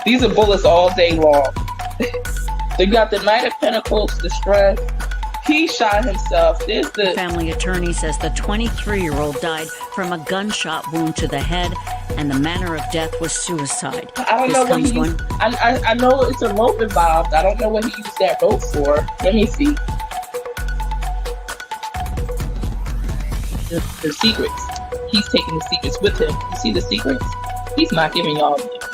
These are bullets all day long. They got the Knight of Pentacles, the stress. He shot himself. There's the family attorney says the 23-year-old died from a gunshot wound to the head, and the manner of death was suicide. I don't know what he used. I know it's a rope involved. I don't know what he used that rope for. Let me see. The secrets. He's taking the secrets with him. You see the secrets? He's not giving y'all the information.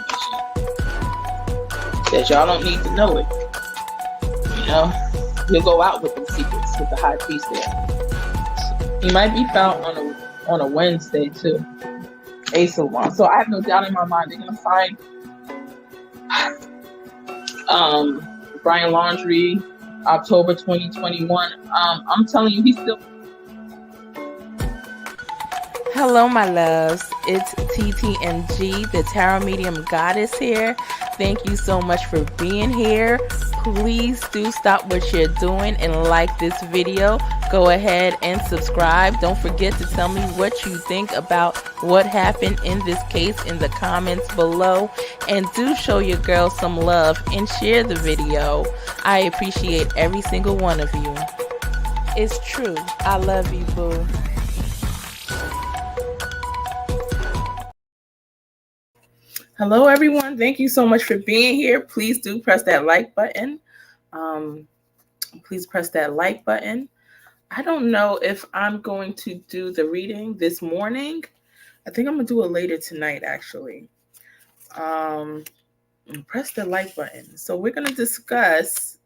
Says y'all don't need to know it. You know? He'll go out with the secrets with the high priest there. He might be found on a Wednesday too. Ace of Wands. So I have no doubt in my mind they're gonna find Brian Laundrie, October 2021. I'm telling you, he's still. Hello, my loves. It's TTMG, the Tarot Medium Goddess here. Thank you so much for being here. Please do stop what you're doing and like this video. Go ahead and subscribe. Don't forget to tell me what you think about what happened in this case in the comments below. And do show your girl some love and share the video. I appreciate every single one of you. It's true. I love you, boo. Hello, everyone. Thank you so much for being here. Please do press that like button. Please press that like button. I don't know if I'm going to do the reading this morning. I think I'm going to do it later tonight, actually. Press the like button. So we're going to discuss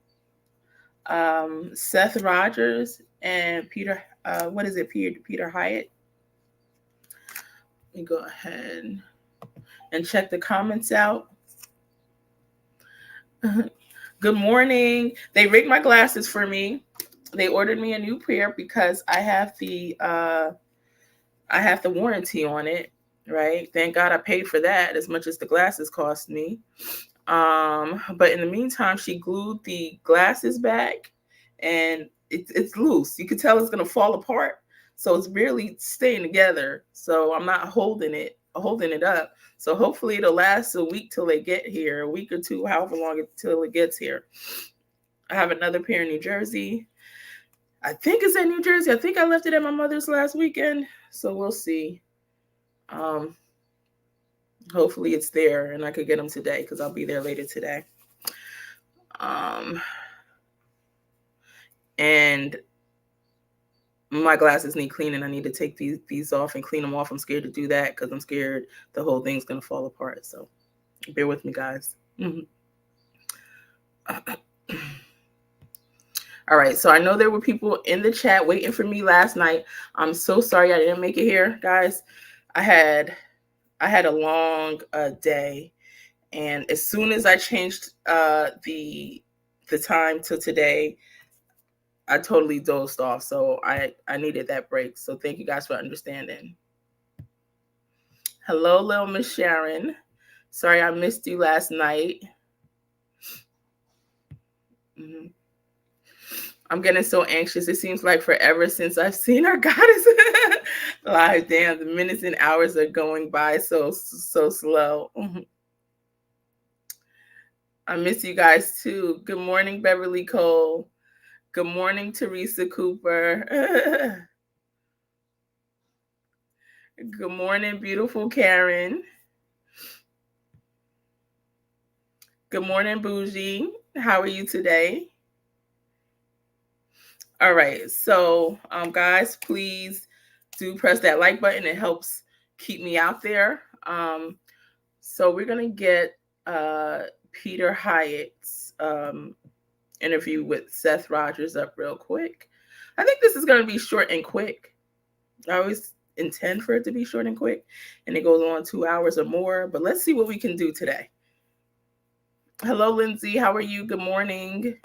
Seth Rogers and Peter, Peter Hyatt. Let me go ahead and check the comments out. Good morning. They rigged my glasses for me. They ordered me a new pair because I have the warranty on it, right? Thank God I paid for that as much as the glasses cost me. But in the meantime, she glued the glasses back and it's loose. You can tell it's gonna fall apart. So it's barely staying together. So I'm not holding it up. So hopefully it'll last a week till they get here, a week or two, however long until it gets here. I have another pair in New Jersey. I think it's in New Jersey. I think I left it at my mother's last weekend. So we'll see. Hopefully it's there and I could get them today because I'll be there later today. And my glasses need cleaning. I need to take these off and clean them off. I'm scared to do that because I'm scared the whole thing's going to fall apart. So bear with me, guys. All right. So I know there were people in the chat waiting for me last night. I'm so sorry I didn't make it here, guys. I had a long day. And as soon as I changed the time to today, I totally dozed off, so I needed that break. So thank you guys for understanding. Hello, little Miss Sharon. Sorry I missed you last night. I'm getting so anxious. It seems like forever since I've seen our goddess live. Damn, the minutes and hours are going by so slow. I miss you guys too. Good morning, Beverly Cole. Good morning, Teresa Cooper. Good morning, beautiful Karen. Good morning, Bougie. How are you today? All right. So, guys, please do press that like button. It helps keep me out there. So we're going to get Peter Hyatt's interview with Seth Rogers up real quick. I think this is going to be short and quick. I always intend for it to be short and quick, and it goes on 2 hours or more, but let's see what we can do today. Hello, Lindsay. How are you? Good morning.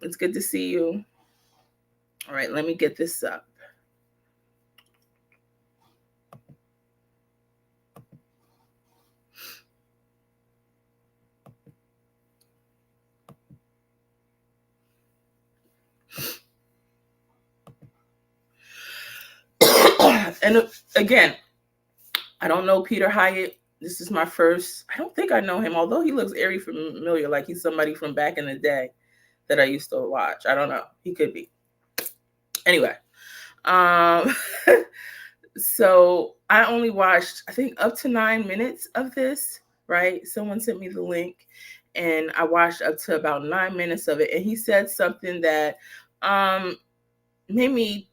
It's good to see you. All right, let me get this up. And again, I don't know Peter Hyatt This is my first. I don't think I know him, although he looks very familiar, like he's somebody from back in the day that I used to watch. I don't know. He could be. Anyway, so I only watched, I think, up to 9 minutes of this, right? Someone sent me the link and I watched up to about 9 minutes of it. And he said something that made me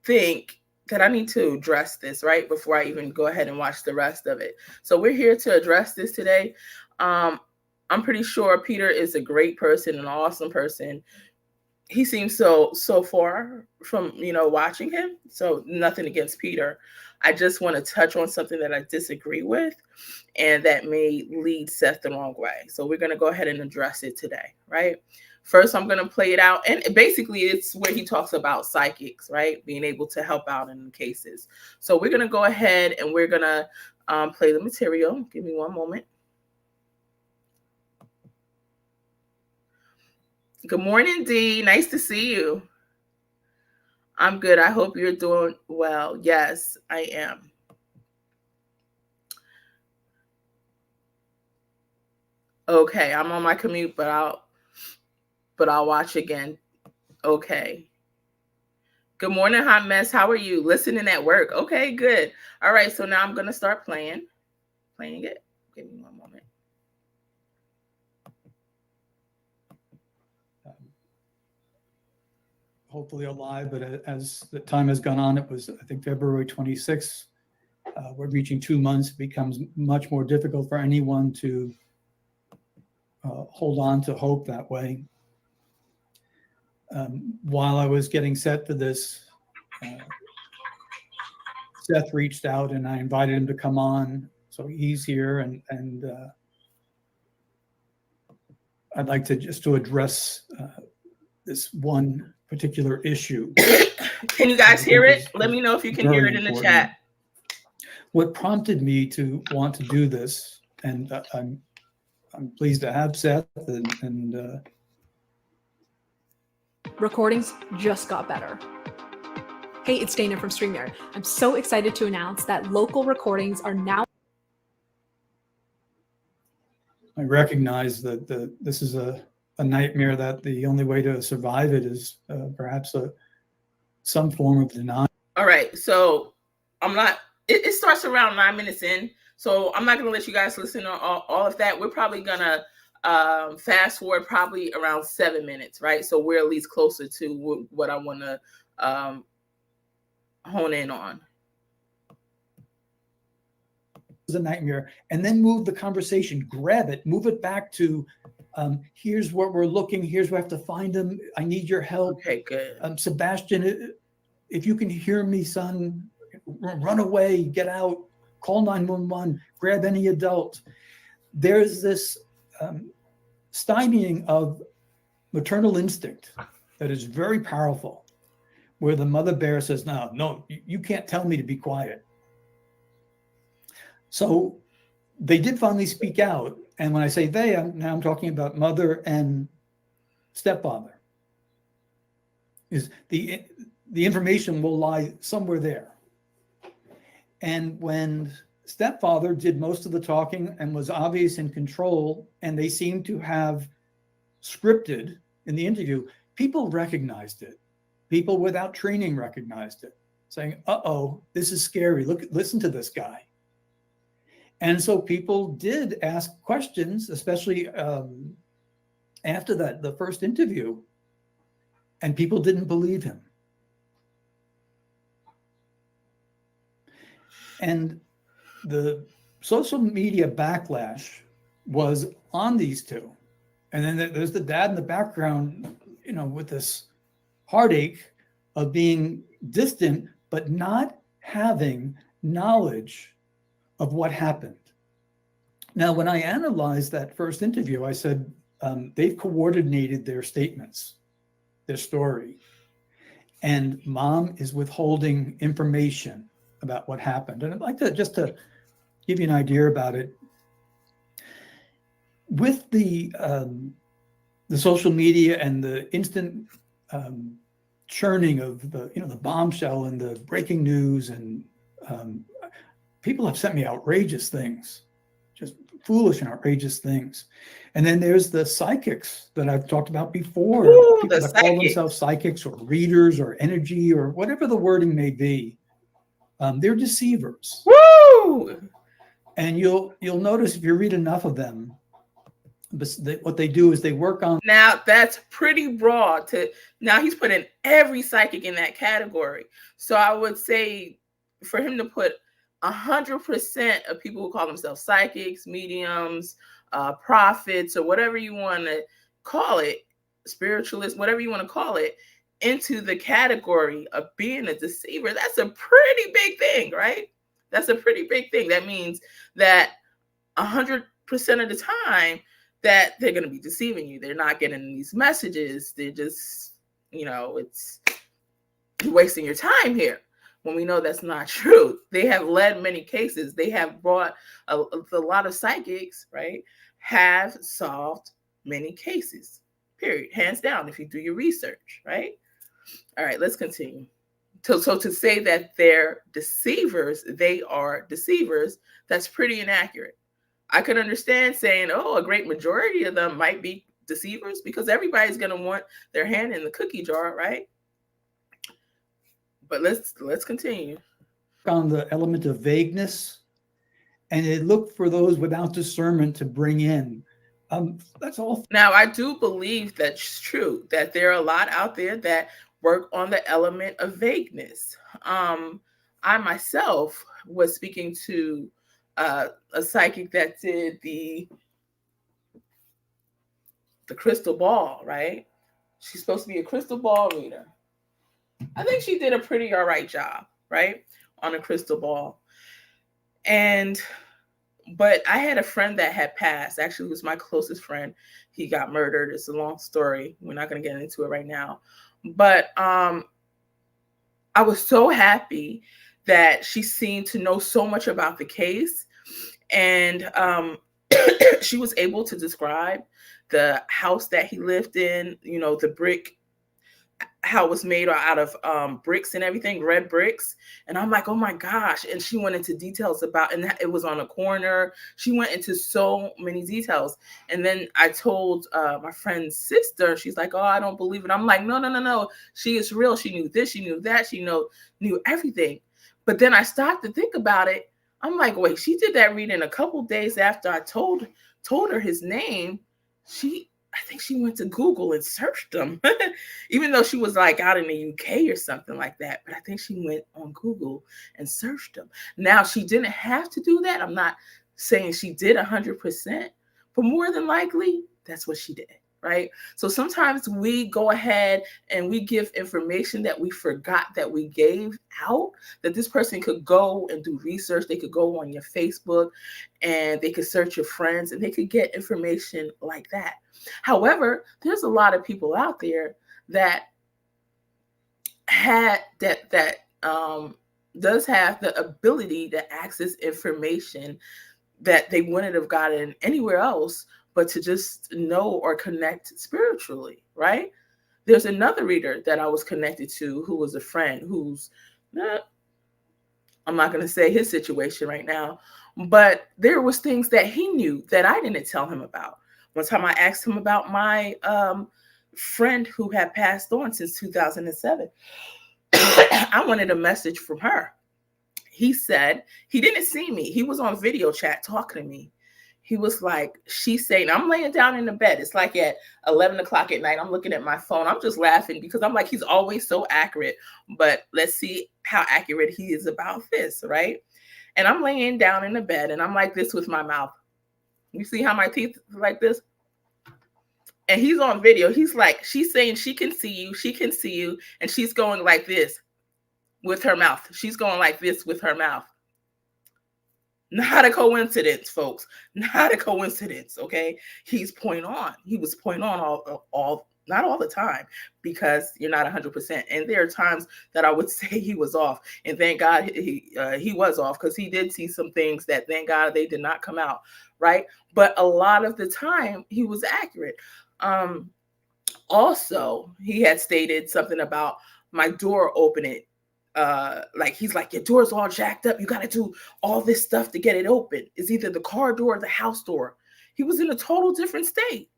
think that I need to address this, right? Before I even go ahead and watch the rest of it. So we're here to address this today. I'm pretty sure Peter is a great person, an awesome person. He seems so far from, watching him. So nothing against Peter. I just want to touch on something that I disagree with and that may lead Seth the wrong way. So we're going to go ahead and address it today, right? First, I'm going to play it out. And basically, it's where he talks about psychics, right? Being able to help out in cases. So we're going to go ahead and we're going to play the material. Give me one moment. Good morning, Dee. Nice to see you. I'm good. I hope you're doing well. Yes, I am. Okay, I'm on my commute, but I'll watch again. Okay. Good morning, Hot Mess. How are you? Listening at work. Okay, good. All right, so now I'm going to start playing it. Give me one moment. Hopefully alive, but as the time has gone on, it was, I think, February 26th. We're reaching 2 months. It becomes much more difficult for anyone to hold on to hope that way. While I was getting set for this, Seth reached out and I invited him to come on. So he's here and I'd like to address this one particular issue. Can you guys hear it? Let me know if you can hear it in the chat. What prompted me to want to do this, and I'm pleased to have Seth and recordings just got better. Hey, it's Dana from StreamYard. I'm so excited to announce that local recordings are now. I recognize that this is a nightmare, that the only way to survive it is perhaps some form of denial. All right, so it starts around 9 minutes in, so I'm not going to let you guys listen to all of that. We're probably going to fast forward probably around 7 minutes, right? So we're at least closer to what I want to hone in on. It's a nightmare, and then move the conversation, grab it, move it back to here's what we're looking, here's where I have to find them, I need your help. Okay, good. Sebastian, if you can hear me, son, run away, get out, call 911, grab any adult. There's this stymieing of maternal instinct that is very powerful, where the mother bear says, no, you can't tell me to be quiet. So they did finally speak out. And when I say they, I'm talking about mother and stepfather. Is the information will lie somewhere there. And when stepfather did most of the talking and was obvious in control, and they seemed to have scripted in the interview, people recognized it. People without training recognized it, saying, uh-oh, this is scary. Listen to this guy. And so people did ask questions, especially after the first interview, and people didn't believe him. And the social media backlash was on these two. And then there's the dad in the background, with this heartache of being distant, but not having knowledge of what happened. Now, when I analyzed that first interview, I said, they've coordinated their statements, their story, and mom is withholding information about what happened. And I'd like to just to give you an idea about it. With the social media and the instant churning of the bombshell and the breaking news, and people have sent me outrageous things just foolish and outrageous things. And then there's the psychics that I've talked about before. Ooh, People the that call psychics. themselves psychics or readers or energy or whatever the wording may be. They're deceivers. Woo! And you'll notice if you read enough of them, what they do is they work on. Now that's pretty broad. Now he's putting every psychic in that category. So I would say for him to put 100% of people who call themselves psychics, mediums, prophets, or whatever you want to call it, spiritualists, whatever you want to call it, into the category of being a deceiver, that's a pretty big thing, right? That's a pretty big thing. That means that 100% of the time that they're going to be deceiving you. They're not getting these messages. They're just, it's you're wasting your time here. When we know that's not true. They have led many cases. They have brought a lot of psychics, right, have solved many cases, period. Hands down, if you do your research, right? All right, let's continue. So to say that they're deceivers, they are deceivers, that's pretty inaccurate. I could understand saying, a great majority of them might be deceivers because everybody's going to want their hand in the cookie jar, right? But let's continue. On the element of vagueness, and it looked for those without discernment to bring in. That's all. Now, I do believe that's true, that there are a lot out there that work on the element of vagueness. I myself was speaking to a psychic that did the crystal ball, right? She's supposed to be a crystal ball reader. I think she did a pretty all right job, right, on a crystal ball. But I had a friend that had passed. Actually, it was my closest friend. He got murdered. It's a long story. We're not going to get into it right now. But I was so happy that she seemed to know so much about the case. And she was able to describe the house that he lived in, the brick, how it was made out of bricks and everything, red bricks. And I'm like, oh my gosh. And she went into details about, and it was on a corner. She went into so many details. And then I told my friend's sister, she's like, oh, I don't believe it. I'm like, no. She is real. She knew this, she knew that, she knew everything. But then I stopped to think about it. I'm like, wait, she did that reading a couple days after I told her his name. I think she went to Google and searched him, even though she was like out in the UK or something like that. But I think she went on Google and searched him. Now, she didn't have to do that. I'm not saying she did 100%, but more than likely, that's what she did, right? So sometimes we go ahead and we give information that we forgot that we gave out, that this person could go and do research. They could go on your Facebook and they could search your friends and they could get information like that. However, there's a lot of people out there that does have the ability to access information that they wouldn't have gotten anywhere else, but to just know or connect spiritually, right? There's another reader that I was connected to who was a friend who's I'm not going to say his situation right now, but there was things that he knew that I didn't tell him about. One time I asked him about my friend who had passed on since 2007. I wanted a message from her. He said he didn't see me. He was on video chat talking to me. He was like, she's saying, I'm laying down in the bed. It's like at 11 o'clock at night. I'm looking at my phone. I'm just laughing because I'm like, he's always so accurate. But let's see how accurate he is about this, right? And I'm laying down in the bed and I'm like this with my mouth. You see how my teeth are like this? And he's on video. He's like, she's saying she can see you. And she's going like this with her mouth. She's going like this with her mouth. Not a coincidence, folks. Not a coincidence, okay? He was point on all not all the time, because you're not 100%. And there are times that I would say he was off. And thank God he was off, because he did see some things that, thank God, they did not come out, right? But a lot of the time, he was accurate. Also, he had stated something about my door opening like he's like, your door's all jacked up. You got to do all this stuff to get it open. It's either the car door or the house door. He was in a total different state.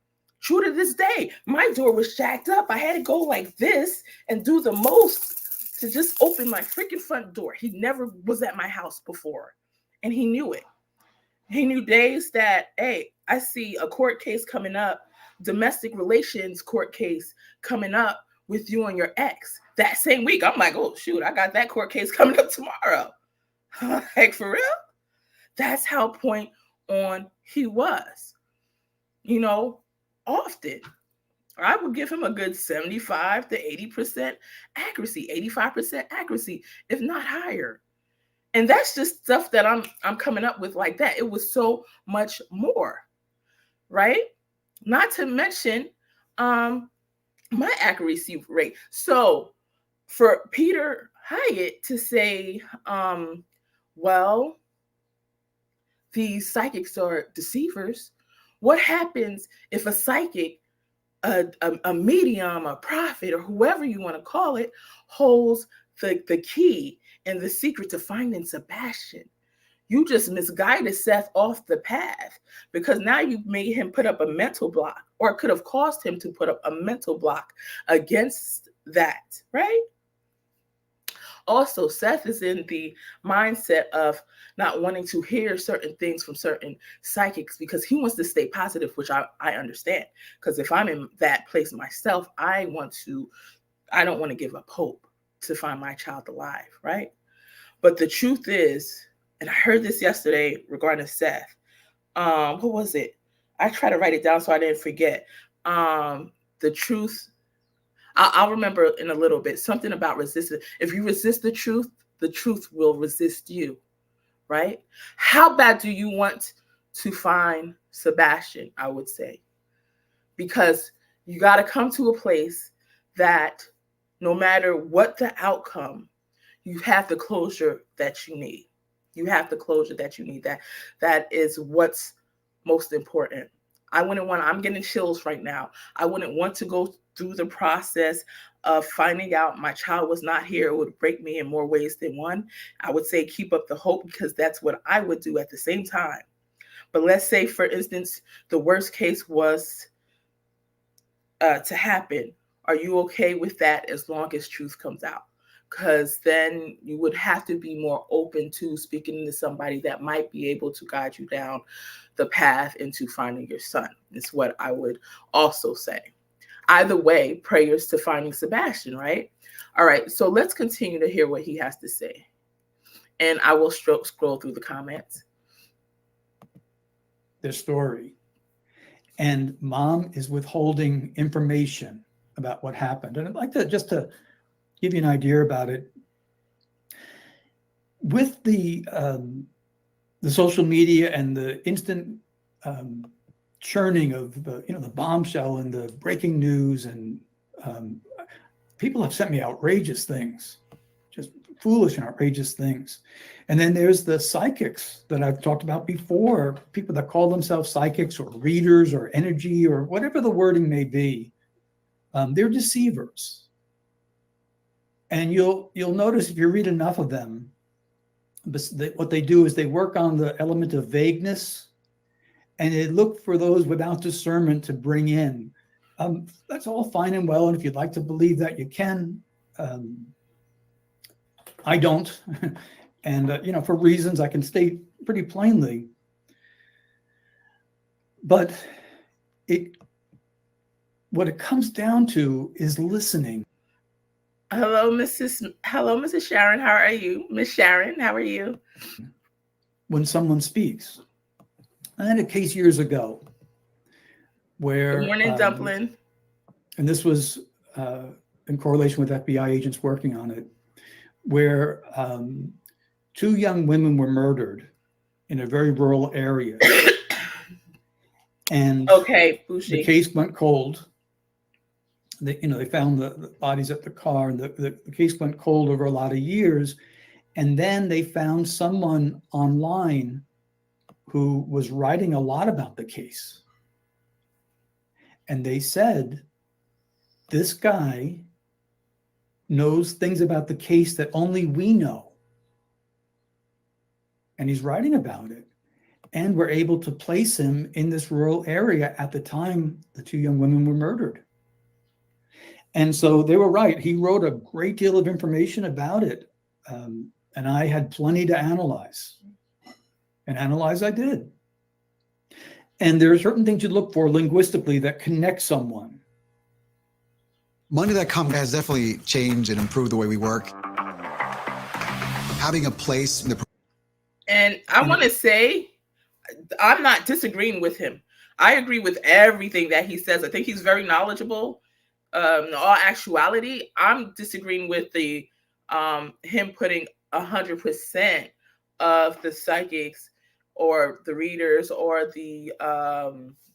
True to this day, my door was jacked up. I had to go like this and do the most to just open my freaking front door. He never was at my house before, and he knew it. He knew days that, hey, I see a court case coming up, domestic relations court case coming up with you and your ex. That same week, I'm like, oh, shoot, I got that court case coming up tomorrow. Like, for real? That's how point on he was. You know, often I would give him a good 75 to 80% accuracy, 85% accuracy, if not higher. And that's just stuff that I'm coming up with like that. It was so much more, right? Not to mention my accuracy rate. So for Peter Hyatt to say, well, these psychics are deceivers. What happens if a psychic, a medium, a prophet, or whoever you want to call it, holds the key and the secret to finding Sebastian? You just misguided Seth off the path, because now you've made him put up a mental block, or it could have caused him to put up a mental block against that, right? Also, Seth is in the mindset of not wanting to hear certain things from certain psychics because he wants to stay positive, which I understand. Because if I'm in that place myself, I don't want to give up hope to find my child alive, right? But the truth is, and I heard this yesterday regarding Seth. What was it? I tried to write it down so I didn't forget. The truth, I'll remember in a little bit. Something about resistance. If you resist the truth will resist you, right? How bad do you want to find Sebastian, I would say? Because you got to come to a place that no matter what the outcome, you have the closure that you need. You have the closure that you need. That is what's most important. I'm getting chills right now. I wouldn't want to go through the process of finding out my child was not here. It would break me in more ways than one. I would say keep up the hope, because that's what I would do at the same time. But let's say, for instance, the worst case was to happen. Are you okay with that as long as truth comes out? Because then you would have to be more open to speaking to somebody that might be able to guide you down the path into finding your son, is what I would also say. Either way, prayers to finding Sebastian, right? All right, so let's continue to hear what he has to say. And I will scroll through the comments. Their story. And mom is withholding information about what happened. And I'd like to just to give you an idea about it. With the social media and the instant churning of the bombshell and the breaking news, and people have sent me outrageous things, just foolish and outrageous things. And then there's the psychics that I've talked about before, people that call themselves psychics or readers or energy or whatever the wording may be. They're deceivers. And you'll notice if you read enough of them, what they do is they work on the element of vagueness, and they look for those without discernment to bring in. That's all fine and well, and if you'd like to believe that, you can. I don't, and for reasons I can state pretty plainly. But what it comes down to is listening. Hello, Mrs. Sharon. How are you? Miss Sharon, how are you? When someone speaks. I had a case years ago where... Good morning, Dumpling. And this was in correlation with FBI agents working on it, where 2 young women were murdered in a very rural area. And okay, Bushi. The case went cold. They found the bodies at the car, and the case went cold over a lot of years. And then they found someone online who was writing a lot about the case. And they said, this guy knows things about the case that only we know. And he's writing about it. And we're able to place him in this rural area at the time the two young women were murdered. And so they were right. He wrote a great deal of information about it. And I had plenty to analyze. And analyze I did. And there are certain things you look for linguistically that connect someone. Money.com has definitely changed and improved the way we work. Having a place in the... And I want to say, I'm not disagreeing with him. I agree with everything that he says. I think he's very knowledgeable. In all actuality, I'm disagreeing with the him putting 100% of the psychics or the readers or the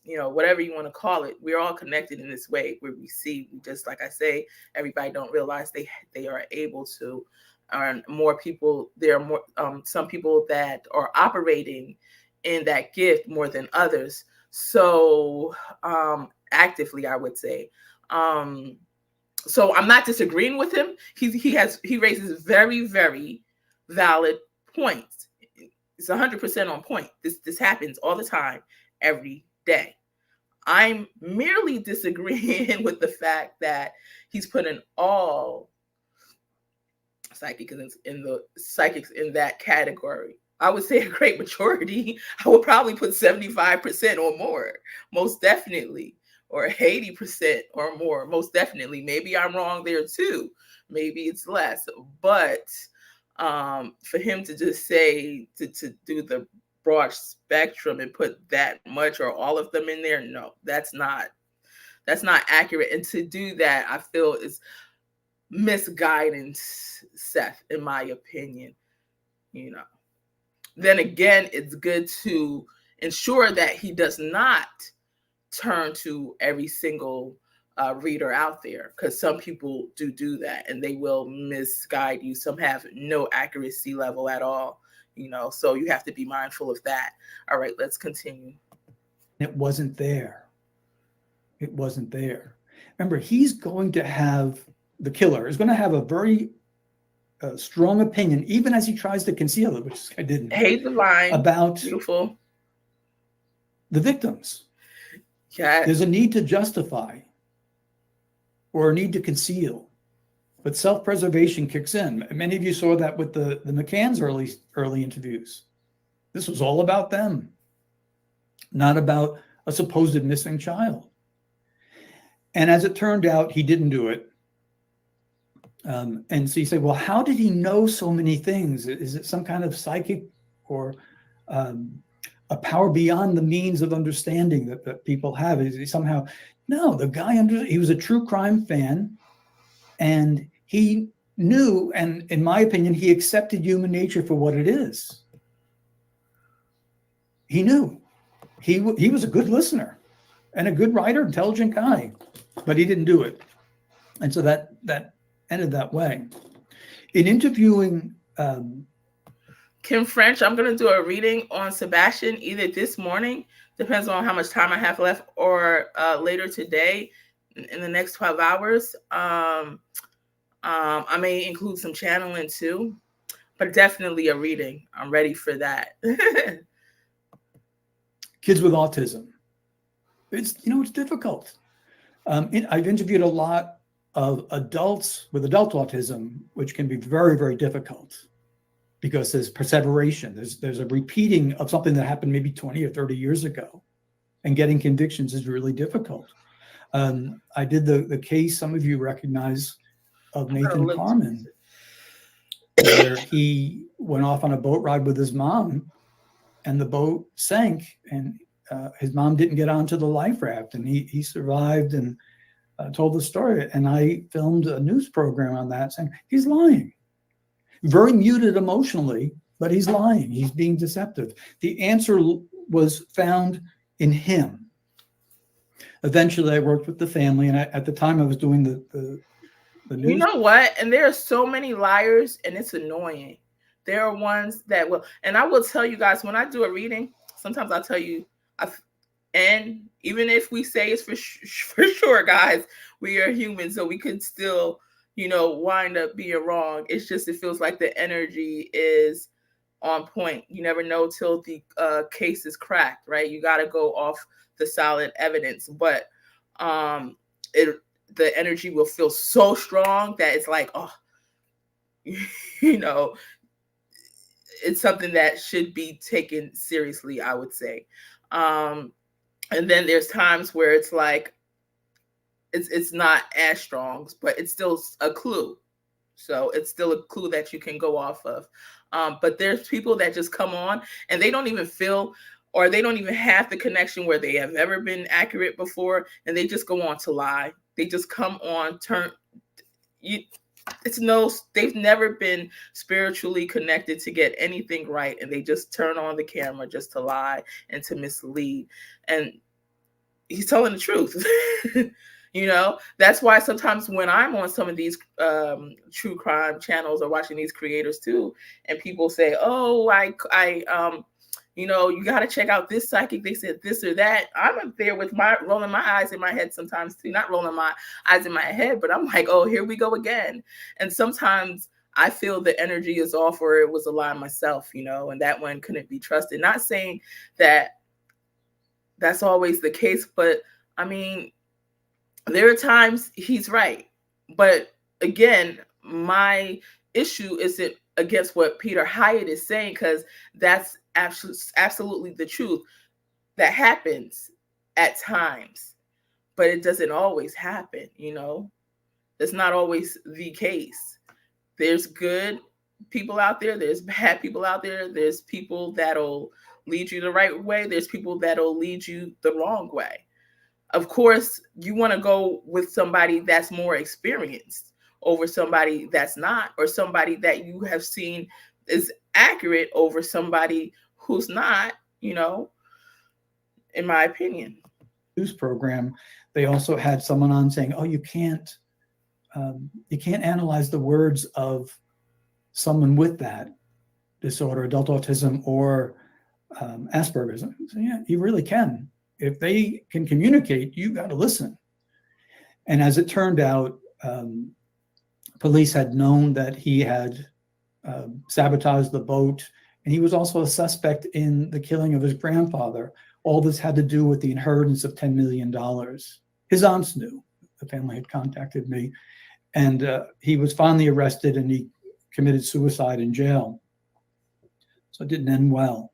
whatever you want to call it. We're all connected in this way where we see. Just like I say, everybody don't realize they are able to. More people. There are more some people that are operating in that gift more than others. So actively, I would say. So I'm not disagreeing with him. He raises very, very valid points. It's 100% on point. This happens all the time, every day. I'm merely disagreeing with the fact that he's putting all psychics in that category. I would say a great majority. I would probably put 75% or more, most definitely, or 80% or more, most definitely. Maybe I'm wrong there too. Maybe it's less, but for him to just say to do the broad spectrum and put that much or all of them in there, no, that's not accurate. And to do that, I feel is misguiding Seth, in my opinion. Then again, it's good to ensure that he does not turn to every single reader out there, because some people do that and they will misguide you. Some have no accuracy level at all, so you have to be mindful of that. All right, let's continue. It wasn't there. It wasn't there. Remember, he's going to have, the killer is going to have a very strong opinion, even as he tries to conceal it, which I didn't. Hate the line. About beautiful. The victims. Yeah. There's a need to justify or a need to conceal, but self-preservation kicks in. Many of you saw that with the McCann's early interviews. This was all about them, not about a supposed missing child. And as it turned out, he didn't do it. And so you say, well, how did he know so many things? Is it some kind of psychic or a power beyond the means of understanding that people have? Is he somehow? No, the guy he was a true crime fan, and he knew, and in my opinion, he accepted human nature for what it is. He knew. He was a good listener and a good writer, intelligent guy, but he didn't do it. And so that ended that way. In interviewing Kim French, I'm going to do a reading on Sebastian either this morning, depends on how much time I have left, or later today in the next 12 hours. I may include some channeling too, but definitely a reading. I'm ready for that. Kids with autism. It's difficult. I've interviewed a lot of adults with adult autism, which can be very, very difficult because there's perseveration. There's a repeating of something that happened maybe 20 or 30 years ago, and getting convictions is really difficult. I did the case some of you recognize of Nathan Carmen, where he went off on a boat ride with his mom, and the boat sank, and his mom didn't get onto the life raft, and he survived and told the story. And I filmed a news program on that saying, he's lying. Very muted emotionally, but he's lying. He's being deceptive. The answer was found in him. Eventually, I worked with the family, and at the time I was doing the news. You know what? And there are so many liars, and it's annoying. There are ones that will, and I will tell you guys, when I do a reading, sometimes I'll tell you, and even if we say it's for sure, guys, we are human, so we could still wind up being wrong. It's just, it feels like the energy is on point. You never know till the case is cracked, right? You got to go off the solid evidence, but the energy will feel so strong that it's like, oh, it's something that should be taken seriously, I would say. And then there's times where it's like, it's not as strong, but it's still a clue. So it's still a clue that you can go off of. But there's people that just come on and they don't even feel, or they don't even have the connection where they have ever been accurate before, and they just go on to lie. They just come on, they've never been spiritually connected to get anything right, and they just turn on the camera just to lie and to mislead. And he's telling the truth. That's why sometimes when I'm on some of these true crime channels or watching these creators too, and people say, oh, you got to check out this psychic, they said this or that. I'm up there with rolling my eyes in my head sometimes too, not rolling my eyes in my head, but I'm like, oh, here we go again. And sometimes I feel the energy is off, or it was a lie myself, and that one couldn't be trusted. Not saying that that's always the case, but I mean, there are times he's right. But again, my issue isn't against what Peter Hyatt is saying, because that's absolutely the truth. That happens at times, but it doesn't always happen. That's not always the case. There's good people out there. There's bad people out there. There's people that'll lead you the right way. There's people that'll lead you the wrong way. Of course, you want to go with somebody that's more experienced over somebody that's not, or somebody that you have seen is accurate over somebody who's not, in my opinion. News program, they also had someone on saying, oh, you can't analyze the words of someone with that disorder, adult autism or Asperger's. So yeah, you really can. If they can communicate, you got to listen. And as it turned out, police had known that he had sabotaged the boat, and he was also a suspect in the killing of his grandfather. All this had to do with the inheritance of $10 million. His aunts knew. The family had contacted me, and he was finally arrested, and he committed suicide in jail. So it didn't end well.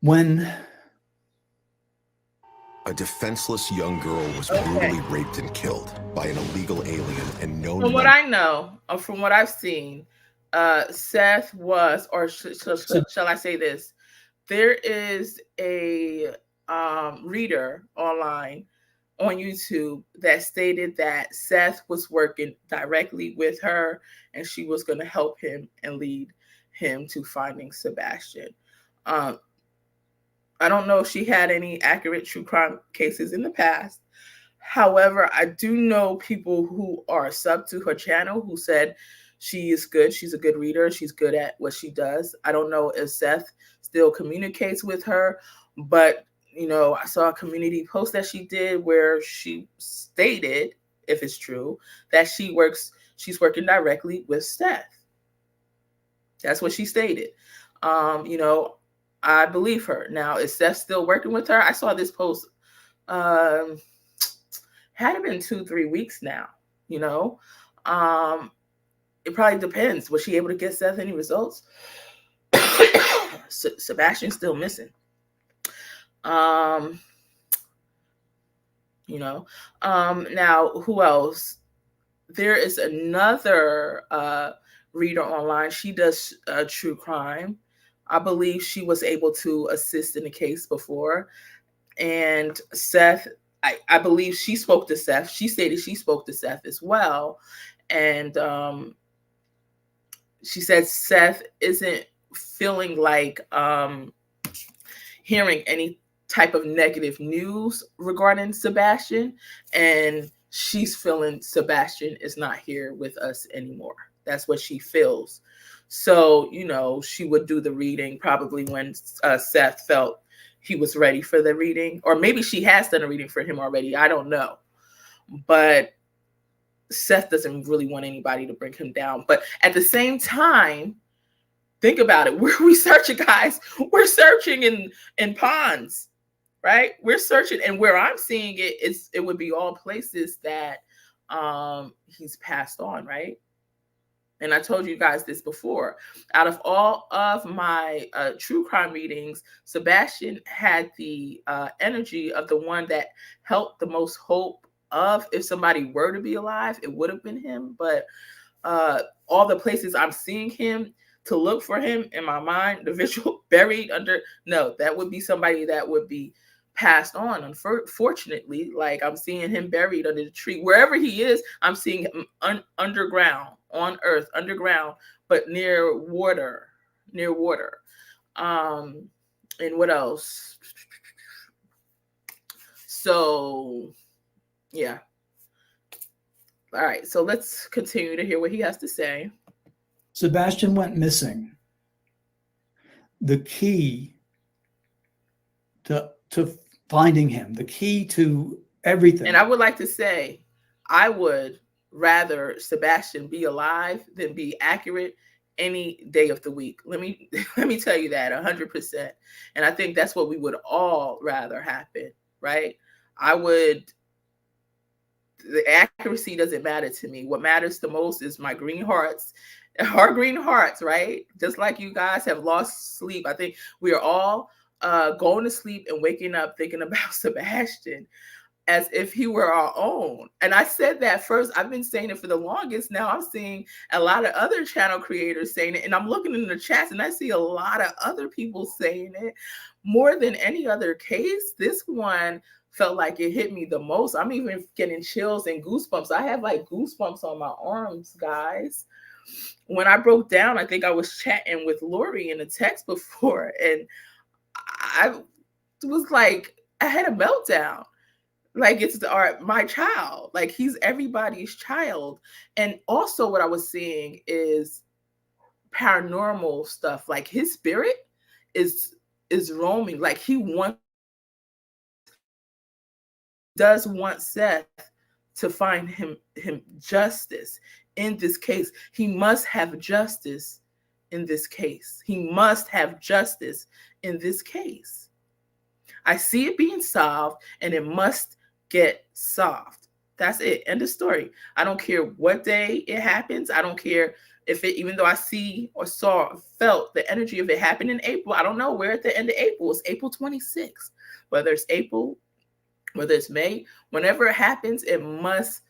When a defenseless young girl was brutally raped and killed by an illegal alien and known. From what I know, or from what I've seen, Seth was, or shall I say this? There is a reader online on YouTube that stated that Seth was working directly with her, and she was going to help him and lead him to finding Sebastian. I don't know if she had any accurate true crime cases in the past. However, I do know people who are sub to her channel who said she is good. She's a good reader. She's good at what she does. I don't know if Seth still communicates with her, but I saw a community post that she did where she stated, if it's true, that she's working directly with Seth. That's what she stated. I believe her. Now, is Seth still working with her? I saw this post, had it been 2-3 weeks now, it probably depends. Was she able to get Seth any results? Sebastian's still missing. Now, who else? There is another reader online. She does true crime. I believe she was able to assist in the case before. And Seth, I believe she spoke to Seth. She stated she spoke to Seth as well. And she said Seth isn't feeling like hearing any type of negative news regarding Sebastian. And she's feeling Sebastian is not here with us anymore. That's what she feels. So, she would do the reading probably when Seth felt he was ready for the reading. Or maybe she has done a reading for him already. I don't know. But Seth doesn't really want anybody to bring him down. But at the same time, think about it. Where are we searching, guys? We're searching in ponds, right? We're searching, and where I'm seeing it would be all places that he's passed on, right? And I told you guys this before. Out of all of my true crime readings, Sebastian had the energy of the one that helped the most hope of, if somebody were to be alive, it would have been him. But all the places I'm seeing him, to look for him in my mind, the visual buried under, no, that would be somebody that would be passed on. Unfortunately, like I'm seeing him buried under the tree. Wherever he is, I'm seeing him underground, on earth, underground, but near water. And what else? So, yeah. All right, so let's continue to hear what he has to say. Sebastian went missing. The key to finding him, the key to everything. And I would like to say, I would rather Sebastian be alive than be accurate any day of the week. Let me tell you that 100%. And I think that's what we would all rather happen, right? The accuracy doesn't matter to me. What matters the most is my green hearts, our green hearts, right? Just like you guys have lost sleep. I think we are all going to sleep and waking up thinking about Sebastian as if he were our own. And I said that first. I've been saying it for the longest. Now I'm seeing a lot of other channel creators saying it, and I'm looking in the chats and I see a lot of other people saying it. More than any other case, this one felt like it hit me the most. I'm even getting chills and goosebumps. I have like goosebumps on my arms, guys. When I broke down, I think I was chatting with Lori in a text before, and I was like, I had a meltdown. Like, it's my child. Like, he's everybody's child. And also what I was seeing is paranormal stuff. Like, his spirit is roaming. Like, he does want Seth to find him justice in this case. He must have justice in this case. He must have justice in this case. I see it being solved, and it must get solved. That's it. End of story. I don't care what day it happens. I don't care if it, even though I see or felt the energy of it happen in April, I don't know where at the end of April. It's April 26th. Whether it's April, whether it's May, whenever it happens, it must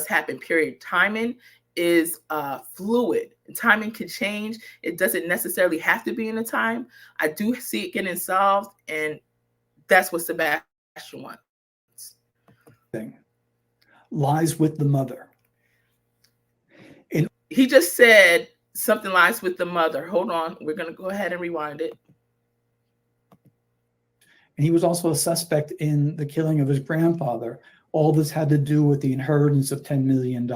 happen, period. Timing is fluid. Timing can change. It doesn't necessarily have to be in a time. I do see it getting solved, and that's what Sebastian wants. Lies with the mother. He just said something lies with the mother. Hold on. We're going to go ahead and rewind it. And he was also a suspect in the killing of his grandfather. All this had to do with the inheritance of $10 million.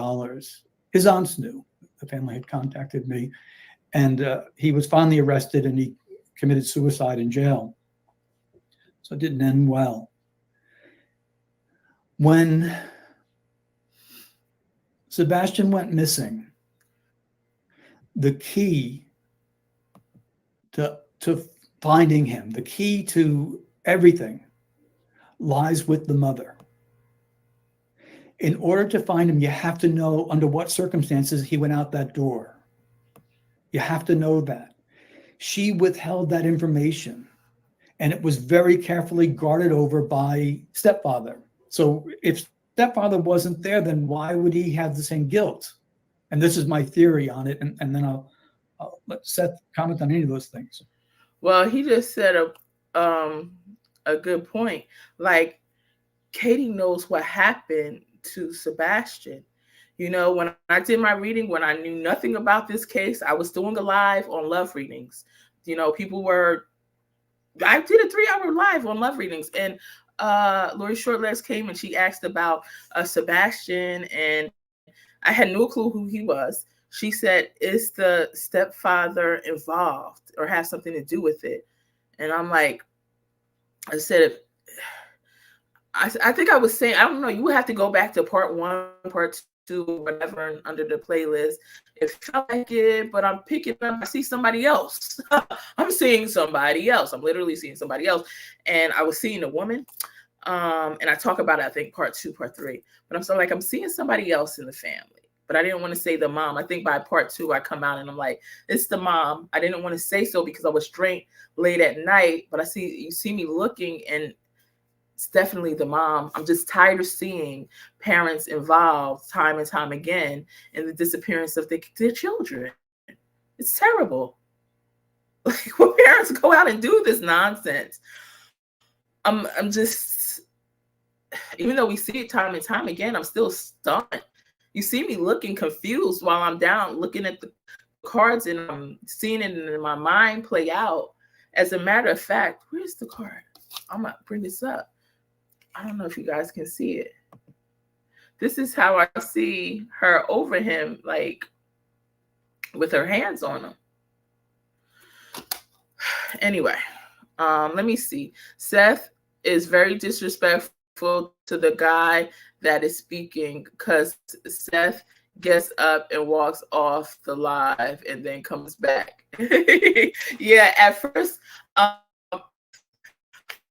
His aunts knew. The family had contacted me. And he was finally arrested, and he committed suicide in jail. So it didn't end well. When Sebastian went missing, the key to finding him, the key to everything, lies with the mother. In order to find him, you have to know under what circumstances he went out that door. You have to know that. She withheld that information, and it was very carefully guarded over by stepfather. So if stepfather wasn't there, then why would he have the same guilt? And this is my theory on it, and then I'll let Seth comment on any of those things. Well, he just said a good point. Like, Katie knows what happened to Sebastian. You know, when I did my reading, when I knew nothing about this case, I was doing a live on love readings. You know, I did a 3-hour live on love readings, and Lori Shortlegs came and she asked about Sebastian, and I had no clue who he was. She said, is the stepfather involved or have something to do with it? And I'm like, I said, I think I was saying, I don't know, you would have to go back to part 1, part 2 or whatever under the playlist. It felt like it, but I'm picking up, I see somebody else. I'm seeing somebody else. I'm literally seeing somebody else. And I was seeing a woman. And I talk about it, I think, part 2, part 3. But I'm so like, I'm seeing somebody else in the family. But I didn't want to say the mom. I think by part 2, I come out and I'm like, it's the mom. I didn't want to say so because I was straight late at night. But you see me looking, and it's definitely the mom. I'm just tired of seeing parents involved time and time again in the disappearance of their children. It's terrible. Like, what parents go out and do this nonsense? I'm just, even though we see it time and time again, I'm still stunned. You see me looking confused while I'm down looking at the cards, and I'm seeing it in my mind play out. As a matter of fact, where's the card? I'm gonna bring this up. I don't know if you guys can see it. This is how I see her over him, like with her hands on him. Anyway, let me see. Seth is very disrespectful to the guy that is speaking, because Seth gets up and walks off the live and then comes back. Yeah, at first, I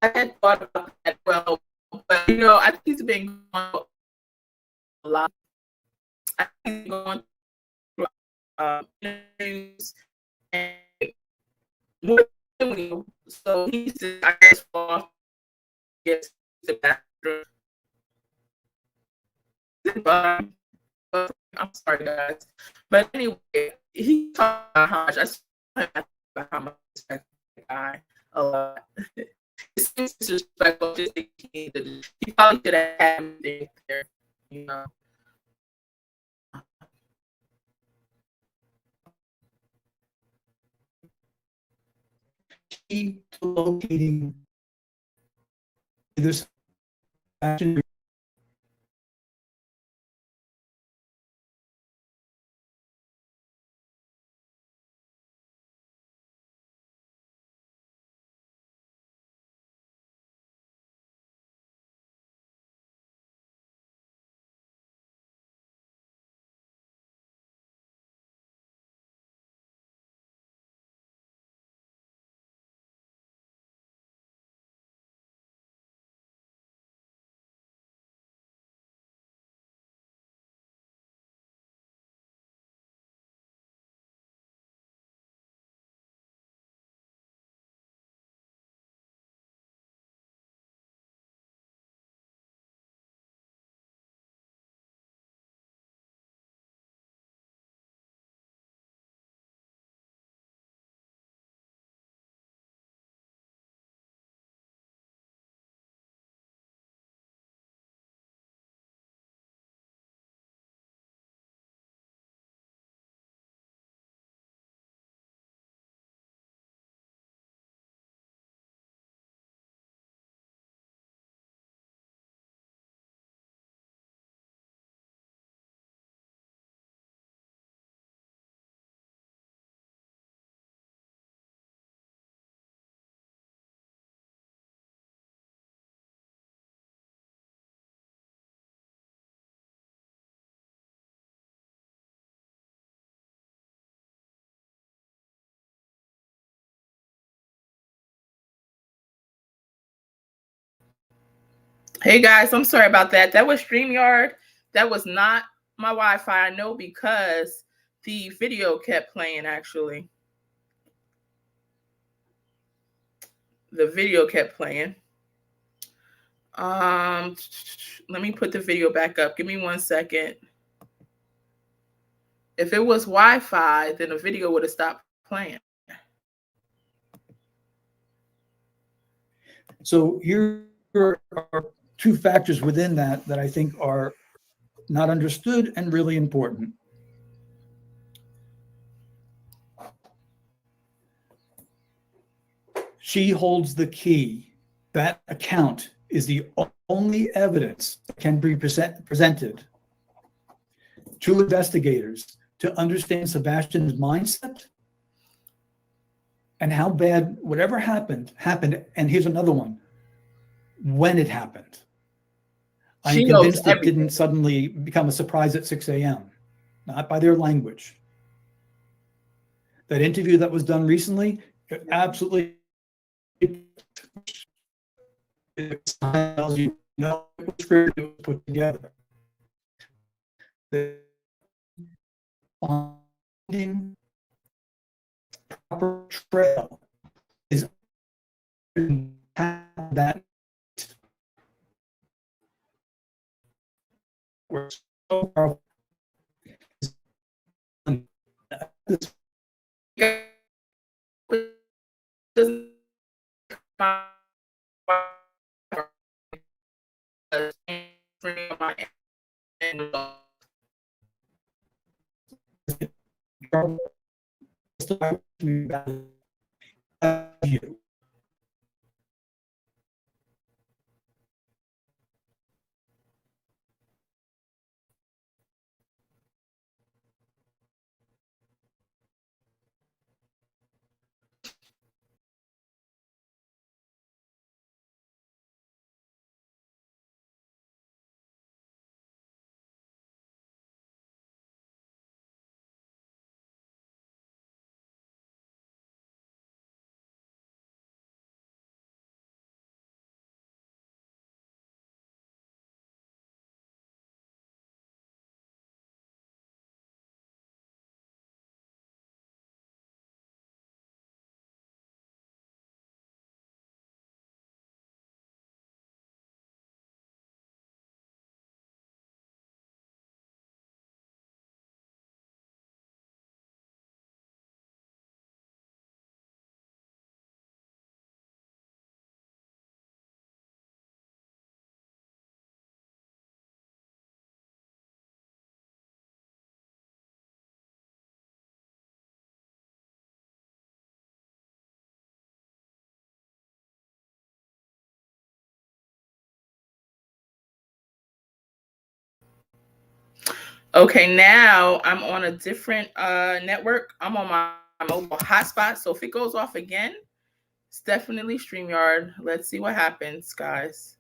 had thought about that. Well, but I think he's been going a lot. I think he's going through interviews and more. So he's just, I guess, off, gets the bathroom. But I'm sorry, guys. But anyway, he talked about how much I respect the guy a lot. It seems disrespectful. He probably could have had anything there, Key to locating this action. Hey guys, I'm sorry about that. That was StreamYard. That was not my Wi-Fi. I know, because the video kept playing, actually. The video kept playing. Let me put the video back up. Give me 1 second. If it was Wi-Fi, then the video would have stopped playing. So here are 2 factors within that I think are not understood and really important. She holds the key. That account is the only evidence that can be presented to investigators to understand Sebastian's mindset and how bad whatever happened. And here's another one: when it happened. I'm convinced it didn't suddenly become a surprise at 6 a.m., not by their language. That interview that was done recently, absolutely, tells you no script was put together. The finding proper trail is that we're so powerful. You. Okay, now I'm on a different network. I'm on my mobile hotspot. So if it goes off again, it's definitely StreamYard. Let's see what happens, guys.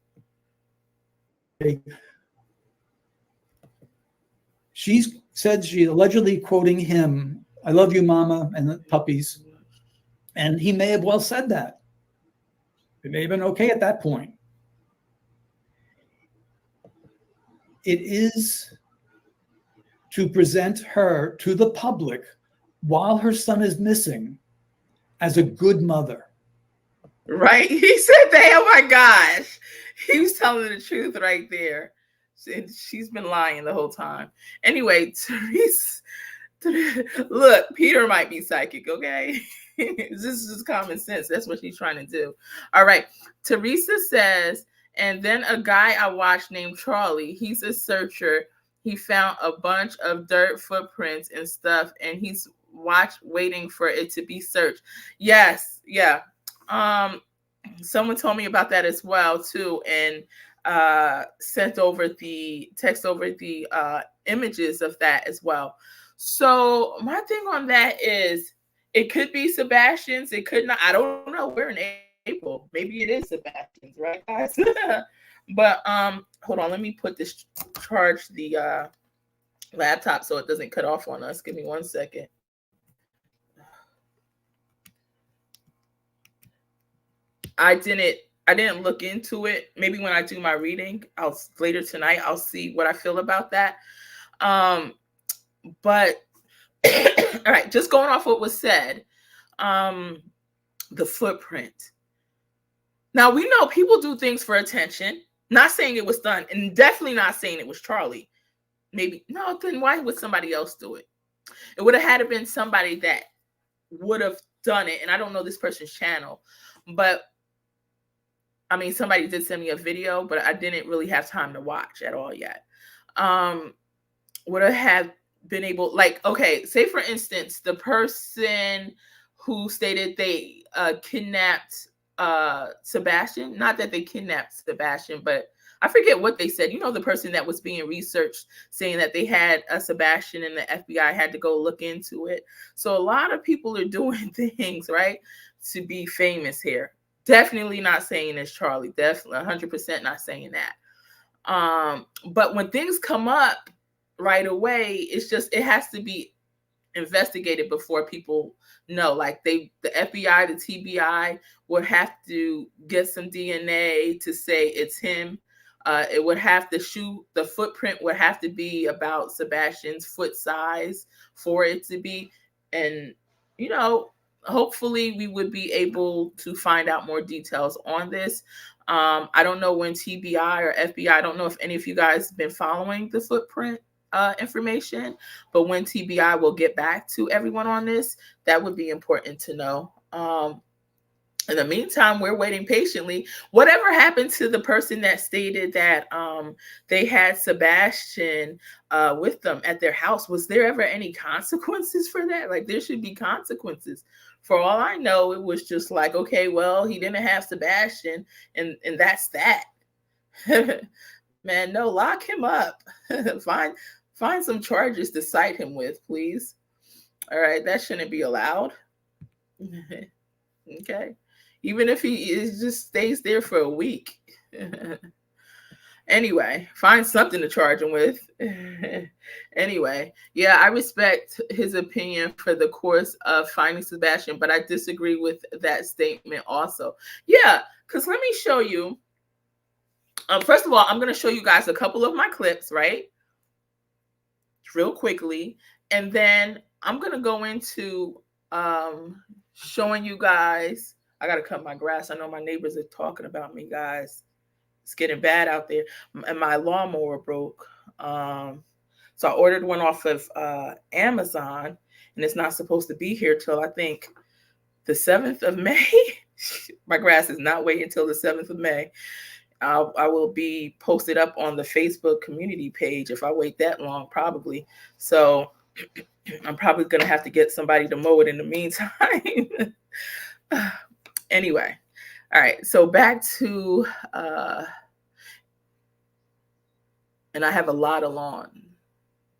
She's said she's allegedly quoting him, "I love you, mama," and the puppies. And he may have well said that. It may have been okay at that point. It is to present her to the public while her son is missing as a good mother. Right? He said that. Oh my gosh. He was telling the truth right there. She's been lying the whole time. Anyway, Therese, look, Peter might be psychic, okay? This is just common sense. That's what she's trying to do. All right. Teresa says, and then a guy I watched named Charlie, he's a searcher. He found a bunch of dirt footprints and stuff, and he's waiting for it to be searched. Yes, yeah. Someone told me about that as well too, and text over the images of that as well. So my thing on that is, it could be Sebastian's, it could not. I don't know. We're in April. Maybe it is Sebastian's, right, guys? But hold on, let me charge the laptop so it doesn't cut off on us. Give me 1 second. I didn't look into it. Maybe when I do my reading, later tonight, I'll see what I feel about that. But all right, just going off what was said, the footprint. Now, we know people do things for attention. Not saying it was done, and definitely not saying it was Charlie. Maybe, no, then why would somebody else do it? It would have had to been somebody that would have done it. And I don't know this person's channel, but I mean, somebody did send me a video, but I didn't really have time to watch at all yet. Would have been able, like, okay, say for instance, the person who stated they kidnapped Sebastian, not that they kidnapped Sebastian, but I forget what they said. You know, the person that was being researched saying that they had a Sebastian and the FBI had to go look into it. So a lot of people are doing things, right, to be famous here. Definitely not saying it's Charlie. Definitely 100% not saying that. But when things come up right away, it has to be investigated before people know. Like the FBI, the TBI would have to get some DNA to say it's him. It would have to the footprint would have to be about Sebastian's foot size for it to be. And, hopefully we would be able to find out more details on this. I don't know when TBI or FBI, I don't know if any of you guys have been following the footprint information, but when TBI will get back to everyone on this, that would be important to know. In the meantime, we're waiting patiently. Whatever happened to the person that stated that they had Sebastian with them at their house? Was there ever any consequences for that? Like, there should be consequences. For all I know, it was just like, okay, well, he didn't have Sebastian, and that's that. Man, no, lock him up. Find some charges to cite him with, please. All right, that shouldn't be allowed. Okay. Even if he just stays there for a week. Anyway, find something to charge him with. Anyway, yeah, I respect his opinion for the course of finding Sebastian, but I disagree with that statement also. Yeah, because let me show you. First of all, I'm going to show you guys a couple of my clips, right? Real quickly. And then I'm going to go into showing you guys. I got to cut my grass. I know my neighbors are talking about me, guys. It's getting bad out there. And my lawnmower broke. So I ordered one off of Amazon, and it's not supposed to be here till I think the 7th of May. My grass is not waiting until the 7th of May. I will be posted up on the Facebook community page if I wait that long, probably. So I'm probably going to have to get somebody to mow it in the meantime. Anyway. All right. So back to, and I have a lot of lawn.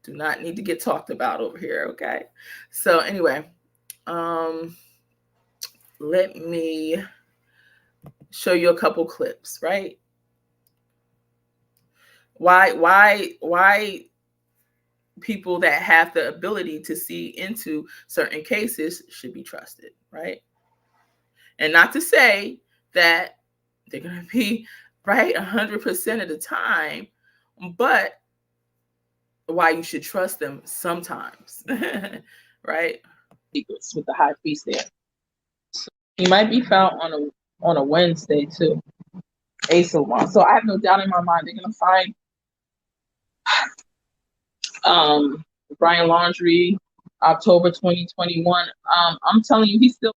Do not need to get talked about over here. Okay. So anyway, let me show you a couple clips, right? Why people that have the ability to see into certain cases should be trusted, right? And not to say that they're going to be right 100% of the time, but why you should trust them sometimes, right? Secrets with the high priest there. So he might be found on a Wednesday too. Ace of Wands. So I have no doubt in my mind they're going to find Brian Laundrie, October 2021. I'm telling you, he's still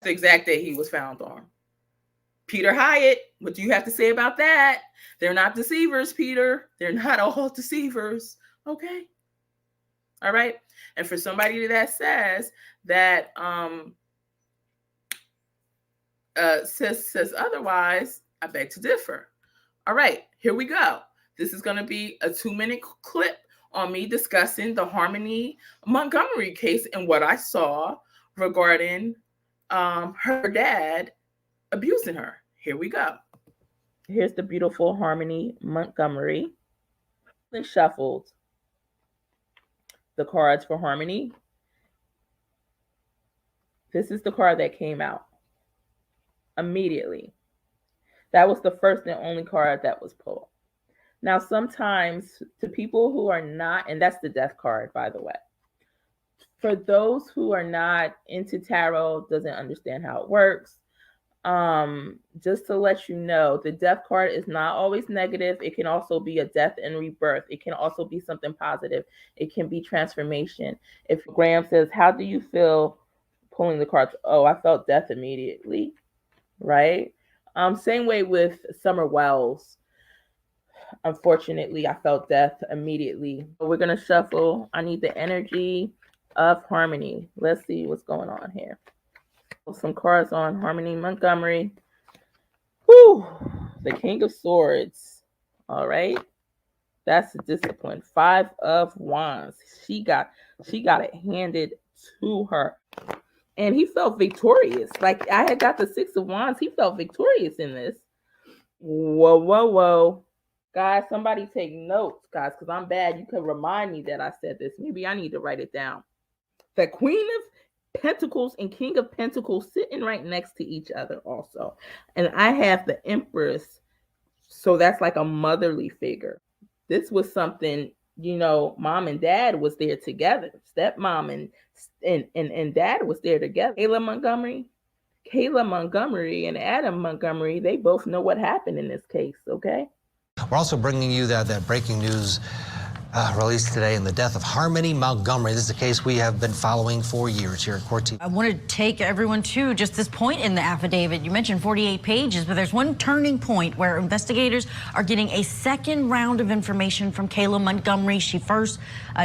the exact day he was found on. Peter Hyatt, what do you have to say about that? They're not deceivers, Peter. They're not all deceivers. Okay. All right. And for somebody that says that says otherwise, I beg to differ. All right, here we go. This is going to be a 2-minute clip on me discussing the Harmony Montgomery case and what I saw regarding her dad abusing her. Here we go. Here's the beautiful Harmony Montgomery. And shuffled the cards for Harmony. This is the card that came out immediately. That was the first and only card that was pulled. Now, sometimes to people who are not, and that's the death card, by the way. For those who are not into tarot, doesn't understand how it works, just to let you know, the death card is not always negative. It can also be a death and rebirth. It can also be something positive. It can be transformation. If Graham says, how do you feel pulling the cards? Oh, I felt death immediately, right? Same way with Summer Wells. Unfortunately, I felt death immediately. We're going to shuffle. I need the energy of Harmony. Let's see what's going on here. Some cards on Harmony Montgomery. Whew, the King of Swords. All right. That's the discipline. 5 of Wands. She got it handed to her. And he felt victorious. Like I had got the 6 of Wands. He felt victorious in this. Whoa, whoa, whoa. Guys, somebody take notes, guys, because I'm bad. You can remind me that I said this. Maybe I need to write it down. The Queen of Pentacles and King of Pentacles sitting right next to each other also. And I have the Empress. So that's like a motherly figure. This was something, mom and dad was there together. Stepmom and dad was there together. Kayla Montgomery and Adam Montgomery, they both know what happened in this case, okay? We're also bringing you that breaking news released today in the death of Harmony Montgomery. This is a case we have been following for years here at Court TV. I want to take everyone to just this point in the affidavit. You mentioned 48 pages, but there's one turning point where investigators are getting a second round of information from Kayla Montgomery. She first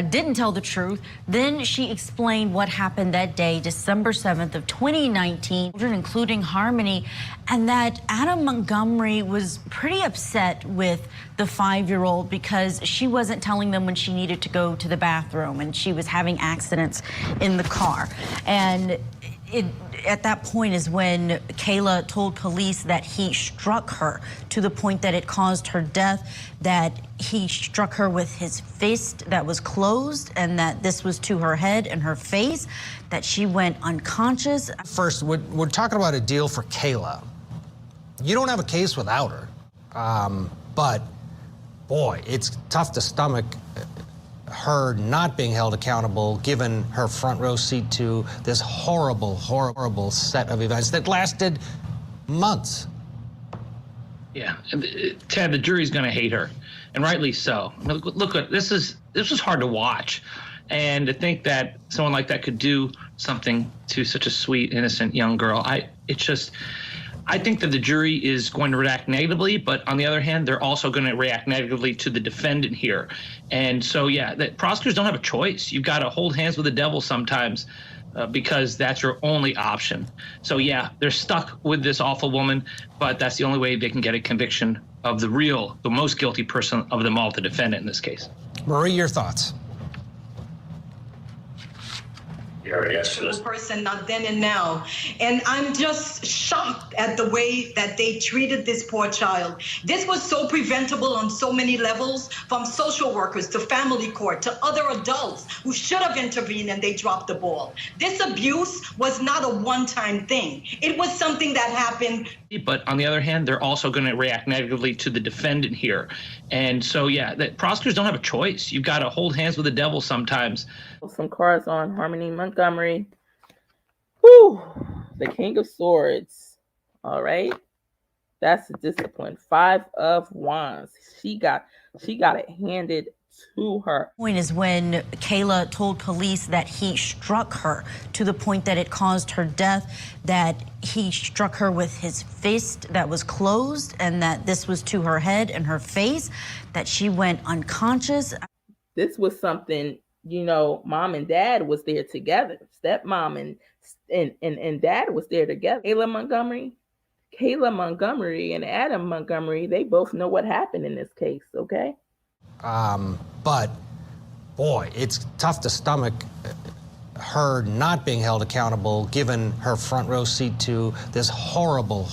didn't tell the truth. Then she explained what happened that day, December 7th of 2019, including Harmony, and that Adam Montgomery was pretty upset with the 5-year-old because she wasn't telling them when she needed to go to the bathroom and she was having accidents in the car. And at that point is when Kayla told police that he struck her to the point that it caused her death, that he struck her with his fist that was closed, and that this was to her head and her face, that she went unconscious. First, we're talking about a deal for Kayla. You don't have a case without her, but boy, it's tough to stomach her not being held accountable, given her front row seat to this horrible, horrible set of events that lasted months. Yeah, Ted, the jury's going to hate her, and rightly so. I mean, look, this was hard to watch, and to think that someone like that could do something to such a sweet, innocent young girl, I think that the jury is going to react negatively, but on the other hand, they're also going to react negatively to the defendant here. And so, yeah, the prosecutors don't have a choice. You've got to hold hands with the devil sometimes because that's your only option. So, yeah, they're stuck with this awful woman, but that's the only way they can get a conviction of the most guilty person of them all, the defendant in this case. Marie, your thoughts? Person, not then and now. And I'm just shocked at the way that they treated this poor child. This was so preventable on so many levels, from social workers to family court to other adults who should have intervened, and they dropped the ball. This abuse was not a one-time thing. It was something that happened. But on the other hand, they're also going to react negatively to the defendant here. And so, yeah, the prosecutors don't have a choice. You've got to hold hands with the devil sometimes. Some cards on Harmony Montgomery. Whew, the King of Swords. All right, that's the discipline. 5 of Wands. She got it handed to her. Point is when Kayla told police that he struck her to the point that it caused her death, that he struck her with his fist that was closed, and that this was to her head and her face, that she went unconscious. This was something, mom and dad was there together. Stepmom and dad was there together. Kayla Montgomery and Adam Montgomery, they both know what happened in this case, okay? But boy, it's tough to stomach her not being held accountable, given her front row seat to this horrible.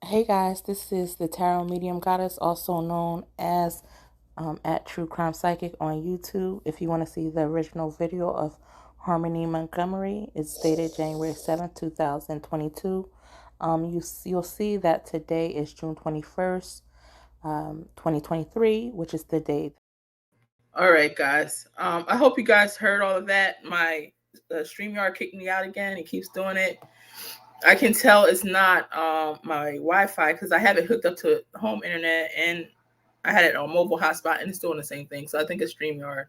Hey guys, this is the Tarot Medium Goddess, also known as at True Crime Psychic on YouTube. If you want to see the original video of Harmony Montgomery, it's dated January 7th, 2022. You'll see that today is June 21st, 2023, which is the date. All right, guys. I hope you guys heard all of that. My StreamYard kicked me out again. It keeps doing it. I can tell it's not my Wi-Fi because I have it hooked up to home internet and I had it on mobile hotspot and it's doing the same thing. So I think it's StreamYard.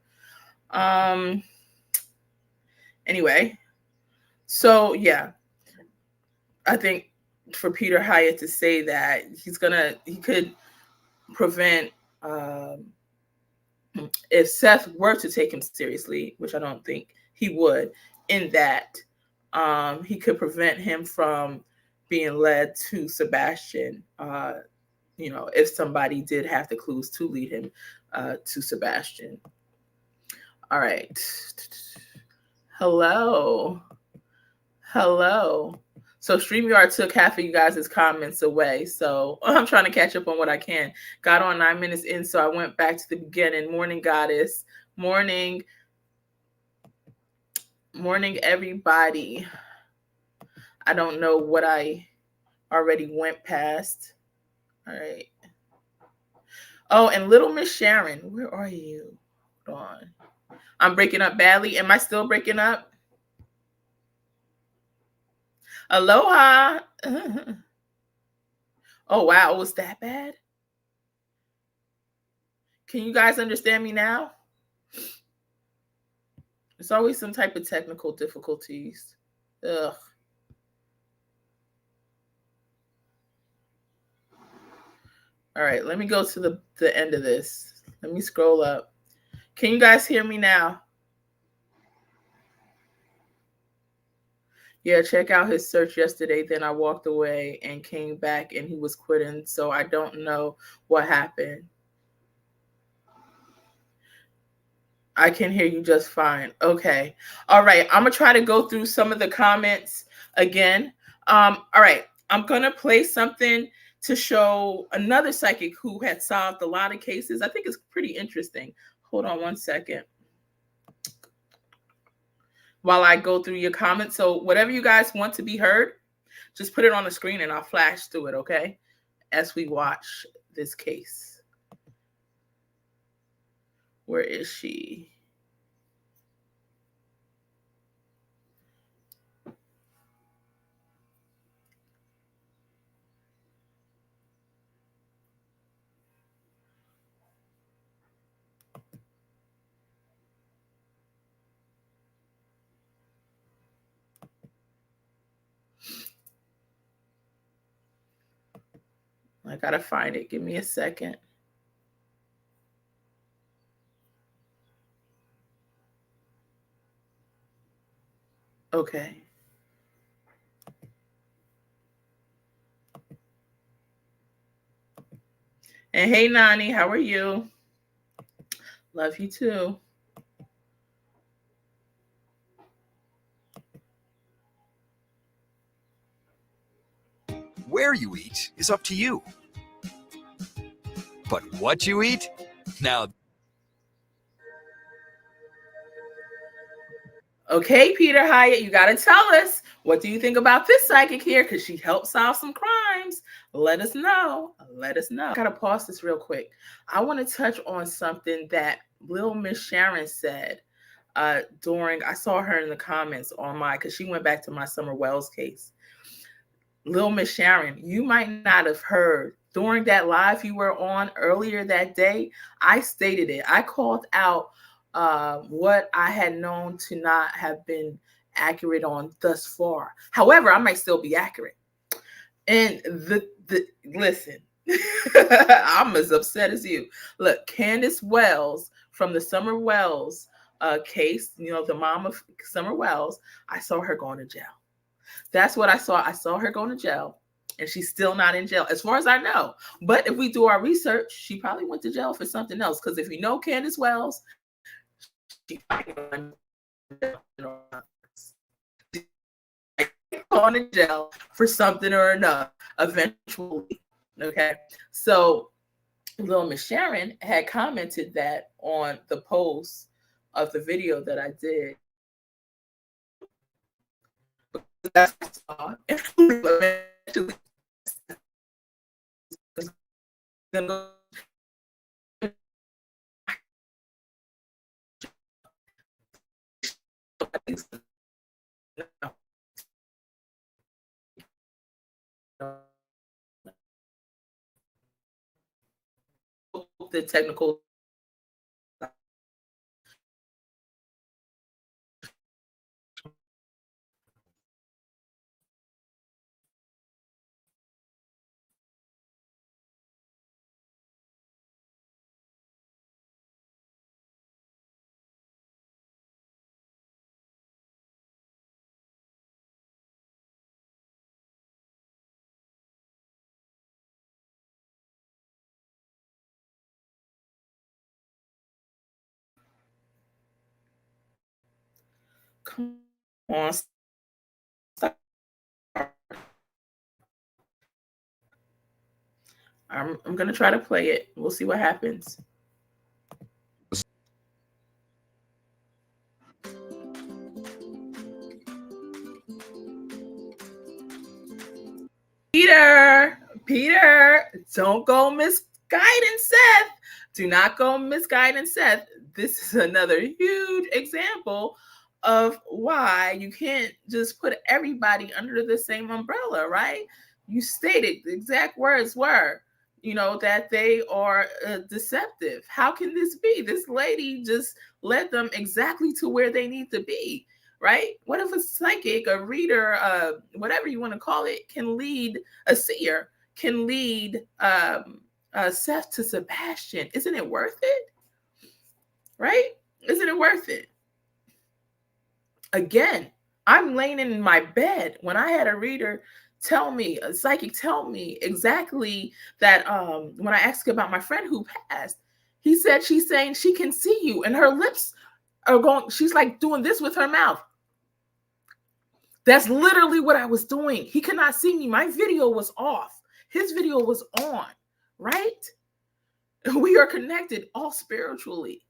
Anyway, so yeah, I think for Peter Hyatt to say that he could prevent if Seth were to take him seriously, which I don't think he would, in that he could prevent him from being led to Sebastian, if somebody did have the clues to lead him to Sebastian. All right. Hello. So StreamYard took half of you guys' comments away. So I'm trying to catch up on what I can. Got on 9 minutes in, so I went back to the beginning. Morning, Goddess. Morning. Morning, everybody. I don't know what I already went past. All right. Oh, and Little Miss Sharon, where are you? Hold on. I'm breaking up badly. Am I still breaking up? Aloha. Oh, wow. It was that bad? Can you guys understand me now? There's always some type of technical difficulties. Ugh. All right, let me go to the end of this. Let me scroll up. Can you guys hear me now? Yeah, check out his search yesterday. Then I walked away and came back and he was quitting. So I don't know what happened. I can hear you just fine. Okay. All right. I'm going to try to go through some of the comments again. All right. I'm going to play something to show another psychic who had solved a lot of cases. I think it's pretty interesting. Hold on one second while I go through your comments. So whatever you guys want to be heard, just put it on the screen and I'll flash through it, okay? As we watch this case. Where is she? I gotta find it. Give me a second. Okay. And hey, Nani, how are you? Love you too. Where you eat is up to you. But what you eat? Now. Okay, Peter Hyatt, you got to tell us, what do you think about this psychic here? Because she helped solve some crimes. Let us know. Let us know. I got to pause this real quick. I want to touch on something that Little Miss Sharon said during, I saw her in the comments on my, because she went back to my Summer Wells case. Little Miss Sharon, you might not have heard during that live you were on earlier that day. I stated it. I called out what I had known to not have been accurate on thus far. However, I might still be accurate. And listen, I'm as upset as you. Look, Candace Wells from the Summer Wells case, you know, the mom of Summer Wells, I saw her going to jail. That's what I saw. I saw her going to jail, and she's still not in jail, as far as I know. But if we do our research, she probably went to jail for something else. Because if you know Candace Wells, she going to jail for something or another eventually. Okay, so Little Miss Sharon had commented that on the post of the video that I did. That's what I saw. The technical come on. Stop. I'm going to try to play it. We'll see what happens. Peter, don't go misguiding Seth. Do not go misguiding Seth. This is another huge example of why you can't just put everybody under the same umbrella, right? You stated the exact words were, that they are deceptive. How can this be? This lady just led them exactly to where they need to be, right? What if a psychic, a reader, whatever you want to call it, can lead a seer, can lead Seth to Sebastian? Isn't it worth it? Right? Isn't it worth it? Again, I'm laying in my bed when I had a reader tell me, a psychic tell me exactly that when I asked about my friend who passed, he said she's saying she can see you and her lips are going, she's like doing this with her mouth. That's literally what I was doing. He could not see me. My video was off. His video was on, right? We are connected all spiritually.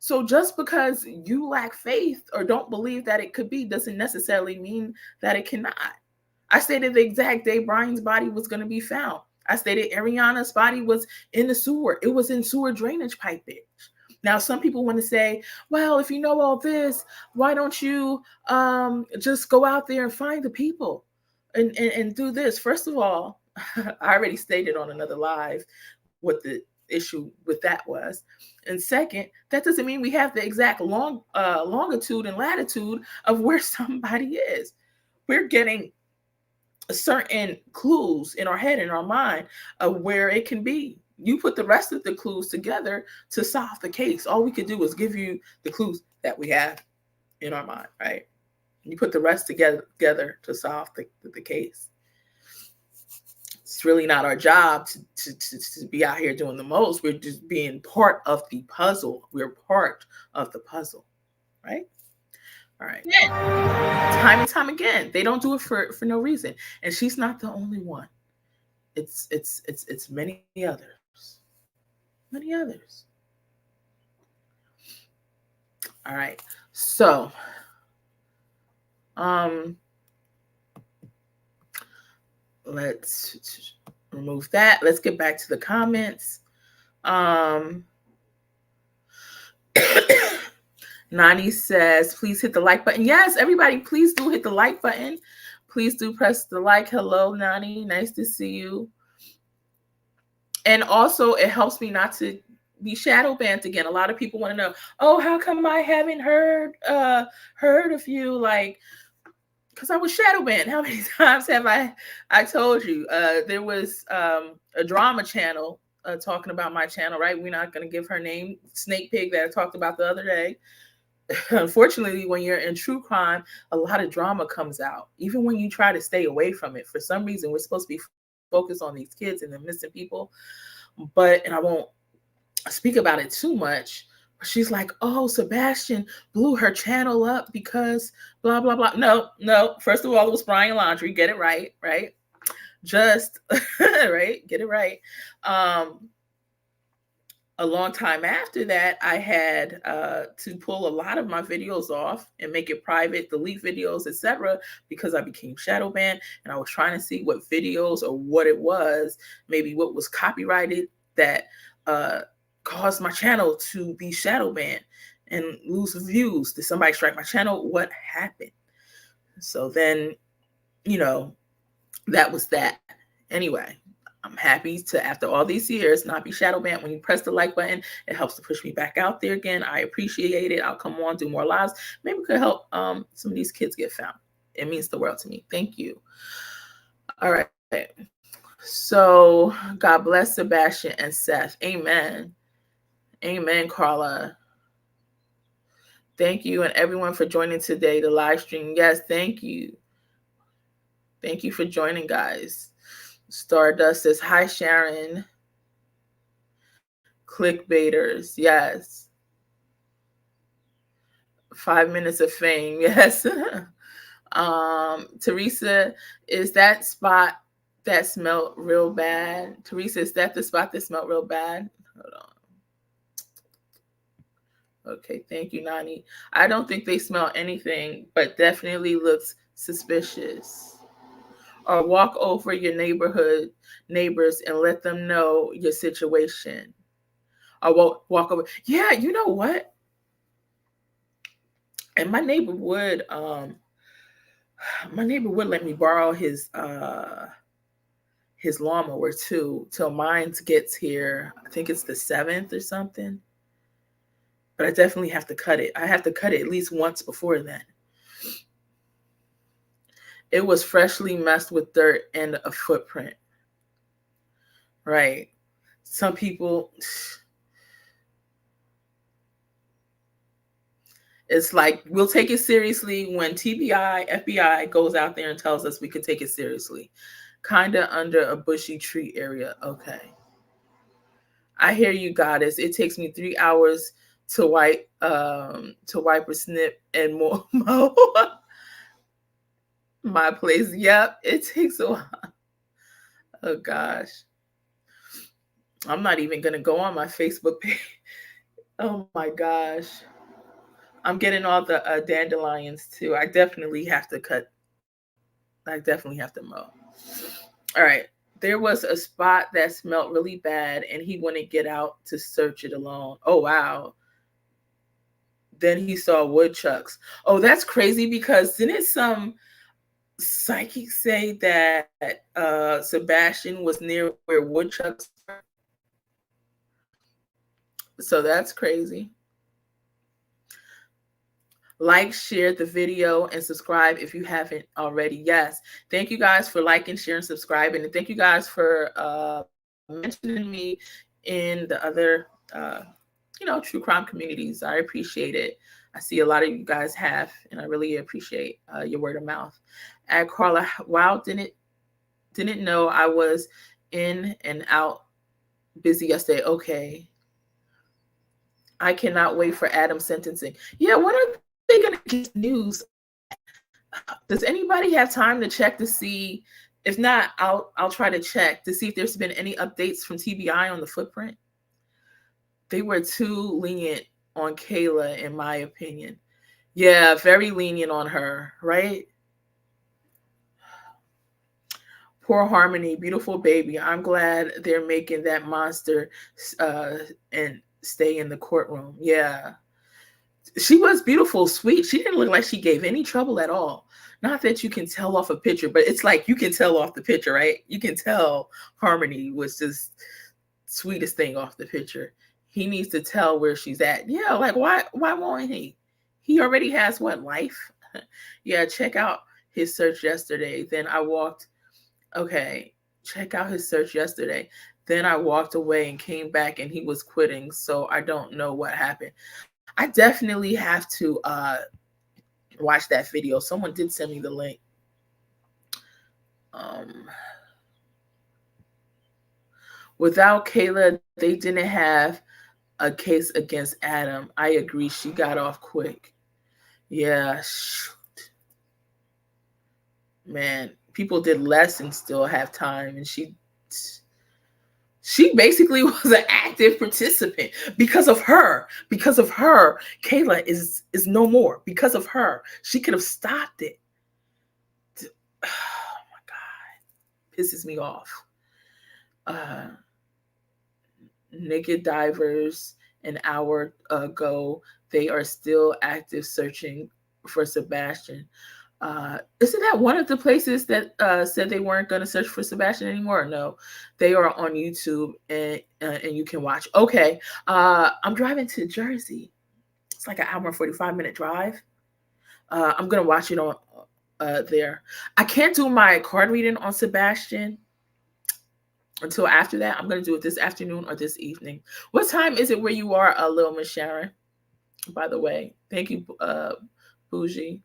So just because you lack faith or don't believe that it could be doesn't necessarily mean that it cannot. I stated the exact day Brian's body was going to be found. I stated Ariana's body was in the sewer. It was in sewer drainage piping. Now, some people want to say, well, if you know all this, why don't you just go out there and find the people and do this? First of all, I already stated on another live what the issue with that was. And second, that doesn't mean we have the exact longitude and latitude of where somebody is. We're getting certain clues in our head, in our mind, of where it can be. You put the rest of the clues together to solve the case. All we could do is give you the clues that we have in our mind, right? You put the rest together to solve the case. It's really not our job to be out here doing the most. We're just being part of the puzzle. We're part of the puzzle, right? All right. Time and time again, they don't do it for no reason. And she's not the only one. It's many others. Many others. All right. So, let's remove that. Let's get back to the comments. Nani says, please hit the like button. Yes, everybody, please do hit the like button. Please do press the like. Hello, Nani. Nice to see you. And also, it helps me not to be shadow banned again. A lot of people want to know, oh, how come I haven't heard of you? Like, because I was shadow banned. How many times have I told you? There was a drama channel talking about my channel, right? We're not going to give her name. Snake Pig that I talked about the other day. Unfortunately, when you're in true crime, a lot of drama comes out. Even when you try to stay away from it, for some reason, we're supposed to be focused on these kids and the missing people. And I won't speak about it too much. She's like, oh, Sebastian blew her channel up because blah, blah, blah. No. First of all, it was Brian Laundrie. Get it right? Just, right? Get it right. A long time after that, I had to pull a lot of my videos off and make it private, delete videos, etc., because I became shadow banned, and I was trying to see what videos or what it was, maybe what was copyrighted that caused my channel to be shadow banned and lose views. Did somebody strike my channel? What happened? So then, that was that. Anyway. I'm happy to, after all these years, not be shadow banned. When you press the like button, it helps to push me back out there again. I appreciate it. I'll come on, do more lives. Maybe we could help some of these kids get found. It means the world to me. Thank you. All right. So God bless Sebastian and Seth. Amen. Amen, Carla. Thank you and everyone for joining today, the live stream. Yes, thank you. Thank you for joining, guys. Stardust says, hi, Sharon. Clickbaiters, yes. 5 minutes of fame, yes. Teresa, is that spot that smelled real bad. Teresa, is that the spot that smelled real bad? Hold on. Okay, thank you, Nani. I don't think they smell anything, but definitely looks suspicious. Or walk over your neighbors and let them know your situation. Or walk over. Yeah, you know what? And my neighbor would let me borrow his lawnmower too till mine gets here. I think it's the 7th or something. But I definitely have to cut it. I have to cut it at least once before then. It was freshly messed with dirt and a footprint. Right. Some people, it's like, we'll take it seriously when TBI, FBI goes out there and tells us we can take it seriously. Kind of under a bushy tree area. Okay. I hear you, Goddess. It takes me 3 hours to wipe or snip and mow my place. Yep, it takes a while. Oh gosh. I'm not even gonna go on my Facebook page. Oh my gosh. I'm getting all the dandelions too. I definitely have to cut. I definitely have to mow. All right. There was a spot that smelled really bad and he wouldn't get out to search it alone. Oh, wow. Then he saw woodchucks. Oh, that's crazy because didn't some psychic say that Sebastian was near where woodchucks were? So that's crazy. Like, share the video, and subscribe if you haven't already. Yes. Thank you guys for liking, sharing, subscribing. And thank you guys for mentioning me in the other, true crime communities. I appreciate it. I see a lot of you guys have, and I really appreciate your word of mouth. At Carla, wow, didn't know I was in and out busy yesterday. Okay. I cannot wait for Adam's sentencing. Yeah, when are they going to get news? Does anybody have time to check to see? If not, I'll try to check to see if there's been any updates from TBI on the footprint. They were too lenient on Kayla, in my opinion. Yeah, very lenient on her, right? Poor Harmony, beautiful baby. I'm glad they're making that monster and stay in the courtroom. Yeah. She was beautiful, sweet. She didn't look like she gave any trouble at all. Not that you can tell off a picture, but it's like you can tell off the picture, right? You can tell Harmony was just sweetest thing off the picture. He needs to tell where she's at. Yeah, like why won't he? He already has life? Yeah, check out his search yesterday. Then I walked. Okay, check out his search yesterday. Then I walked away and came back and he was quitting. So I don't know what happened. I definitely have to watch that video. Someone did send me the link. Without Kayla, they didn't have a case against Adam. I agree. She got off quick. Yeah. Shoot. Man, people did less and still have time. And she basically was an active participant because of her. Because of her, Kayla is no more. Because of her, she could have stopped it. Oh my God, pisses me off. Naked divers an hour ago. They are still active searching for Sebastian. Isn't that one of the places that said they weren't going to search for Sebastian anymore? No, they are on YouTube and you can watch. Okay, I'm driving to Jersey. It's like an hour and 45-minute drive. I'm going to watch it on there. I can't do my card reading on Sebastian until after that. I'm going to do it this afternoon or this evening. What time is it where you are, Little Miss Sharon? By the way, thank you, Bougie.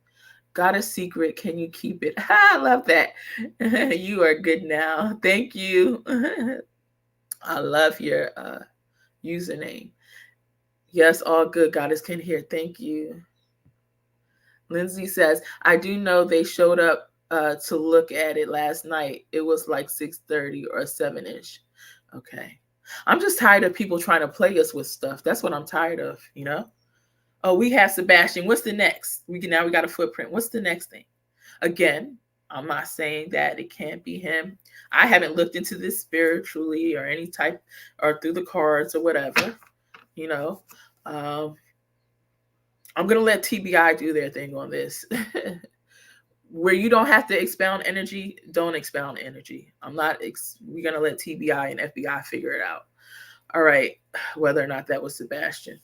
Got a secret. Can you keep it? I love that. You are good now. Thank you. I love your username. Yes, all good. Goddess can hear. Thank you. Lindsay says, I do know they showed up to look at it last night. It was like 6:30 or 7-ish. Okay. I'm just tired of people trying to play us with stuff. That's what I'm tired of, you know? Oh, we have Sebastian. What's the next? Now we got a footprint. What's the next thing? Again, I'm not saying that it can't be him. I haven't looked into this spiritually or any type or through the cards or whatever, you know. I'm going to let TBI do their thing on this. Where you don't have to expound energy, don't expound energy. We're going to let TBI and FBI figure it out. All right, whether or not that was Sebastian.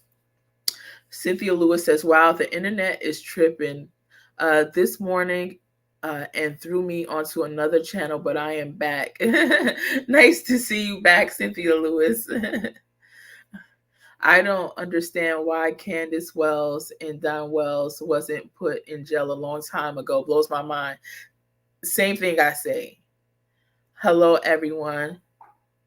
Cynthia Lewis says, wow, the internet is tripping this morning and threw me onto another channel, but I am back. Nice to see you back, Cynthia Lewis. I don't understand why Candace Wells and Don Wells wasn't put in jail a long time ago. Blows my mind. Same thing I say. Hello, everyone.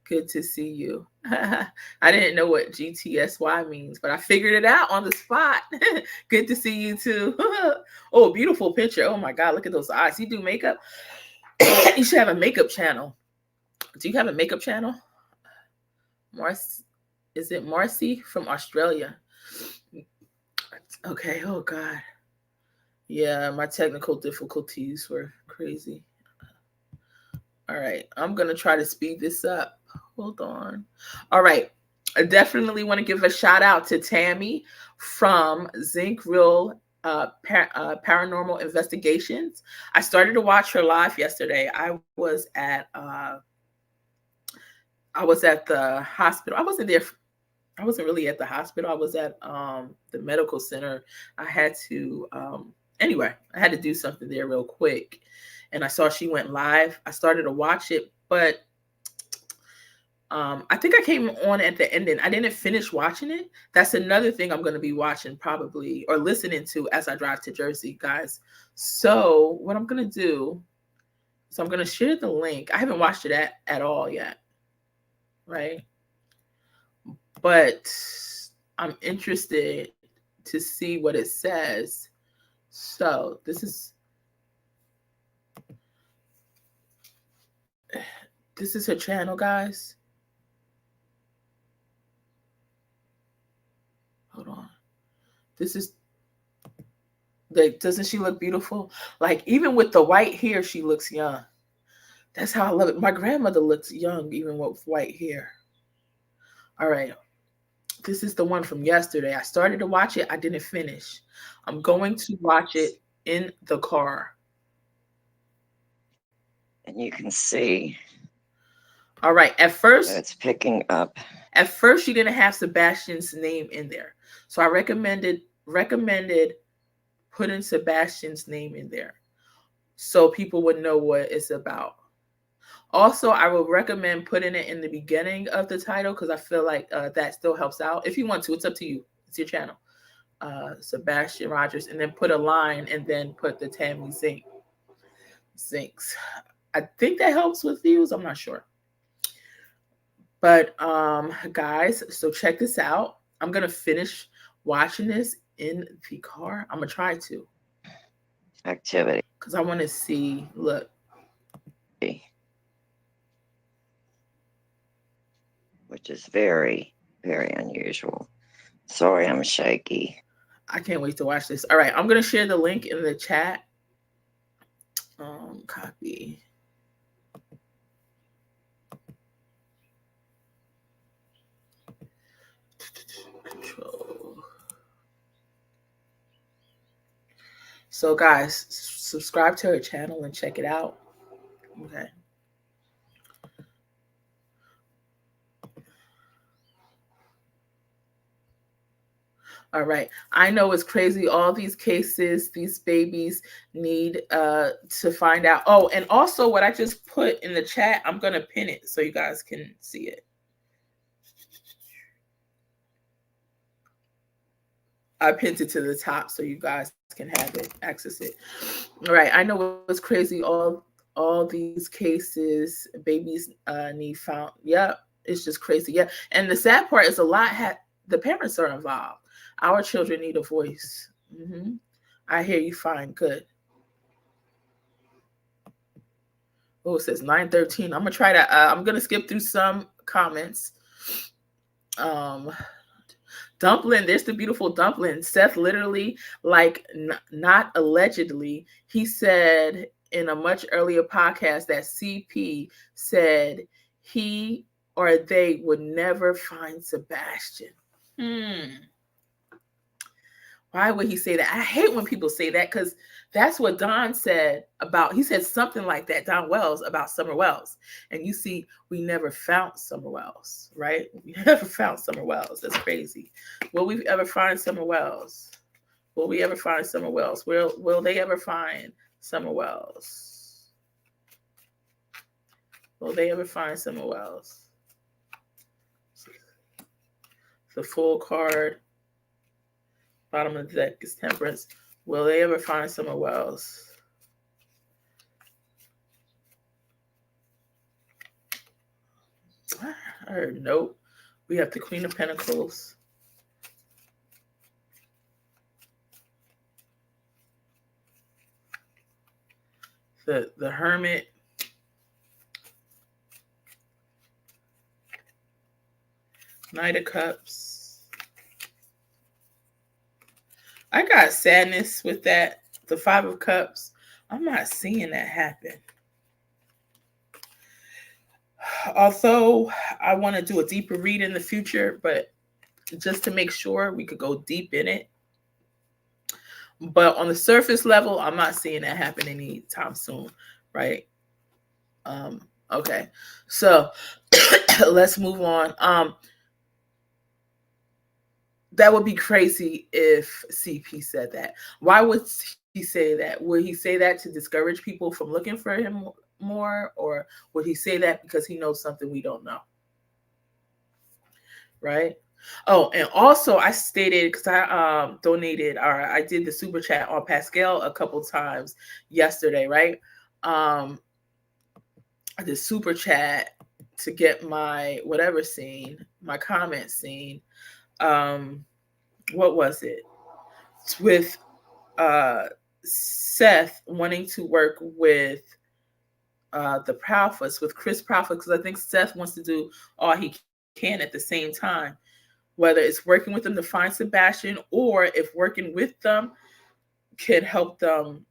Good to see you. I didn't know what GTSY means, but I figured it out on the spot. Good to see you too. Oh, beautiful picture. Oh my God, look at those eyes. You do makeup? You should have a makeup channel. Do you have a makeup channel? Is it Marcy from Australia? Okay. Oh God. Yeah, my technical difficulties were crazy. All right, I'm gonna try to speed this up. Hold on. All right, I definitely want to give a shout out to Tammy from Zinc Real Paranormal Investigations. I started to watch her live yesterday. I was at the hospital. I wasn't really at the hospital. I was at the medical center. I had to do something there real quick. And I saw she went live. I started to watch it, but I think I came on at the ending. I didn't finish watching it. That's another thing I'm going to be watching probably or listening to as I drive to Jersey, guys. So what I'm going to do is I'm going to share the link. I haven't watched it at all yet, right? But I'm interested to see what it says. So this is her channel, guys. Hold on. Doesn't she look beautiful? Like, even with the white hair, she looks young. That's how I love it. My grandmother looks young, even with white hair. All right. This is the one from yesterday. I started to watch it. I didn't finish. I'm going to watch it in the car. And you can see. All right. At first, it's picking up. At first, she didn't have Sebastian's name in there. So I recommended putting Sebastian's name in there so people would know what it's about. Also, I would recommend putting it in the beginning of the title because I feel like that still helps out. If you want to, it's up to you. It's your channel. Sebastian Rogers, and then put a line and then put the Tammy Zinks. I think that helps with views. I'm not sure. But guys, so check this out. I'm going to finish watching this in the car. I'm going to try to. Activity. Because I want to see, look. Which is very, very unusual. Sorry, I'm shaky. I can't wait to watch this. All right, I'm going to share the link in the chat. Copy. Control. So guys, subscribe to her channel and check it out. Okay. All right. I know it's crazy. All these cases, these babies need to find out. Oh, and also what I just put in the chat, I'm going to pin it so you guys can see it. I pinned it to the top so you guys can have it, access it. All right. I know it's crazy. All these cases, babies need found. Yeah, it's just crazy. Yeah. And the sad part is the parents are involved. Our children need a voice. I hear you fine. Good. Oh, it says 9:13. I'm gonna try to. I'm gonna skip through some comments. Dumpling, there's the beautiful Dumpling. Seth literally, like, not allegedly, he said in a much earlier podcast that CP said he or they would never find Sebastian. Why would he say that? I hate when people say that, because that's what Don said about, he said something like that, Don Wells, about Summer Wells. And you see, we never found Summer Wells, right? We never found Summer Wells. That's crazy. Will we ever find Summer Wells? Will we ever find Summer Wells? Will they ever find Summer Wells? Will they ever find Summer Wells? The full card. Bottom of the deck is Temperance. Will they ever find Summer Wells? I heard nope. We have the Queen of Pentacles. The Hermit. Knight of Cups. I got sadness with that. The Five of Cups. I'm not seeing that happen. Although I want to do a deeper read in the future, but just to make sure we could go deep in it. But on the surface level, I'm not seeing that happen anytime soon, right? Okay. So let's move on. That would be crazy if CP said that. Why would he say that? Would he say that to discourage people from looking for him more? Or would he say that because he knows something we don't know? Right? Oh, and also I stated, because I donated, or I did the super chat on Pascal a couple times yesterday, right? The super chat to get my whatever seen, my comment seen. What was it? It's with Seth wanting to work with the Proudfoots, with Chris Proudfoot, because I think Seth wants to do all he can at the same time. Whether it's working with them to find Sebastian, or if working with them can help them,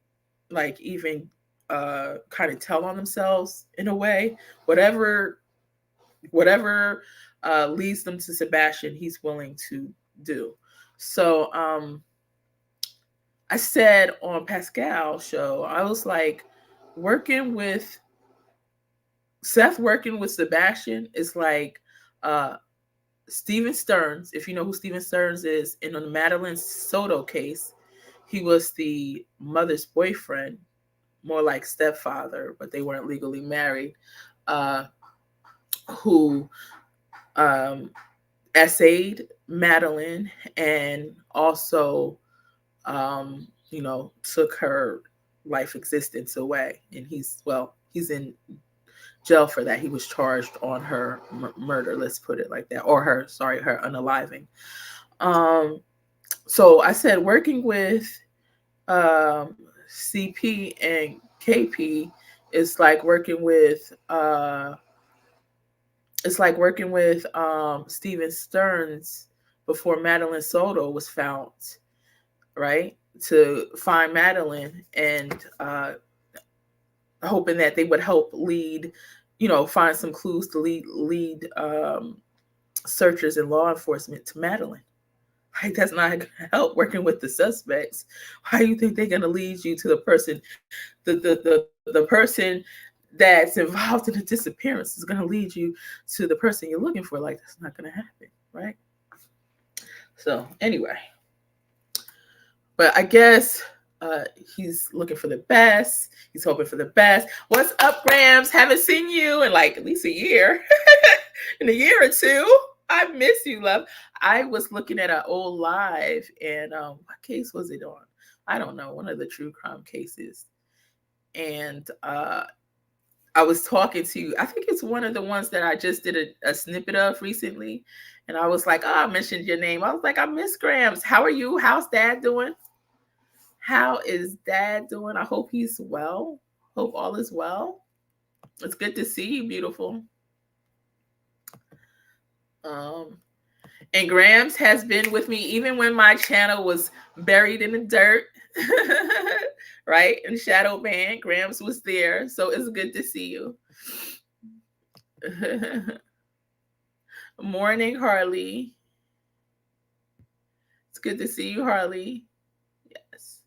like, even kind of tell on themselves in a way. Whatever leads them to Sebastian, he's willing to do. So I said on Pascal's show, I was like, Seth working with Sebastian is like Steven Stearns. If you know who Steven Stearns is, in the Madeline Soto case, he was the mother's boyfriend, more like stepfather, but they weren't legally married, who essayed Madeline and also, took her life existence away. And he's in jail for that. He was charged on her murder, let's put it like that, or her unaliving. So I said working with CP and KP is like working with Steven Stearns before Madeline Soto was found, right? To find Madeline and hoping that they would help lead, find some clues to lead searchers and law enforcement to Madeline. Like, that's not going to help working with the suspects. Why do you think they're going to lead you to the person, the person that's involved in the disappearance is going to lead you to the person you're looking for? Like, that's not going to happen, right? So anyway, but I guess he's looking for the best. He's hoping for the best. What's up, Grams? Haven't seen you in like at least a year. In a year or two. I miss you, love. I was looking at an old live, and what case was it on? I don't know, one of the true crime cases. And I was talking to you. I think it's one of the ones that I just did a snippet of recently. And I was like, I mentioned your name. I was like, I miss Grams. How are you? How's Dad doing? How is Dad doing? I hope he's well. Hope all is well. It's good to see you, beautiful. And Grams has been with me even when my channel was buried in the dirt, right? In shadow band, Grams was there. So it's good to see you. Morning, Harley. It's good to see you, Harley. Yes.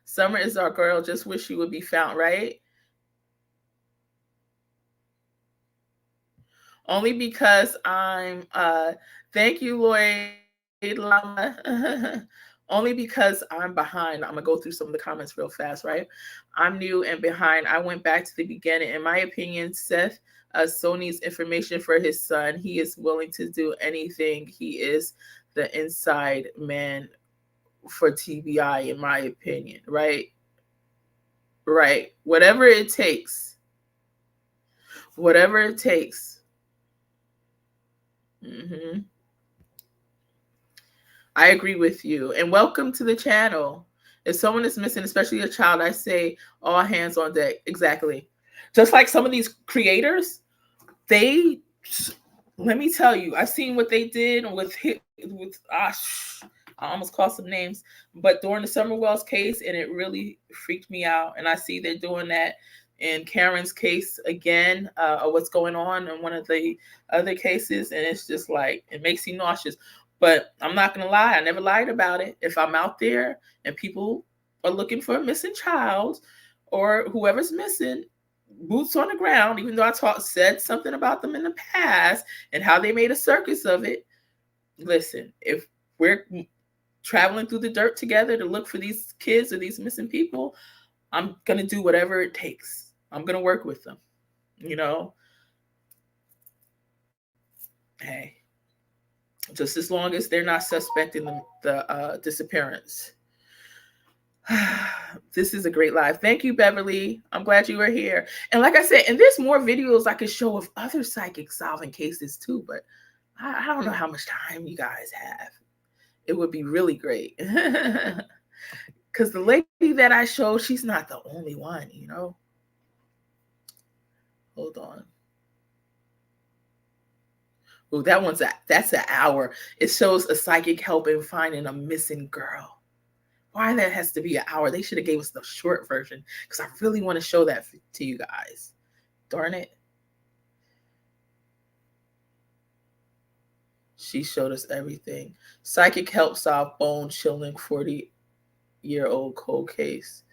Summer is our girl. Just wish she would be found, right? Only because I'm, thank you, Lloyd Lama. Only because I'm behind. I'm going to go through some of the comments real fast, right? I'm new and behind. I went back to the beginning. In my opinion, Seth needs information for his son. He is willing to do anything. He is the inside man for TBI, in my opinion, right? Right. Whatever it takes. Whatever it takes. I agree with you. And welcome to the channel. If someone is missing, especially a child, I say all hands on deck. Exactly. Just like some of these creators, let me tell you, I've seen what they did I almost called some names, but during the Summer Wells case, and it really freaked me out. And I see they're doing that in Karen's case again, what's going on in one of the other cases. And it's just like, it makes you nauseous. But I'm not going to lie. I never lied about it. If I'm out there and people are looking for a missing child or whoever's missing, boots on the ground, even though I said something about them in the past and how they made a circus of it. Listen, if we're traveling through the dirt together to look for these kids or these missing people, I'm going to do whatever it takes. I'm going to work with them, you know. Hey, just as long as they're not suspecting the disappearance. This is a great live. Thank you, Beverly. I'm glad you were here. And like I said, and there's more videos I could show of other psychic solving cases too, but I don't know how much time you guys have. It would be really great. Because the lady that I showed, she's not the only one, you know. Hold on. Oh, that's an hour. It shows a psychic helping finding a missing girl. Why that has to be an hour? They should have gave us the short version because I really want to show that to you guys. Darn it. She showed us everything. Psychic help solve bone chilling 40-year-old cold case.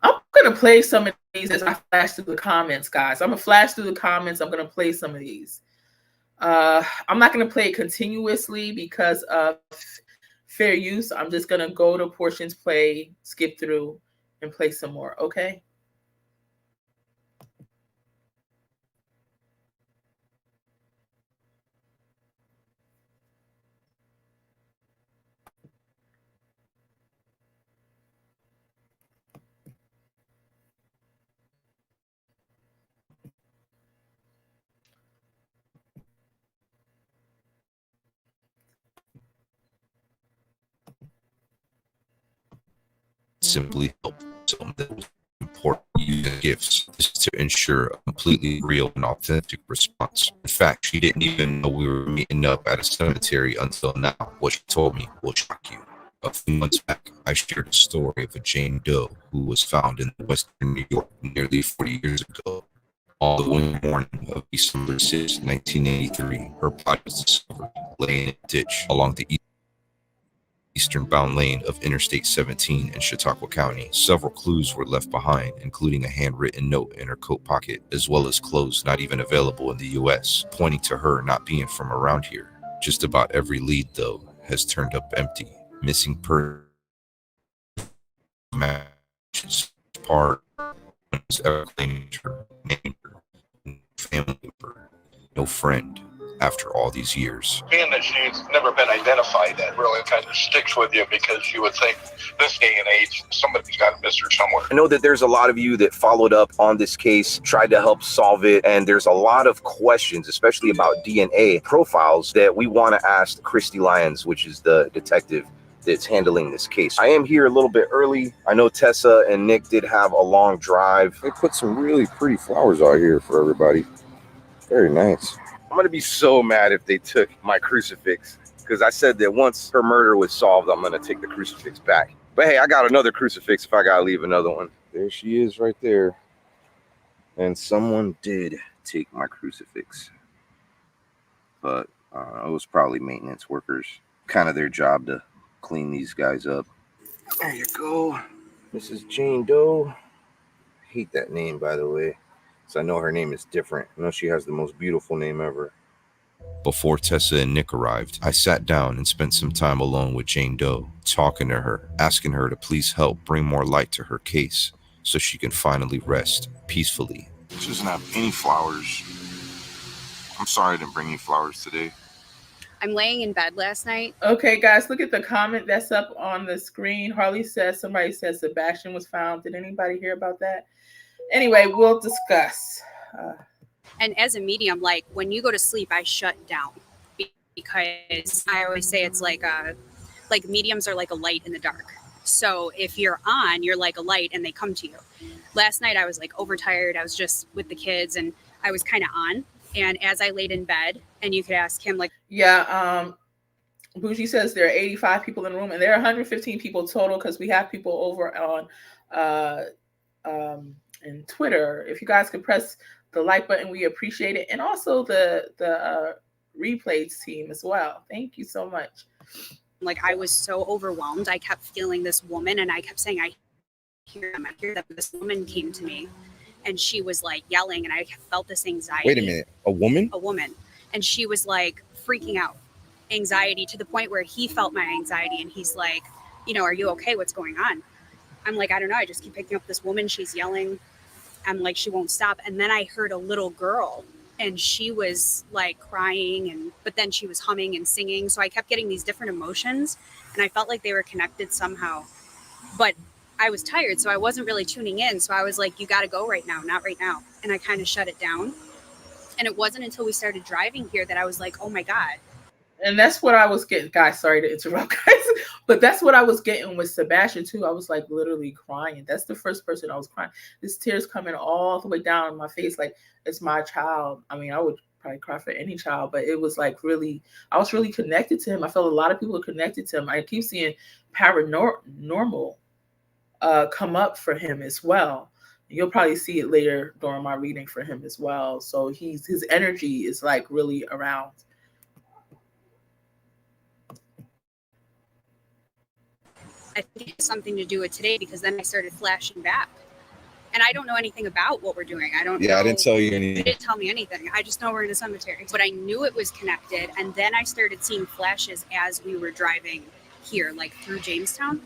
I'm going to play some of these as I flash through the comments, guys. I'm going to flash through the comments. I'm going to play some of these. I'm not going to play it continuously because of fair use. I'm just going to go to portions, play, skip through, and play some more, okay? Simply help someone that was important using gifts. This is to ensure a completely real and authentic response. In fact, she didn't even know we were meeting up at a cemetery until now. What she told me will shock you. A few months back, I shared a story of a Jane Doe who was found in western New York nearly 40 years ago. On the winter morning of December 6, 1983, her body was discovered laying in a ditch along the eastern-bound lane of Interstate 17 in Chautauqua County. Several clues were left behind, including a handwritten note in her coat pocket, as well as clothes not even available in the U.S., pointing to her not being from around here. Just about every lead, though, has turned up empty. Missing person matches part was ever claimed her neighbor, family member, no friend. After all these years. Being that she's never been identified, that really kind of sticks with you because you would think this day and age, somebody's got to miss her somewhere. I know that there's a lot of you that followed up on this case, tried to help solve it, and there's a lot of questions, especially about DNA profiles, that we want to ask Christy Lyons, which is the detective that's handling this case. I am here a little bit early. I know Tessa and Nick did have a long drive. They put some really pretty flowers out here for everybody. Very nice. I'm gonna be so mad if they took my crucifix, because I said that once her murder was solved, I'm gonna take the crucifix back. But hey, I got another crucifix if I gotta leave another one. There she is right there. And someone did take my crucifix. But it was probably maintenance workers. Kind of their job to clean these guys up. There you go. Mrs. Jane Doe. I hate that name, by the way. So I know her name is different. I know she has the most beautiful name ever. Before Tessa and Nick arrived, I sat down and spent some time alone with Jane Doe, talking to her, asking her to please help bring more light to her case so she can finally rest peacefully. She doesn't have any flowers. I'm sorry I didn't bring you flowers today. I'm laying in bed last night. Okay, guys, look at the comment that's up on the screen. Harley says, somebody says Sebastian was found. Did anybody hear about that? Anyway, we'll discuss. And as a medium, like when you go to sleep, I shut down because I always say it's like mediums are like a light in the dark. So if you're on, you're like a light and they come to you. Last night I was like overtired. I was just with the kids and I was kind of on. And as I laid in bed, and you could ask him like, yeah, Bougie says there are 85 people in the room and there are 115 people total because we have people over on in Twitter. If you guys could press the like button, we appreciate it. And also the replays team as well. Thank you so much. Like I was so overwhelmed. I kept feeling this woman and I kept saying, I hear them. I hear that this woman came to me and she was like yelling and I felt this anxiety. Wait a minute, a woman? A woman. And she was like freaking out, anxiety to the point where he felt my anxiety and he's like, you know, are you okay? What's going on? I'm like, I don't know. I just keep picking up this woman. She's yelling. I'm like, she won't stop. And then I heard a little girl and she was like crying but then she was humming and singing. So I kept getting these different emotions and I felt like they were connected somehow, but I was tired. So I wasn't really tuning in. So I was like, you got to go right now, not right now. And I kind of shut it down. And it wasn't until we started driving here that I was like, oh my God. And that's what I was getting, guys. Sorry to interrupt, guys. But that's what I was getting with Sebastian, too. I was like literally crying. That's the first person I was crying. This tears coming all the way down my face. Like, it's my child. I mean, I would probably cry for any child, but it was like really, I was really connected to him. I felt a lot of people are connected to him. I keep seeing paranormal come up for him as well. You'll probably see it later during my reading for him as well. So his energy is like really around. I think it has something to do with today because then I started flashing back. And I don't know anything about what we're doing. I don't know. I didn't tell you anything. You didn't tell me anything. I just know we're in a cemetery. But I knew it was connected. And then I started seeing flashes as we were driving here, like through Jamestown.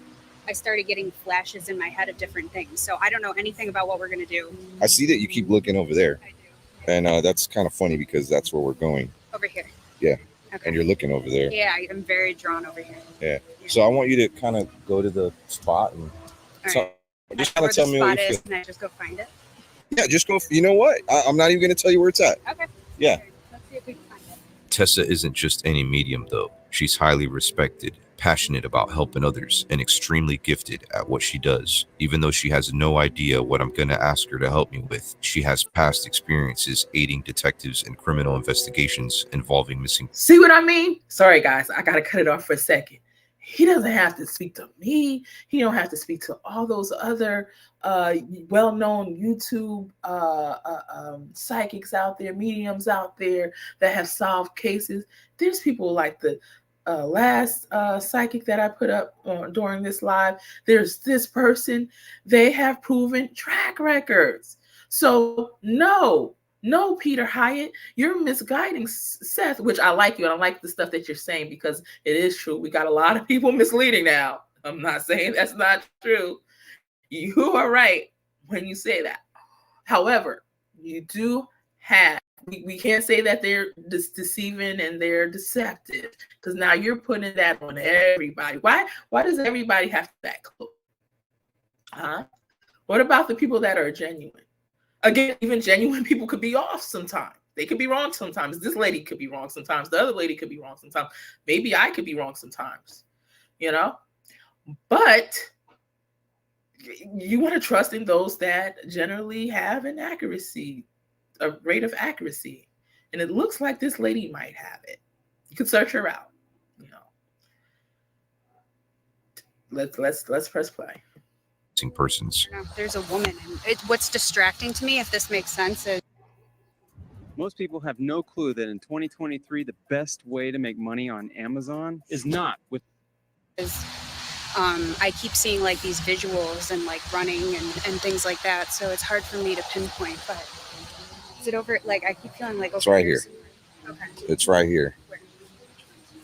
I started getting flashes in my head of different things. So I don't know anything about what we're going to do. I see that you keep looking over there. I do. And that's kind of funny because that's where we're going. Over here. Yeah. Okay. And you're looking over there. Yeah, I'm very drawn over here. Yeah. So I want you to kind of go to the spot and just kind of tell me what you feel. Can I just go find it? Yeah, just go. You know what? I'm not even going to tell you where it's at. Okay. Yeah. Let's see if we can find it. Tessa isn't just any medium, though. She's highly respected, passionate about helping others, and extremely gifted at what she does. Even though she has no idea what I'm going to ask her to help me with, she has past experiences aiding detectives in criminal investigations involving missing. See what I mean? Sorry, guys. I got to cut it off for a second. He doesn't have to speak to me. He don't have to speak to all those other well-known YouTube psychics out there, mediums out there that have solved cases. There's people like the last psychic that I put up during this live. There's this person. They have proven track records. So no, Peter Hyatt, you're misguiding Seth, which I like you. And I like the stuff that you're saying because it is true. We got a lot of people misleading now. I'm not saying that's not true. You are right when you say that. However, you do have, we can't say that they're deceiving and they're deceptive because now you're putting that on everybody. Why does everybody have that close? What about the people that are genuine? Again, even genuine people could be off sometimes. They could be wrong sometimes. This lady could be wrong sometimes. The other lady could be wrong sometimes. Maybe I could be wrong sometimes. you know? But you want to trust in those that generally have an accuracy, a rate of accuracy. And it looks like this lady might have it. You can search her out, you know. Let's press play. Persons. There's a woman. And what's distracting to me, if this makes sense, is most people have no clue that in 2023, the best way to make money on Amazon is not with. I keep seeing like these visuals and like running and things like that. So it's hard for me to pinpoint, but is it over? Like, I keep feeling like It's right here. Okay. It's right here.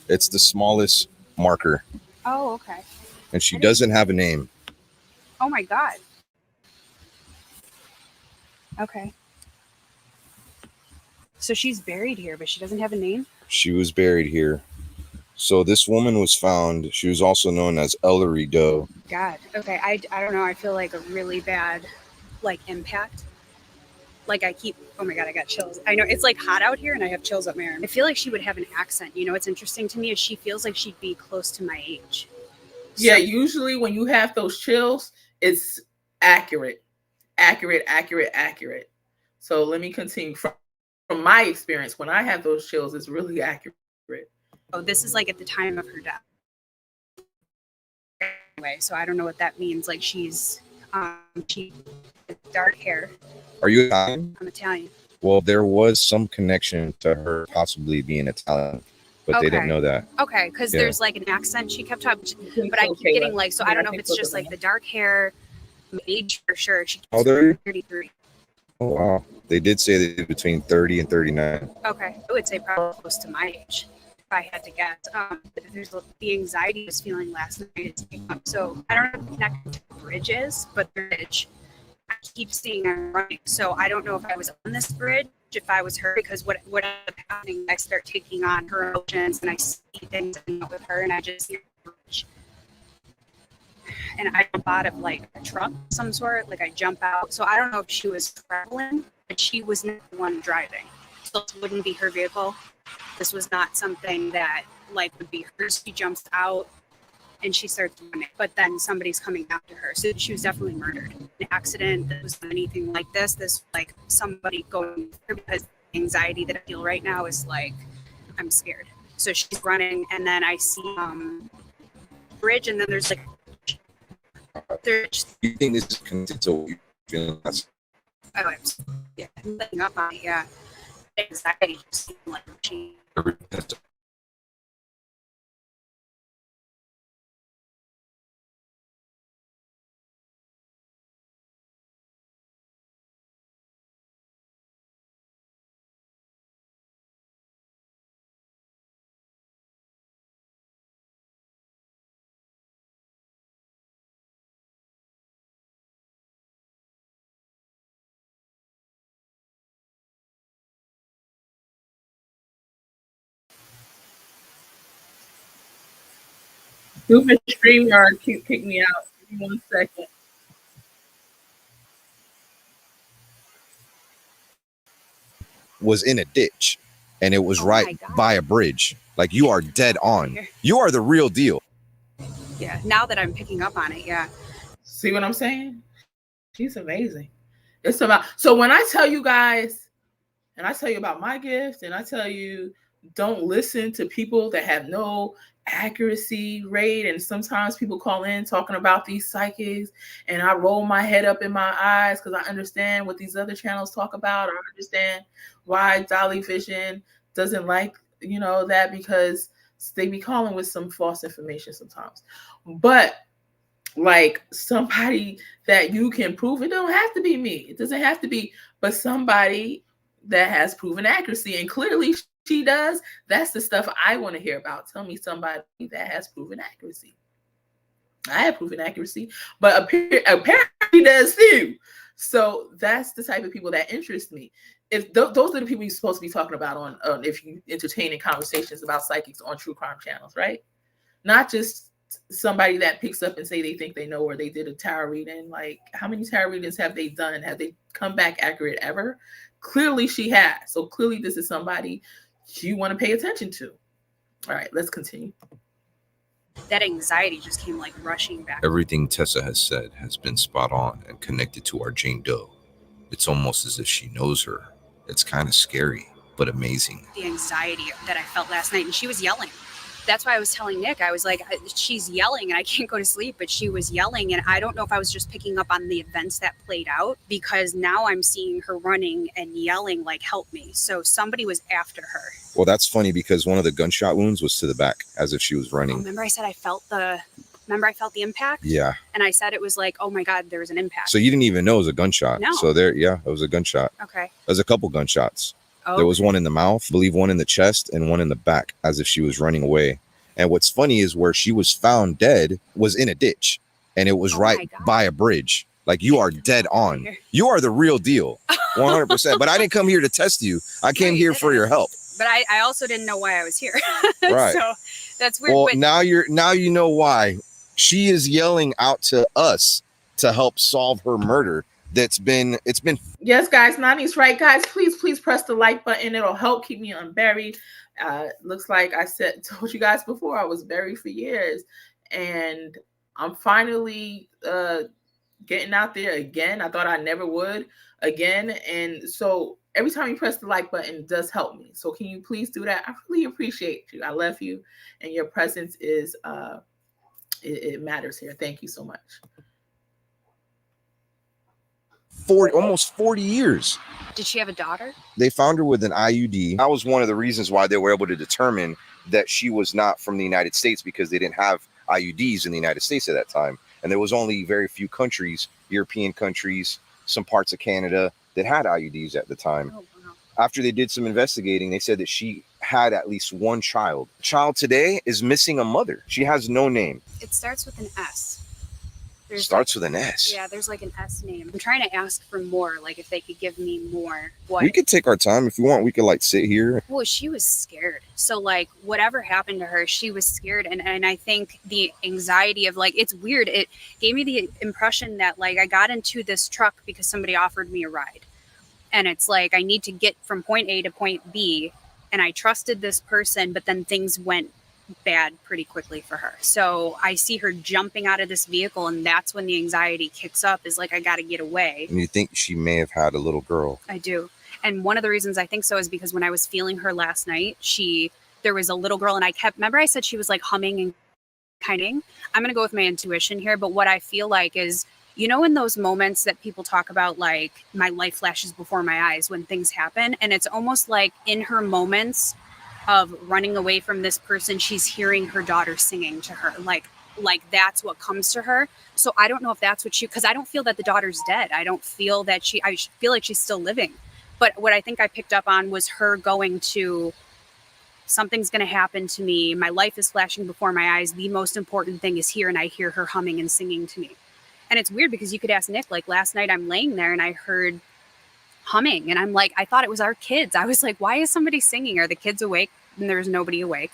It's the smallest marker, Oh, okay. and she doesn't have a name. Oh my God. Okay. So she's buried here, but she doesn't have a name? She was buried here. So this woman was found. She was also known as Ellery Doe. God. Okay. I don't know. I feel like a really bad like impact. Like I keep, oh my God, I got chills. I know it's like hot out here and I have chills up my arm. I feel like she would have an accent. You know, what's interesting to me is she feels like she'd be close to my age. Yeah, usually when you have those chills, it's accurate. So let me continue. From my experience, when I have those chills, it's really accurate. Oh, this is like at the time of her death. Anyway, so I don't know what that means. Like she dark hair. Are you Italian? I'm Italian. Well, there was some connection to her possibly being Italian, but they didn't know that. Okay, because Yeah. there's like an accent she kept talking, but I keep getting like, so I don't know if it's just like the dark hair, age for sure. She How old are you? 33. Oh, wow. They did say that between 30 and 39. Okay, I would say probably close to my age, if I had to guess. There's the anxiety I was feeling last night. So I don't know if it's connected to bridges, but the bridge, I keep seeing her running. So I don't know if I was on this bridge, if I was her, because what ended up happening, I start taking on her emotions and I see things with her and I just see her bridge. And I jump out of like a truck of some sort, like I jump out. So I don't know if she was traveling, but she was not the one driving. So this wouldn't be her vehicle. This was not something that like would be hers. She jumps out and she starts running, but then somebody's coming after her. So she was definitely murdered. An accident that was anything like this. This like somebody going through, because the anxiety that I feel right now is like, I'm scared. So she's running and then I see bridge and then there's like, You think this is connected to what you're feeling? yeah, letting up on it, yeah. Anxiety just seemed like she. Stupid StreamYard kick me out. Give me 1 second. Was in a ditch and it was right by a bridge. Like you are dead on. You are the real deal. Yeah, now that I'm picking up on it, yeah. See what I'm saying? She's amazing. It's about, so when I tell you guys, and I tell you about my gift, and I tell you, don't listen to people that have no accuracy rate. And sometimes people call in talking about these psychics, and I roll my head up in my eyes because I understand what these other channels talk about. I understand why Dolly Vision doesn't like, that, because they be calling with some false information sometimes. But like somebody that you can prove, it don't have to be me. It doesn't have to be, but somebody that has proven accuracy, and clearly she does. That's the stuff I want to hear about. Tell me somebody that has proven accuracy. I have proven accuracy, but apparently she does too. So that's the type of people that interest me. If those are the people you're supposed to be talking about on if you entertain in conversations about psychics on true crime channels, right? Not just somebody that picks up and say they think they know, or they did a tarot reading. Like, how many tarot readings have they done? Have they come back accurate ever? Clearly she has. So clearly this is somebody you want to pay attention to. All right, let's continue. that anxiety just came like rushing back. Everything Tessa has said has been spot on and connected to our Jane Doe. It's almost as if she knows her. It's kind of scary, but amazing. The anxiety that I felt last night, and she was yelling. That's why I was telling Nick, I was like, she's yelling and I can't go to sleep, but she was yelling. And I don't know if I was just picking up on the events that played out, because now I'm seeing her running and yelling like, help me. So somebody was after her. Well, that's funny because one of the gunshot wounds was to the back, as if she was running. Remember I said I felt the impact? Yeah. And I said it was like, oh my God, there was an impact. So you didn't even know it was a gunshot. No. So there, yeah, it was a gunshot. Okay. There's a couple gunshots. Oh. There was one in the mouth, I believe one in the chest, and one in the back, as if she was running away. And what's funny is where she was found dead was in a ditch, and it was right by a bridge. Like, you are dead on. You are the real deal, 100%. But I didn't come here to test you. I came here for your help. But I also didn't know why I was here. Right. So that's weird. Well, but now you know why. She is yelling out to us to help solve her murder. It's been Yes, guys, Nani's right. Guys, please press the like button. It'll help keep me unburied. Looks like I told you guys before, I was buried for years, and I'm finally getting out there again. I thought I never would again, and so every time you press the like button, it does help me. So can you please do that? I really appreciate you. I love you, and your presence is it matters here. Thank you so much. Almost 40 years. did she have a daughter? They found her with an IUD. That was one of the reasons why they were able to determine that she was not from the United States, because they didn't have IUDs in the United States at that time. And there was only very few countries, European countries, some parts of Canada, that had IUDs at the time. Oh, wow. After they did some investigating, they said that she had at least one child. The child today is missing a mother. She has no name. It starts with an S. Starts with an S. Yeah, there's like an S name. I'm trying to ask for more, like if they could give me more. What? We could take our time if you want. We could like sit here. Well, she was scared. So like whatever happened to her, she was scared. And I think the anxiety of like, it's weird. It gave me the impression that like I got into this truck because somebody offered me a ride. And it's like, I need to get from point A to point B. And I trusted this person, but then things went bad pretty quickly for her. So I see her jumping out of this vehicle, and that's when the anxiety kicks up, is like, I got to get away. And you think she may have had a little girl. I do. And one of the reasons I think so is because when I was feeling her last night, there was a little girl, and remember I said she was like humming and kiting. I'm going to go with my intuition here. But what I feel like is, you know, in those moments that people talk about, like my life flashes before my eyes when things happen. And it's almost like in her moments of running away from this person, she's hearing her daughter singing to her. Like that's what comes to her. So I don't know if that's what because I don't feel that the daughter's dead. I don't feel that I feel like she's still living. But what I think I picked up on was her going to, something's going to happen to me. My life is flashing before my eyes. The most important thing is here. And I hear her humming and singing to me. And it's weird because you could ask Nick, like last night I'm laying there and I heard humming and I'm like, I thought it was our kids. I was like, why is somebody singing? Are the kids awake? And there's nobody awake.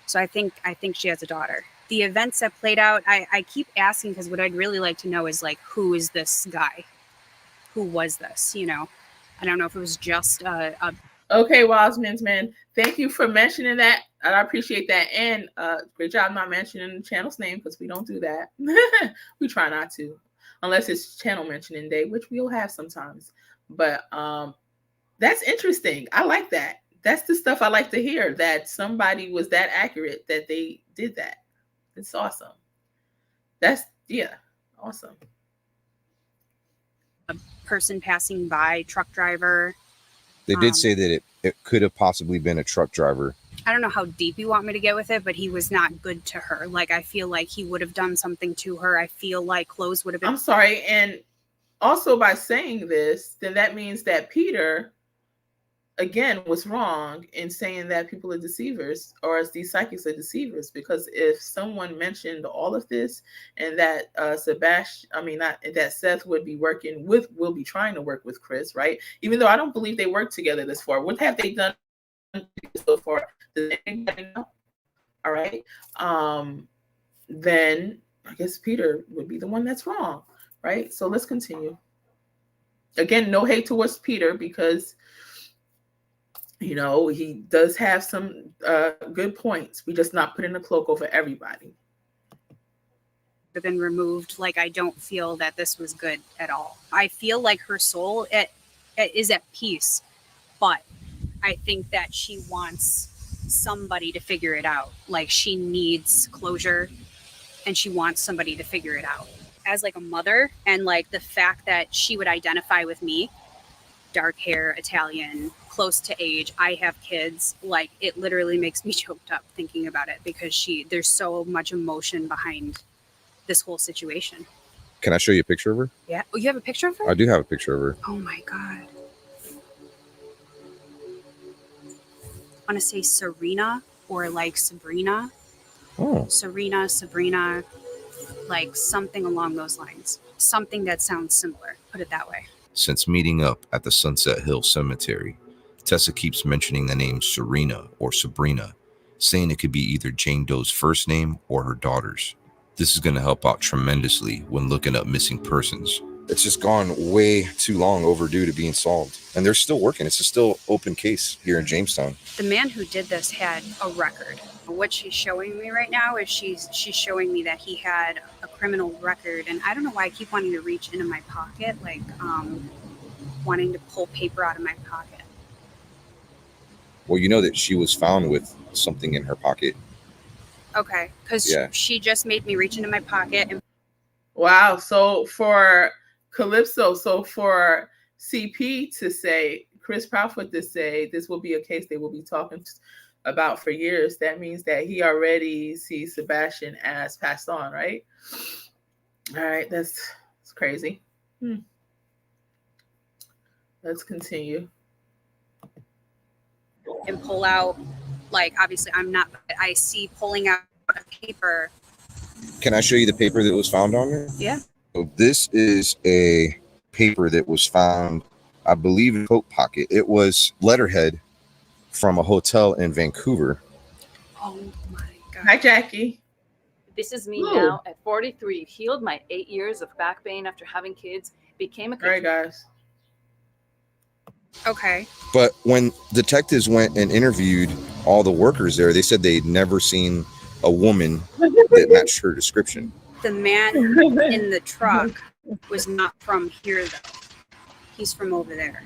So I think she has a daughter. The events that played out, I keep asking because what I'd really like to know is like, who is this guy? Who was this? You know, I don't know if it was just Okay, Wiseman's man. Thank you for mentioning that. I appreciate that. And great job not mentioning the channel's name, because we don't do that. We try not to, unless it's channel mentioning day, which we'll have sometimes. But that's interesting. I like that. That's the stuff I like to hear, that somebody was that accurate that they did that. It's awesome. Awesome. a person passing by, truck driver. They did say that it could have possibly been a truck driver. I don't know how deep you want me to get with it, but he was not good to her. Like, I feel like he would have done something to her. I feel like clothes would have been. I'm sorry. And also by saying this, then that means that Peter, again, was wrong in saying that people are deceivers, or as these psychics are deceivers, because if someone mentioned all of this and that that Seth will be trying to work with Chris, right? Even though I don't believe they worked together this far. What have they done so far? Does anybody know? All right. Then I guess Peter would be the one that's wrong, right? So let's continue. Again, no hate towards Peter, because You know, he does have some good points. We just not putting a cloak over everybody. Been removed. Like, I don't feel that this was good at all. I feel like her soul is at peace, but I think that she wants somebody to figure it out. Like, she needs closure and she wants somebody to figure it out. As like a mother, and like the fact that she would identify with me, dark hair, Italian, close to age, I have kids, like, it literally makes me choked up thinking about it, because there's so much emotion behind this whole situation. Can I show you a picture of her? Yeah. Oh, you have a picture of her? I do have a picture of her. Oh my God. I want to say Serena or like Sabrina. Oh. Serena, Sabrina, like something along those lines. Something that sounds similar. Put it that way. Since meeting up at the Sunset Hill Cemetery, Tessa keeps mentioning the name Serena or Sabrina, saying it could be either Jane Doe's first name or her daughter's. This is going to help out tremendously when looking up missing persons. It's just gone way too long overdue to being solved. And they're still working. It's a still open case here in Jamestown. The man who did this had a record. What she's showing me right now is she's showing me that he had a criminal record. And I don't know why I keep wanting to reach into my pocket, like wanting to pull paper out of my pocket. Well, you know that she was found with something in her pocket. Okay, because she just made me reach into my pocket. And wow. So for Calypso, so for CP to say, Chris Proudfoot to say this will be a case they will be talking about for years, that means that he already sees Sebastian as passed on, right? All right, that's crazy. Let's continue. And pull out, like, obviously I see pulling out a paper. Can I show you the paper that was found on her? Yeah. So this is a paper that was found, I believe, in a coat pocket. It was letterhead from a hotel in Vancouver. Oh my God. Hi, Jackie. This is me now at 43. Healed my 8 years of back pain after having kids. Became a All right, guys. Okay. But when detectives went and interviewed all the workers there, they said they'd never seen a woman that matched her description. The man in the truck was not from here, though. He's from over there.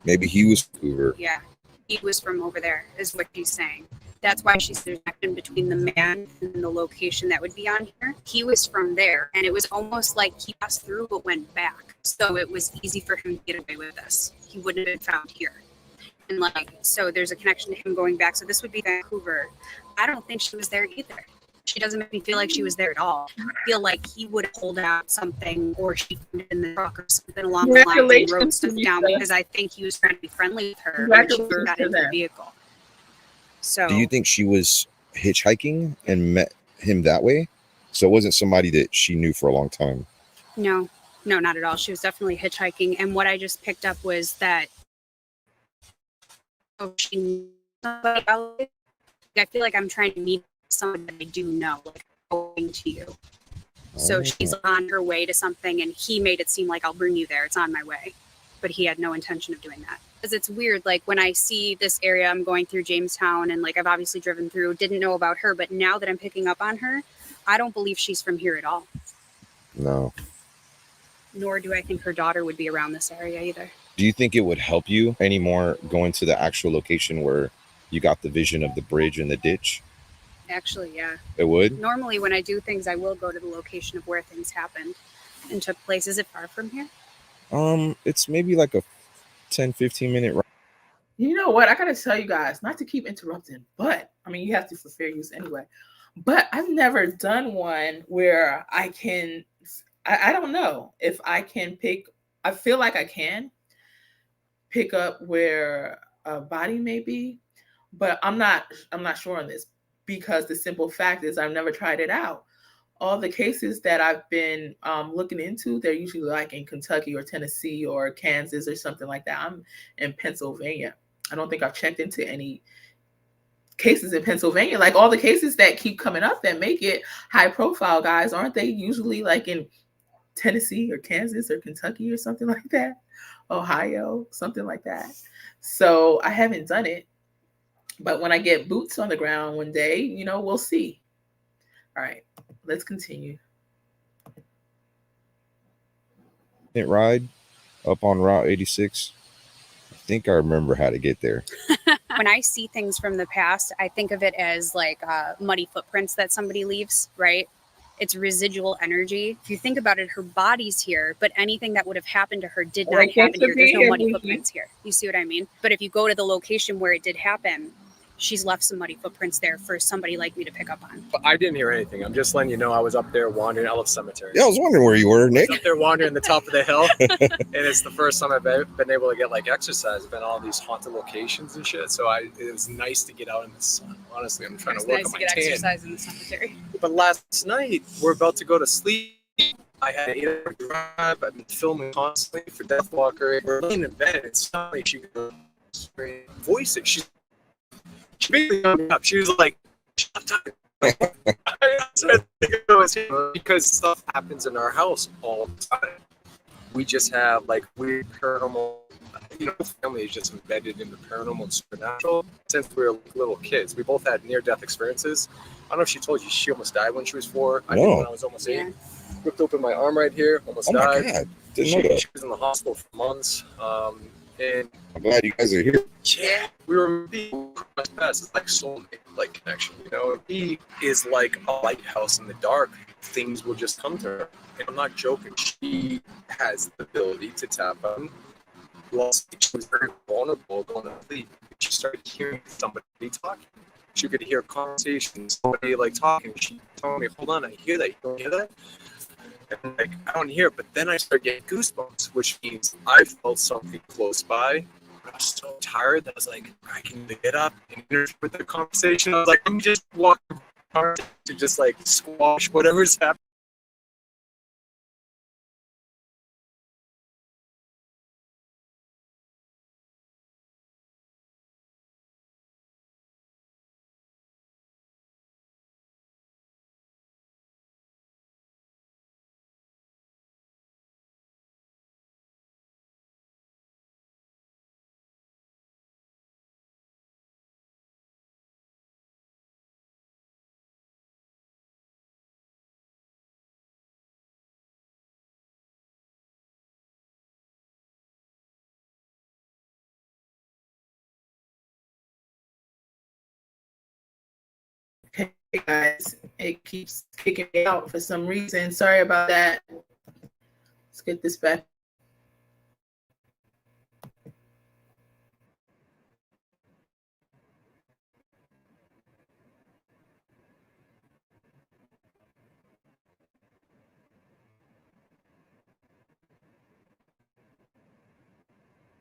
Maybe he was Vancouver. Yeah, he was from over there, is what she's saying. That's why she's there's a connection between the man and the location that would be on here. He was from there, and it was almost like he passed through but went back. So it was easy for him to get away with this. He wouldn't have been found here. And like, so there's a connection to him going back. So this would be Vancouver. I don't think she was there either. She doesn't make me feel like she was there at all. I feel like he would have pulled out something, or she put it in the truck or something along the line and wrote stuff down, because I think he was trying to be friendly with her when she got into the vehicle. So Do you think she was hitchhiking and met him that way? So it wasn't somebody that she knew for a long time. No, not at all. She was definitely hitchhiking. And what I just picked up was that she knew somebody else. I feel like I'm trying to meet someone that I do know, like going to you. So she's on her way to something, and he made it seem like, I'll bring you there. It's on my way. But he had no intention of doing that. Because it's weird, like when I see this area, I'm going through Jamestown, and like I've obviously driven through, didn't know about her, but now that I'm picking up on her, I don't believe she's from here at all. No. Nor do I think her daughter would be around this area either. Do you think it would help you anymore going to the actual location where you got the vision of the bridge and the ditch? Actually, yeah. It would? Normally when I do things, I will go to the location of where things happened and took place. Is it far from here? It's maybe like a 10-15 minute ride. You know what? I gotta tell you guys, not to keep interrupting, but I mean, you have to for fair use anyway. But I've never done one where I can, I don't know if I can pick, I feel like I can pick up where a body may be, but I'm not sure on this, because the simple fact is I've never tried it out. All the cases that I've been looking into, they're usually like in Kentucky or Tennessee or Kansas or something like that. I'm in Pennsylvania. I don't think I've checked into any cases in Pennsylvania. Like all the cases that keep coming up that make it high profile, guys, aren't they usually like in Tennessee or Kansas or Kentucky or something like that? Ohio, something like that. So I haven't done it, but when I get boots on the ground one day, you know, we'll see. All right, let's continue. Ride up on Route 86. I think I remember how to get there. When I see things from the past, I think of it as like muddy footprints that somebody leaves, right? It's residual energy. If you think about it, her body's here, but anything that would have happened to her did not happen here. There's no muddy footprints here. You see what I mean? But if you go to the location where it did happen, she's left some muddy footprints there for somebody like me to pick up on. But I didn't hear anything. I'm just letting you know I was up there wandering. I love cemetery. Yeah, I was wondering where you were, Nick. I was up there wandering the top of the hill, and it's the first time I've been able to get like exercise. I've been all these haunted locations and shit. So it was nice to get out in the sun. Honestly, I'm trying to work on my tan. It's nice to get exercise in the cemetery. But last night we're about to go to sleep. I had an 8-hour drive. I've been filming constantly for Deathwalker. We're laying in bed, and suddenly she goes, voice it. She basically got me up. She was like, "Stop talking." Because stuff happens in our house all the time. We just have like weird paranormal. You know, family is just embedded in the paranormal and supernatural since we were little kids. We both had near-death experiences. I don't know if she told you she almost died when she was 4. I did when I was almost 8. Ripped open my arm right here, almost died. God. Didn't know that. She was in the hospital for months. And I'm glad you guys are here. yeah, we were best. It's like soulmate, like connection. You know, he is like a lighthouse in the dark. Things will just come to her, and I'm not joking. She has the ability to tap on. She was very vulnerable going to sleep. She started hearing somebody talking. She could hear conversations, somebody like talking. She told me, "Hold on, I hear that. You don't hear that?" And like, I don't hear it, but then I start getting goosebumps, which means I felt something close by. I was so tired that I was like, I can get up and interfere with the conversation. I was like, let me just walk to just like squash whatever's happening. Okay, guys, it keeps kicking me out for some reason. Sorry about that. Let's get this back.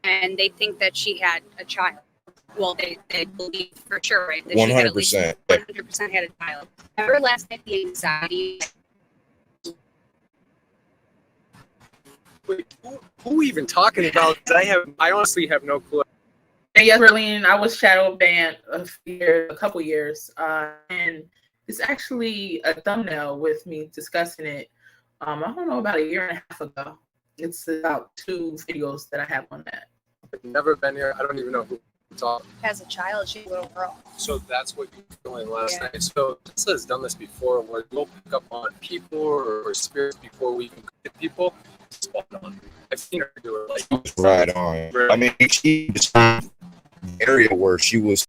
And they think that she had a child. Well, they believe for sure, right? That she had at least 100%. 100% had a child. Remember last night, the anxiety. Wait, who even talking about? I honestly have no clue. And yes, Berlin, I was shadow banned a couple years, and it's actually a thumbnail with me discussing it. I don't know, about a year and a half ago. It's about 2 videos that I have on that. I've never been here. I don't even know who talked. As a child, she's a little girl. So that's what you were feeling last night. So Tessa has done this before, where we'll pick up on people or spirits before we even get people. Spot on. I've seen her do it like Right on. I mean, she described the area where she was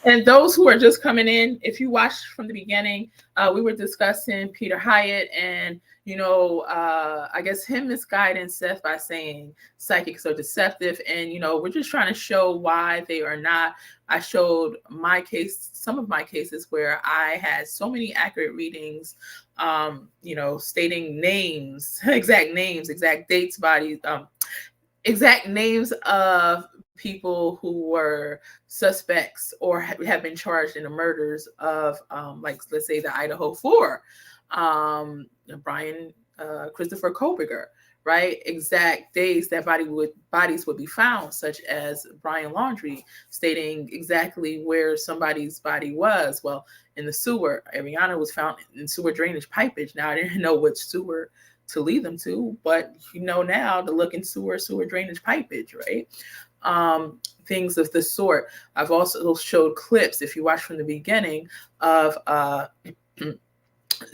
And those who are just coming in, if you watched from the beginning, we were discussing Peter Hyatt and, I guess him misguiding Seth by saying psychics are deceptive. And, we're just trying to show why they are not. I showed some of my cases where I had so many accurate readings, stating names, exact dates, bodies, exact names of people who were suspects or have been charged in the murders of, let's say the Idaho 4, Brian Christopher Koberger, right? Exact days that bodies would be found, such as Brian Laundrie, stating exactly where somebody's body was. Well, in the sewer. Ariana was found in sewer drainage pipage. Now, I didn't know which sewer to lead them to, but now to look in sewer drainage pipage, right? Things of this sort. I've also showed clips, if you watch from the beginning, of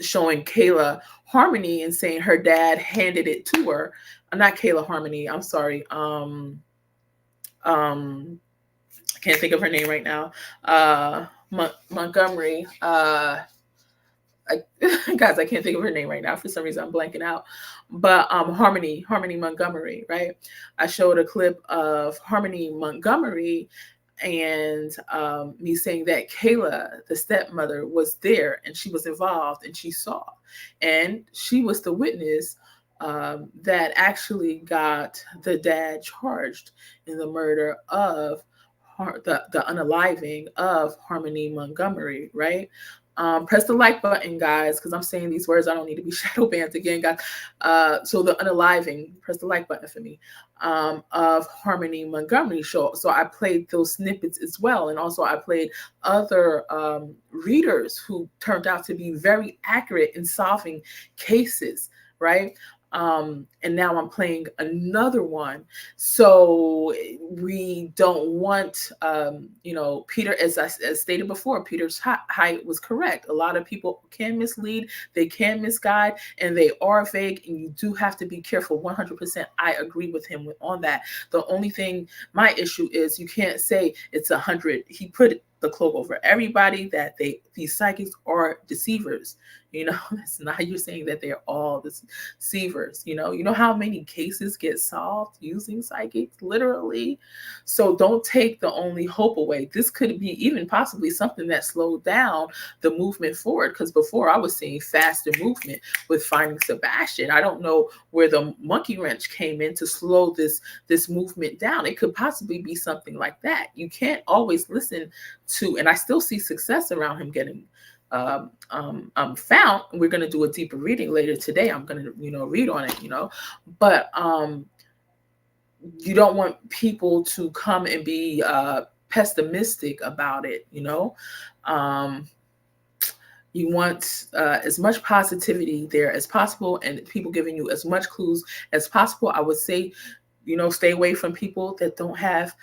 showing Kayla Harmony and saying her dad handed it to her. Not Kayla Harmony, I'm sorry. I can't think of her name right now. Montgomery. Guys, I can't think of her name right now. For some reason, I'm blanking out. But Harmony Montgomery, right? I showed a clip of Harmony Montgomery and me saying that Kayla, the stepmother, was there and she was involved and she saw. And she was the witness that actually got the dad charged in the murder of the unaliving of Harmony Montgomery, right? Press the like button, guys, because I'm saying these words. I don't need to be shadow banned again, guys. So the unaliving, press the like button for me, of Harmony Montgomery show. So I played those snippets as well. And also I played other readers who turned out to be very accurate in solving cases, right? And now I'm playing another one. So we don't want, Peter, as stated before, Peter's height was correct. A lot of people can mislead, they can misguide, and they are vague, and you do have to be careful. 100%, I agree with him on that. The only thing, my issue is you can't say it's 100. He put the cloak over everybody that these psychics are deceivers. It's not you're saying that they're all deceivers. You know how many cases get solved using psychics, literally. So don't take the only hope away. This could be even possibly something that slowed down the movement forward, because before I was seeing faster movement with finding Sebastian. I don't know where the monkey wrench came in to slow this movement down. It could possibly be something like that. You can't always listen to, and I still see success around him getting found. We're going to do a deeper reading later today. I'm going to read on it, but you don't want people to come and be pessimistic about it. You want as much positivity there as possible, and people giving you as much clues as possible. I would say, stay away from people that don't have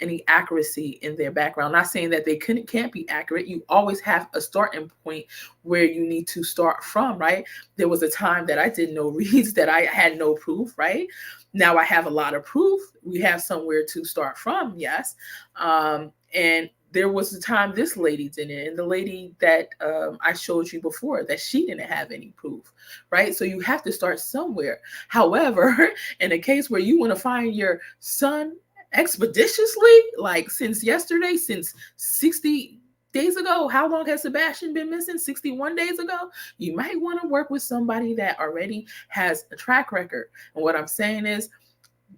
any accuracy in their background. Not saying that they can't be accurate. You always have a starting point where you need to start from, right? There was a time that I did no reads, that I had no proof, right? Now I have a lot of proof. We have somewhere to start from, yes. And there was a time this lady didn't, and the lady that I showed you before, that she didn't have any proof, right? So you have to start somewhere. However, in a case where you want to find your son expeditiously, like since yesterday, since 60 days ago, how long has Sebastian been missing? 61 days ago? You might want to work with somebody that already has a track record. And what I'm saying is,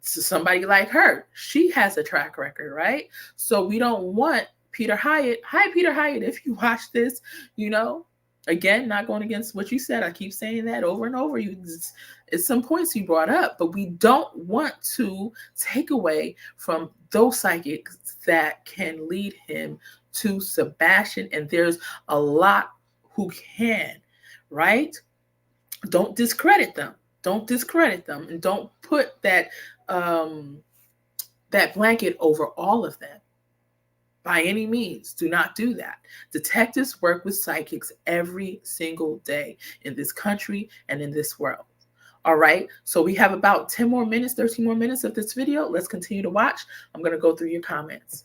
somebody like her, she has a track record, right? So we don't want Peter Hyatt. Hi, Peter Hyatt, if you watch this, again, not going against what you said. I keep saying that over and over. It's some points you brought up, but we don't want to take away from those psychics that can lead him to Sebastian. And there's a lot who can, right? Don't discredit them. Don't discredit them, and don't put that that blanket over all of them. By any means, do not do that. Detectives work with psychics every single day in this country and in this world. All right, so we have about 10 more minutes, 13 more minutes of this video. Let's continue to watch. I'm going to go through your comments.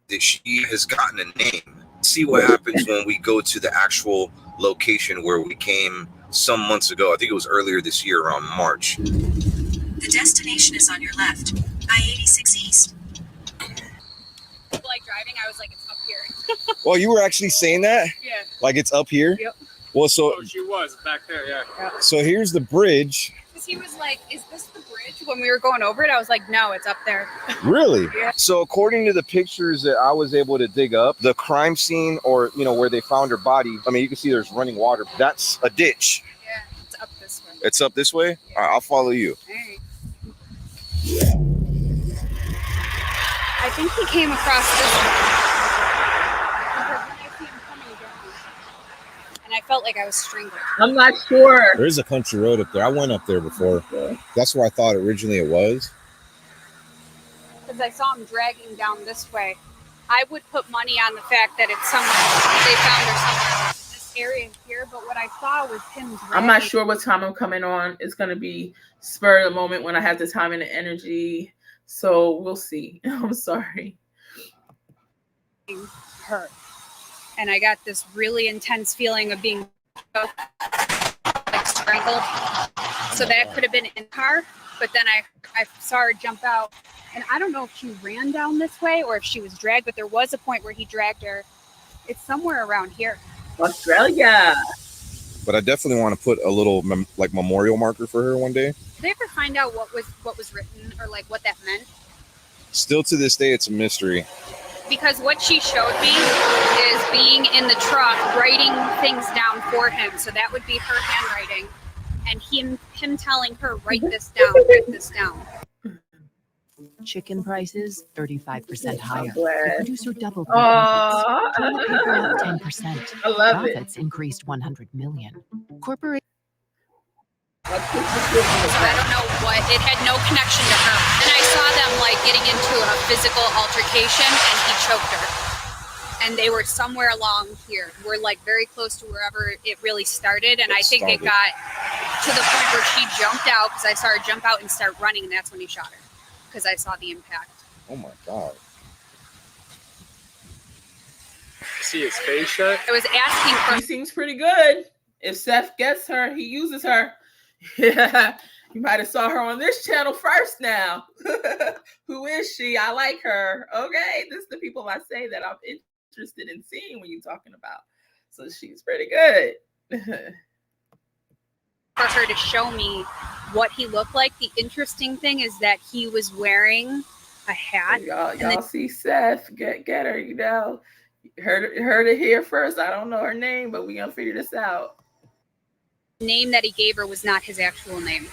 that she has gotten a name. See what happens when we go to the actual location where we came some months ago. I think it was earlier this year around March. The destination is on your left, I-86 East. Like driving, I was like, it's up here. Well, you were actually saying that? Yeah. Like it's up here? Yep. Well, so She was back there, yeah. so here's the bridge. Because he was like, is this the bridge? When we were going over it, I was like, no, it's up there. Really? Yeah. So according to the pictures that I was able to dig up, the crime scene, or where they found her body, I mean, you can see there's running water. That's a ditch. Yeah, it's up this way. It's up this way? Yeah. All right, I'll follow you. All right. I think he came across this way. Because when I see him coming down, and I felt like I was strangled. I'm not sure. There's a country road up there. I went up there before. That's where I thought originally it was. Because I saw him dragging down this way. I would put money on the fact that it's somewhere. They found her somewhere in this area here, but what I saw was him dragging. I'm not sure what time I'm coming on. It's going to be spur of the moment when I have the time and the energy. So we'll see. I'm sorry. Her. And I got this really intense feeling of being like strangled. So that could have been in the car, but then I saw her jump out. And I don't know if she ran down this way or if she was dragged, but there was a point where he dragged her. It's somewhere around here. Australia. But I definitely want to put a little memorial marker for her one day. Did they ever find out what was written or like what that meant? Still to this day, it's a mystery. Because what she showed me is being in the truck, writing things down for him. So that would be her handwriting, and him telling her, write this down, write this down. Chicken prices 35% higher. glad. The producer doubled Aw. profits. Toilet paper up 10%. I love it. Profits increased 100 million. Corporate. So I don't know what, it had no connection to her. And I saw them like getting into a physical altercation and he choked her. And they were somewhere along here. We're like very close to wherever it really started. And I think it got to the point where she jumped out because I saw her jump out and start running, and that's when he shot her. Because I saw the impact. Oh my God. See his face yet? I was asking for. He seems pretty good. If Seth gets her, he uses her. Yeah, you might have saw her on this channel first now. Who is she? I like her. Okay, this is the people I say that I'm interested in seeing when you're talking about. So she's pretty good. For her to show me what he looked like. The interesting thing is that he was wearing a hat. Y'all see Seth. Get her, you know. Heard it here first. I don't know her name, but we gonna figure this out. The name that he gave her was not his actual name,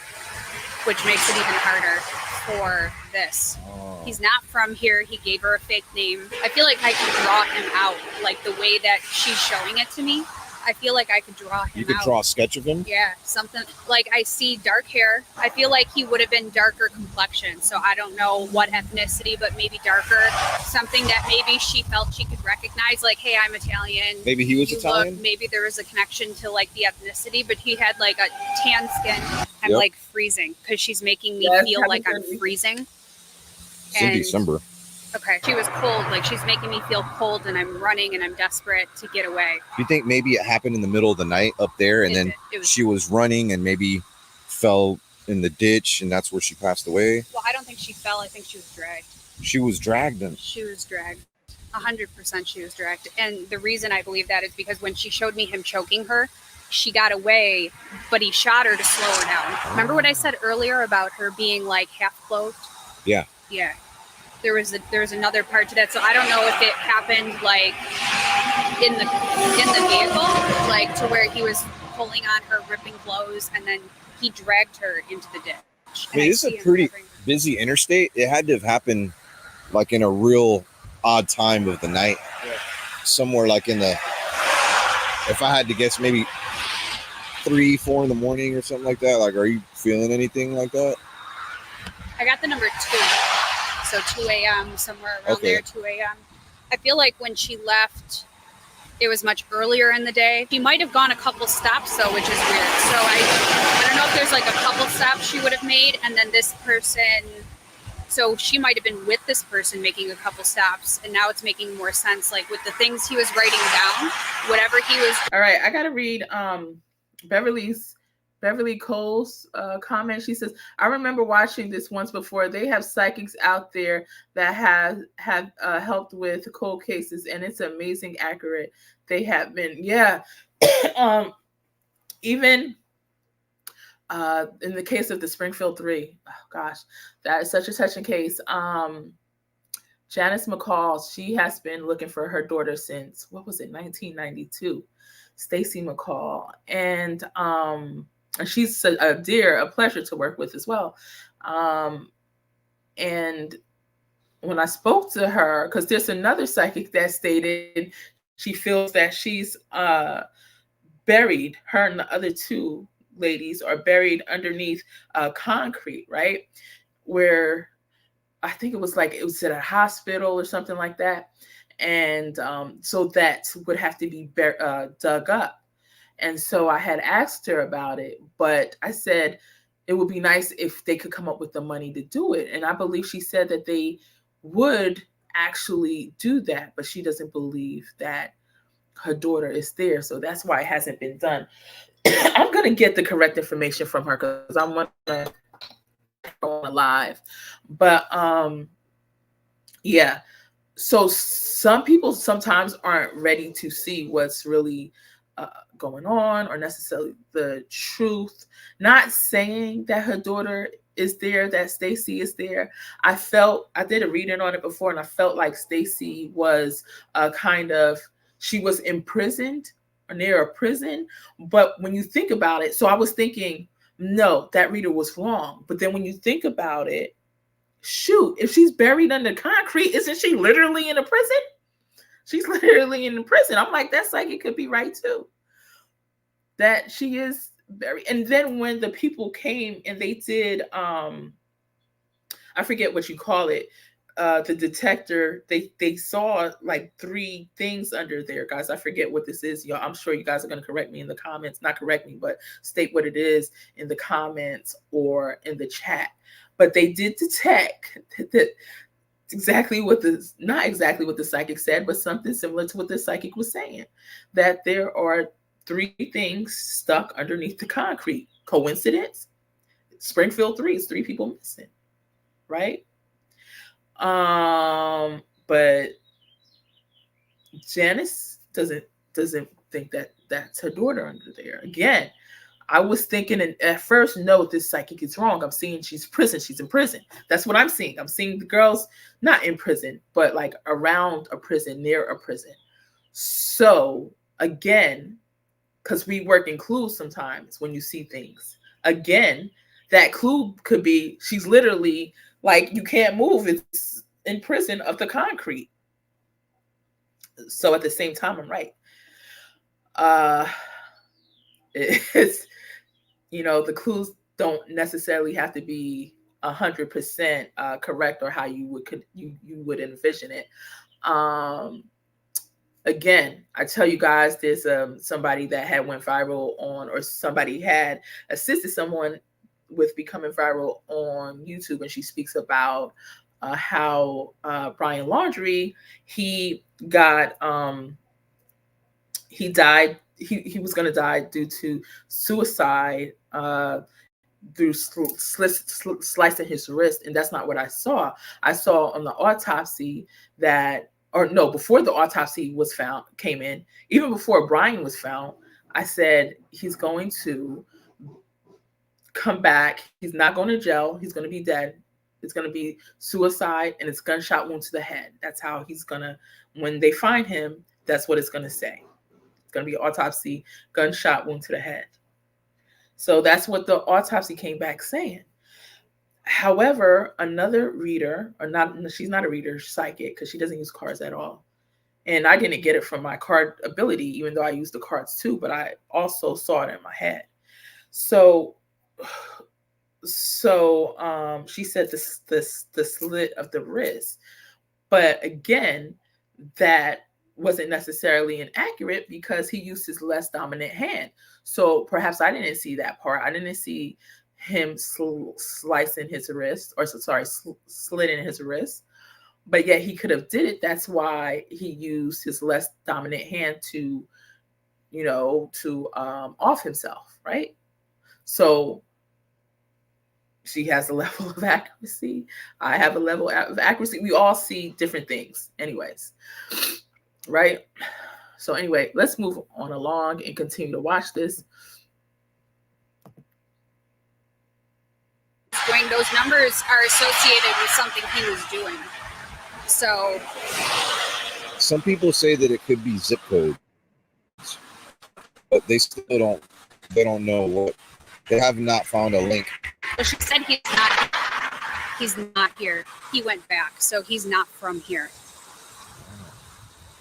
which makes it even harder for this. He's not from here. He gave her a fake name. I feel like I can draw him out, like the way that she's showing it to me. I feel like I could draw him out. You could draw a sketch of him? Yeah, something like I see dark hair. I feel like he would have been darker complexion. So I don't know what ethnicity, but maybe darker. Something that maybe she felt she could recognize, like, hey, I'm Italian. Maybe he was Italian? Maybe there was a connection to like the ethnicity, but he had like a tan skin. I'm Yep. like freezing because she's making me feel like I'm freezing. It's in December. Okay, she was cold. Like she's making me feel cold, and I'm running, and I'm desperate to get away. Do you think maybe it happened in the middle of the night up there, and then she was running and maybe fell in the ditch, and that's where she passed away? Well, I don't think she fell. I think she was dragged. She was dragged then. She was dragged. 100% she was dragged. And the reason I believe that is because when she showed me him choking her, she got away, but he shot her to slow her down. Remember what I said earlier about her being like half clothed? Yeah. Yeah. There was another part to that. So I don't know if it happened like in the vehicle, like to where he was pulling on her, ripping clothes, and then he dragged her into the ditch. I mean, this is a pretty busy interstate. It had to have happened like in a real odd time of the night. Yeah. Somewhere like in the, if I had to guess, maybe 3-4 in the morning or something like that. Like, are you feeling anything like that? I got the number 2. So 2 a.m., somewhere around there, 2 a.m. I feel like when she left, it was much earlier in the day. She might have gone a couple stops, though, which is weird. So I don't know if there's like a couple stops she would have made, and then this person So she might have been with this person making a couple stops, and now it's making more sense, like with the things he was writing down, whatever he was. All right, I gotta read Beverly Cole's comment. She says, I remember watching this once before. They have psychics out there that have helped with cold cases, and it's amazing accurate they have been. Yeah. Even in the case of the Springfield 3, oh gosh, that is such a touching case. Janice McCall, she has been looking for her daughter since, what was it, 1992. Stacy McCall. And she's a pleasure to work with as well. And when I spoke to her, because there's another psychic that stated she feels that she's buried, her and the other two ladies are buried underneath concrete, right? Where I think it was at a hospital or something like that. And so that would have to be dug up. And so I had asked her about it, but I said it would be nice if they could come up with the money to do it. And I believe she said that they would actually do that, but she doesn't believe that her daughter is there. So that's why it hasn't been done. I'm going to get the correct information from her because I want to go on live. But yeah. So some people sometimes aren't ready to see what's really going on or necessarily the truth. Not saying that her daughter is there, that Stacy is there. I did a reading on it before, and I felt like Stacy was she was imprisoned or near a prison. But when you think about it, so I was thinking, no, that reader was wrong. But then when you think about it, shoot, if she's buried under concrete, isn't she literally in a prison? She's literally in a prison. I'm like, that psychic could be right too. That she is buried. And then when the people came and they did, I forget what you call it, the detector, they saw like 3 things under there, guys. I forget what this is, y'all. I'm sure you guys are going to correct me in the comments. Not correct me, but state what it is in the comments or in the chat. But they did detect that not exactly what the psychic said, but something similar to what the psychic was saying, that there are 3 things stuck underneath the concrete. Coincidence? Springfield 3 is 3 people missing, right? But Janice doesn't think that that's her daughter under there. Again, I was thinking, and at first, no, this psychic is wrong. I'm seeing she's in prison. That's what I'm seeing. I'm seeing the girls not in prison, but like around a prison, near a prison. So again, because we work in clues sometimes when you see things. Again, that clue could be she's literally like, you can't move. It's in prison of the concrete. So at the same time, I'm right. It's, the clues don't necessarily have to be 100% correct or how you would envision it. Again, I tell you guys, there's somebody that had went viral on, or somebody had assisted someone with becoming viral on YouTube, and she speaks about how Brian Laundrie, he died. He was going to die due to suicide through slicing his wrist, and that's not what I saw. I saw on the autopsy before the autopsy came in, even before Brian was found, I said he's going to come back. He's not going to jail. He's going to be dead. It's going to be suicide, and it's gunshot wound to the head. That's how he's going to, when they find him, that's what it's going to say. It's going to be autopsy, gunshot wound to the head. So that's what the autopsy came back saying. However, another reader, she's not a reader, psychic, because she doesn't use cards at all. And I didn't get it from my card ability, even though I use the cards too, but I also saw it in my head. So she said the slit of the wrist. But again, that wasn't necessarily inaccurate because he used his less dominant hand. So perhaps I didn't see that part. I didn't see him slicing his wrist, or sorry, slitting his wrist. But yet he could have did it. That's why he used his less dominant hand to, off himself, right? So she has a level of accuracy. I have a level of accuracy. We all see different things anyways, right? So anyway, let's move on along and continue to watch this. Those numbers are associated with something he was doing. So some people say that it could be zip codes, but they still don't know what. They have not found a link. Well, she said he's not here. He went back, so he's not from here.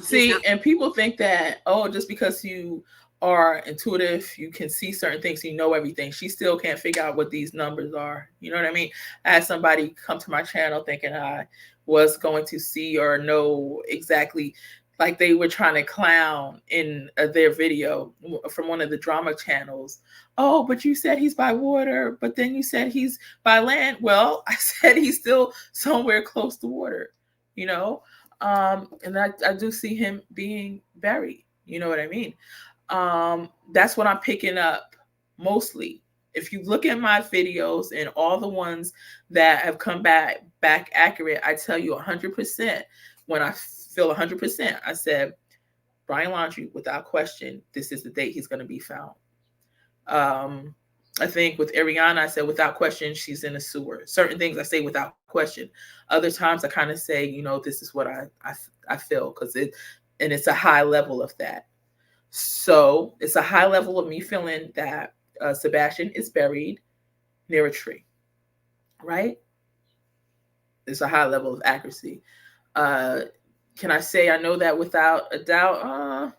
See, and people think that, just because you are intuitive, you can see certain things, you know everything. She still can't figure out what these numbers are. You know what I mean? I had somebody come to my channel thinking I was going to see or know exactly, like they were trying to clown in their video from one of the drama channels. Oh, but you said he's by water, but then you said he's by land. Well, I said he's still somewhere close to water, and I do see him being buried. You know what I mean? That's what I'm picking up mostly. If you look at my videos and all the ones that have come back accurate, I tell you 100%. When I feel 100%, I said, Brian Laundrie, without question, this is the date he's going to be found. I think with Ariana, I said, without question, she's in a sewer. Certain things I say without question. Other times I kind of say, this is what I feel, because it's a high level of that. So it's a high level of me feeling that Sebastian is buried near a tree, right? It's a high level of accuracy. Can I say I know that without a doubt?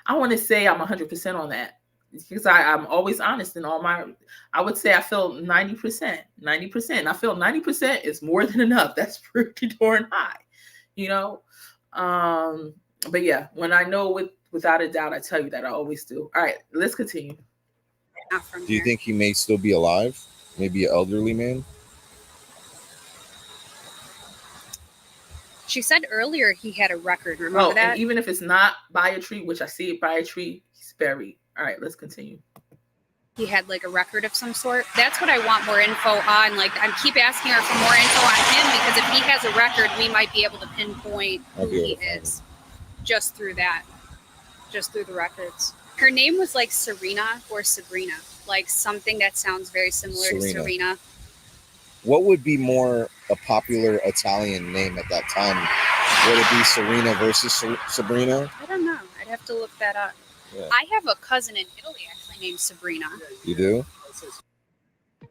I want to say I'm 100% on that, because I'm always honest in all my, I would say I feel 90%. I feel 90% is more than enough. That's pretty darn high, but yeah, when I know without a doubt, I tell you that. I always do. All right, let's continue. Do you think he may still be alive? Maybe an elderly man? she said earlier he had a record. Remember that? And even if it's not by a tree, which I see it by a tree, he's buried. All right, let's continue. He had like a record of some sort. That's what I want more info on. Like, I keep asking her for more info on him, because if he has a record, we might be able to pinpoint who he is just through that, just through the records. Her name was like Serena or Sabrina, like something that sounds very similar to Serena. What would be more a popular Italian name at that time? Would it be Serena versus Sabrina? I don't know. I'd have to look that up. Yeah. I have a cousin in Italy actually named Sabrina. You do?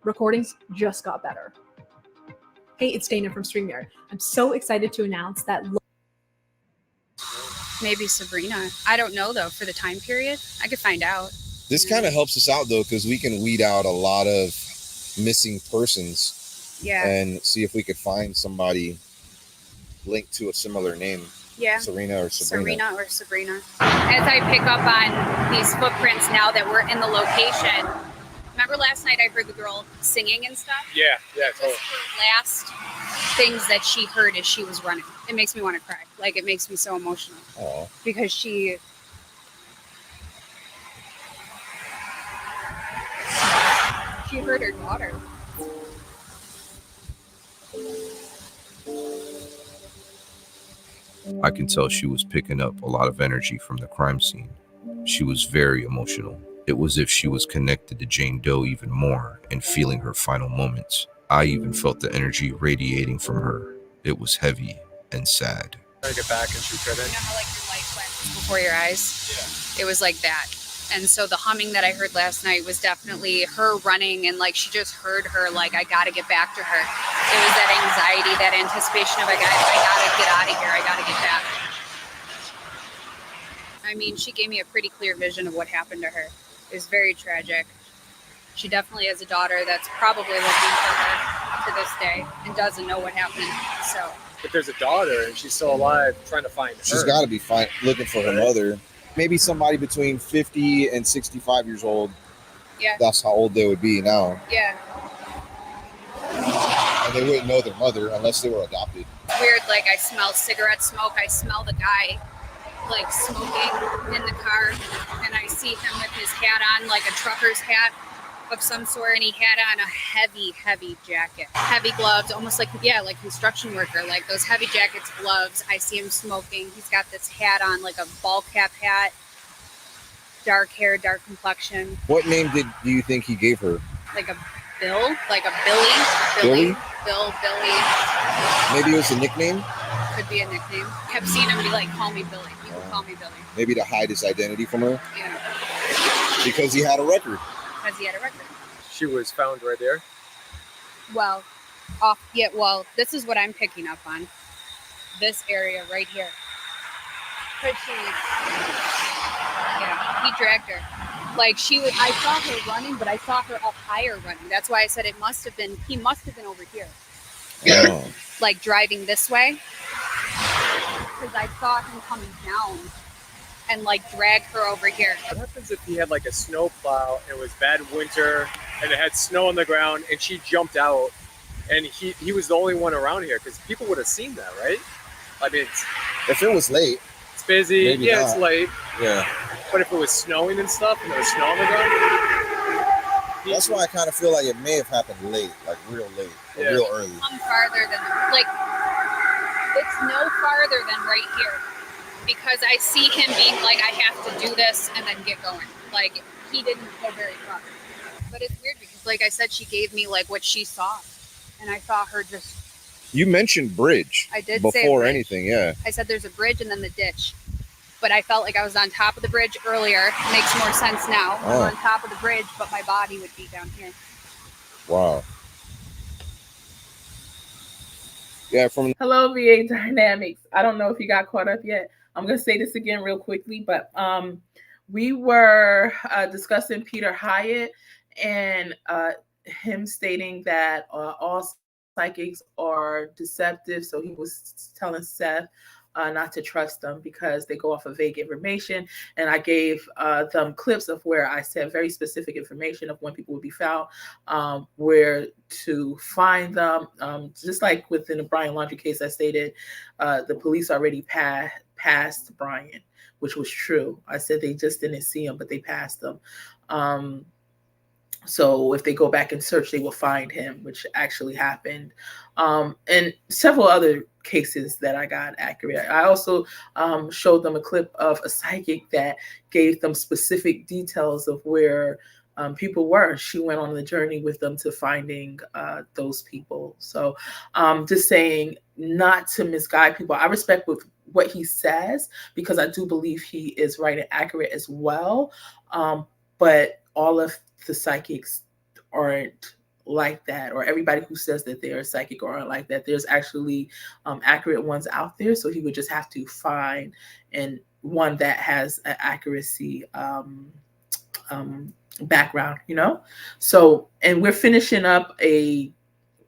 Recordings just got better. Hey, it's Dana from StreamYard. I'm so excited to announce that. Maybe Sabrina. I don't know though, for the time period. I could find out. This kind of helps us out though, because we can weed out a lot of missing persons. Yeah. And see if we could find somebody linked to a similar name. Yeah. Serena or Sabrina. Serena or Sabrina. As I pick up on these footprints now that we're in the location. Remember last night I heard the girl singing and stuff? Yeah, totally. Her last things that she heard as she was running. It makes me want to cry. Like, it makes me so emotional. Aww. Because she heard her daughter. I can tell she was picking up a lot of energy from the crime scene. She was very emotional. It was as if she was connected to Jane Doe even more and feeling her final moments. I even felt the energy radiating from her. It was heavy and sad. Trying to get back and she couldn't. You know how like your light flashes before your eyes? Yeah. It was like that. And so the humming that I heard last night was definitely her running, and like she just heard her like, I gotta get back to her. It was that anxiety, that anticipation of I gotta get out of here, I gotta get back. I mean, she gave me a pretty clear vision of what happened to her. It was very tragic. She definitely has a daughter that's probably looking for her to this day and doesn't know what happened. So, but there's a daughter and she's still alive, trying to find her. She's got to be looking for her mother. Maybe somebody between 50 and 65 years old Yeah. That's how old they would be now. Yeah. And they wouldn't know their mother unless they were adopted. Weird, like I smell cigarette smoke. I smell the guy like smoking in the car, and I see him with his hat on, like a trucker's hat of some sort, and he had on a heavy jacket, heavy gloves, almost like, yeah, like construction worker, like those heavy jackets, gloves. I see him smoking. He's got this hat on, like a ball cap hat, dark hair, dark complexion. What name do you think he gave her? Like a Bill, like a Billy. Billy? Billy. Maybe it was a nickname? Could be a nickname. Kept seeing him be like, call me Billy. You can call me Billy. Maybe to hide his identity from her? Yeah. Because he had a record. Because he had a record. She was found right there. Well, this is what I'm picking up on. This area right here. But he dragged her. Like I saw her running, but I saw her up higher running. That's why I said he must have been over here. Oh. Like driving this way. Because I saw him coming down and like drag her over here. What happens if he had like a snow plow and it was bad winter and it had snow on the ground and she jumped out and he was the only one around here? Because people would have seen that, right? I mean, if it was late, it's busy. Maybe Yeah, not. it's late. Yeah. But if it was snowing and stuff and there was snow on the ground, that's why I kind of feel like it may have happened late, like real late, or real early. Come farther than it's no farther than right here. Because I see him being like, I have to do this and then get going. Like, he didn't go very far. But it's weird because, like I said, she gave me, like, what she saw. And I saw her just... You mentioned bridge. I did say before bridge. anything, yeah. I said there's a bridge and then the ditch. But I felt like I was on top of the bridge earlier. Makes more sense now. Oh. I'm on top of the bridge, but my body would be down here. Wow. Yeah, from... Hello, VA Dynamics. I don't know if you got caught up yet. I'm going to say this again real quickly, but we were discussing Peter Hyatt and him stating that all psychics are deceptive. So he was telling Seth not to trust them because they go off of vague information. And I gave them clips of where I said very specific information of when people would be found, where to find them. Just like within the Brian Laundrie case, I stated the police already passed Brian, which was true. I said they just didn't see him, but they passed him. So if they go back and search, they will find him, which actually happened. And several other cases that I got accurate. I also showed them a clip of a psychic that gave them specific details of where people were. She went on the journey with them to finding those people. So just saying not to misguide people. I respect what he says because I do believe he is right and accurate as well. But all of the psychics aren't like that, or everybody who says that they're psychic aren't like that. There's actually accurate ones out there. So he would just have to find one that has an accuracy background, you know? So, and we're finishing up we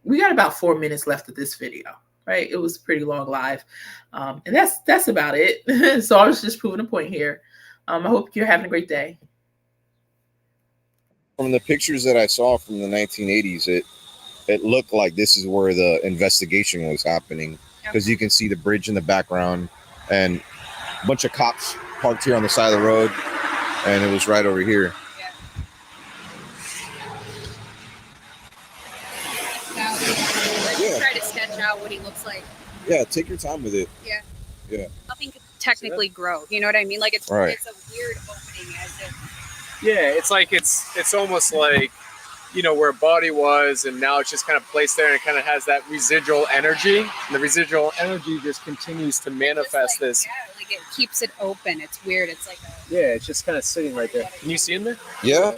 got about 4 minutes left of this video, right? It was pretty long live. And that's about it. So I was just proving a point here. I hope you're having a great day. From the pictures that I saw from the 1980s, it looked like this is where the investigation was happening, because you can see the bridge in the background and a bunch of cops parked here on the side of the road, and it was right over here. Let's try to sketch out what he looks like. Yeah, take your time with it. Yeah. Nothing could technically grow. You know what I mean? Like it's a weird opening as if. yeah, it's like it's almost like, you know, where a body was and now it's just kind of placed there and it kind of has that residual energy. And the residual energy just continues to manifest this. Yeah, like it keeps it open. It's weird. It's like Yeah, it's just kind of sitting right there. Can you see in there? Yeah.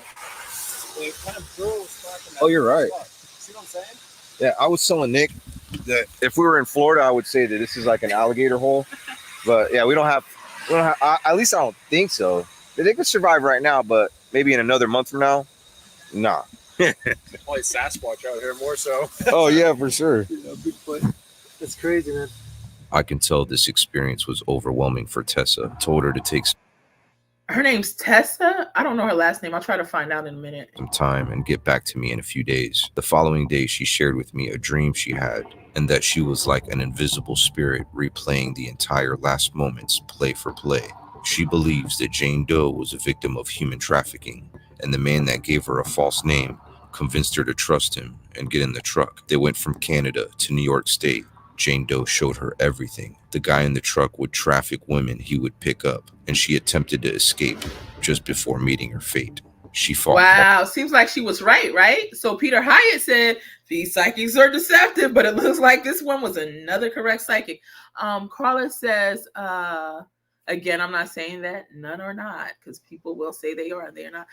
It kind of grows. Oh, you're right. See what I'm saying? Yeah, I was telling Nick that if we were in Florida, I would say that this is like an alligator hole. But yeah, we don't have at least I don't think so. They could survive right now, but maybe in another month from now, nah. Probably Sasquatch out here more so. Oh yeah, for sure. Bigfoot. That's crazy, man. I can tell this experience was overwhelming for Tessa. Told her to take Her name's Tessa. I don't know her last name. I'll try to find out in a minute. Some time and get back to me in a few days. The following day, she shared with me a dream she had, and that she was like an invisible spirit replaying the entire last moments play for play. She believes that Jane Doe was a victim of human trafficking, and the man that gave her a false name convinced her to trust him and get in the truck. They went from Canada to New York State. Jane Doe showed her everything. The guy in the truck would traffic women he would pick up, and she attempted to escape just before meeting her fate. She fought. Wow, seems like she was right? So Peter Hyatt said these psychics are deceptive, but it looks like this one was another correct psychic. Carla says, again, I'm not saying that none are not, because people will say they are, they're not.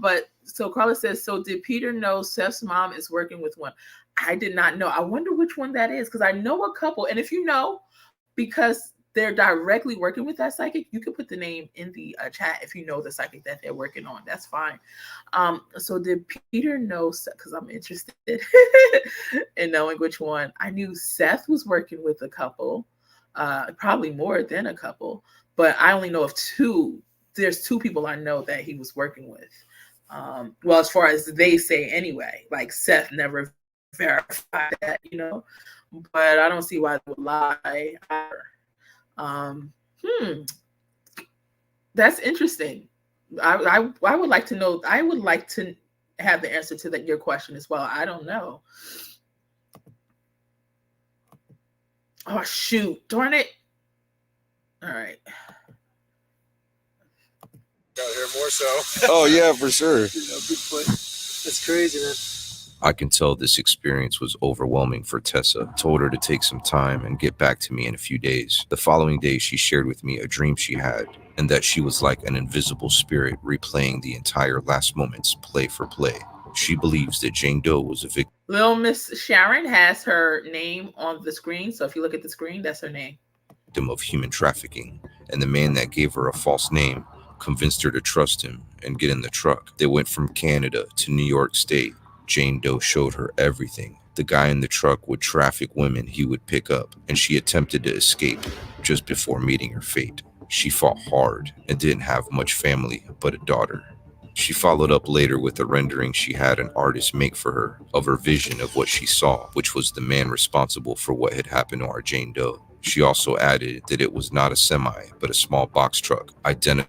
But so Carla says, so did Peter know Seth's mom is working with one? I did not know. I wonder which one that is, because I know a couple. And if you know, because they're directly working with that psychic, you can put the name in the chat if you know the psychic that they're working on. That's fine. So did Peter know, because I'm interested in knowing which one. I knew Seth was working with a couple, probably more than a couple, but I only know of two. There's two people I know that he was working with. Well, as far as they say anyway, like Seth never verify that, but I don't see why they would lie either. That's interesting. I would like to know. I would like to have the answer to your question as well. I don't know. Oh shoot! Darn it! All right. Gotta hear more so. Oh yeah, for sure. That's crazy, man. I can tell this experience was overwhelming for Tessa. Told her to take some time and get back to me in a few days. The following day, she shared with me a dream she had, and that she was like an invisible spirit replaying the entire last moments play for play. She believes that Jane Doe was a victim. Little Miss Sharon has her name on the screen, so if you look at the screen, that's her name. Of human trafficking, and the man that gave her a false name convinced her to trust him and get in the truck. They went from Canada to New York State. Jane Doe showed her everything. The guy in the truck would traffic women he would pick up, and she attempted to escape just before meeting her fate. She fought hard and didn't have much family but a daughter. She followed up later with a rendering she had an artist make for her of her vision of what she saw, which was the man responsible for what had happened to our Jane Doe. She also added that it was not a semi, but a small box truck, identical.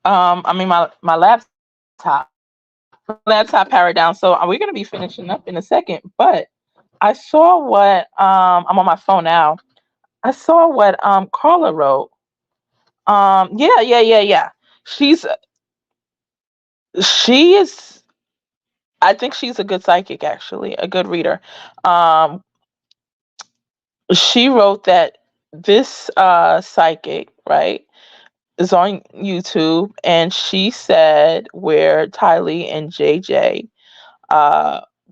I mean my laptop powered down, so we're gonna be finishing up in a second. But I saw what I'm on my phone now. I saw what Carla wrote. Yeah. She is. I think she's a good psychic, actually, a good reader. She wrote that this psychic, right, is on YouTube, and she said where Tylee and JJ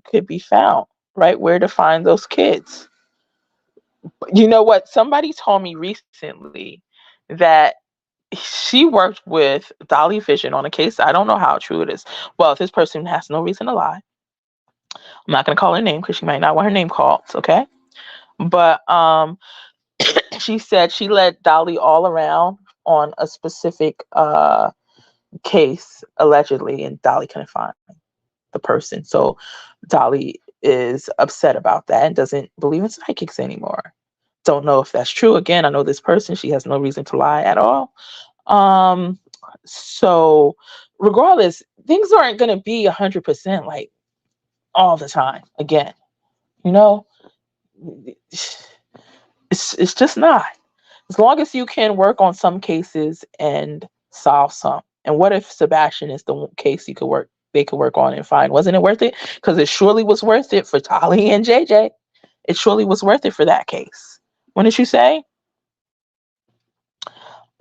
could be found, right, where to find those kids. You know what? Somebody told me recently that she worked with Dolly Vision on a case. I don't know how true it is. Well, this person has no reason to lie. I'm not going to call her name because she might not want her name called, okay? But she said she led Dolly all around on a specific case, allegedly, and Dolly couldn't find the person. So Dolly is upset about that and doesn't believe in psychics anymore. Don't know if that's true. Again, I know this person. She has no reason to lie at all. So regardless, things aren't going to be 100% like all the time. Again, it's just not. As long as you can work on some cases and solve some. And what if Sebastian is the case they could work on and find? Wasn't it worth it? Because it surely was worth it for Tali and JJ. It surely was worth it for that case. Wouldn't you say?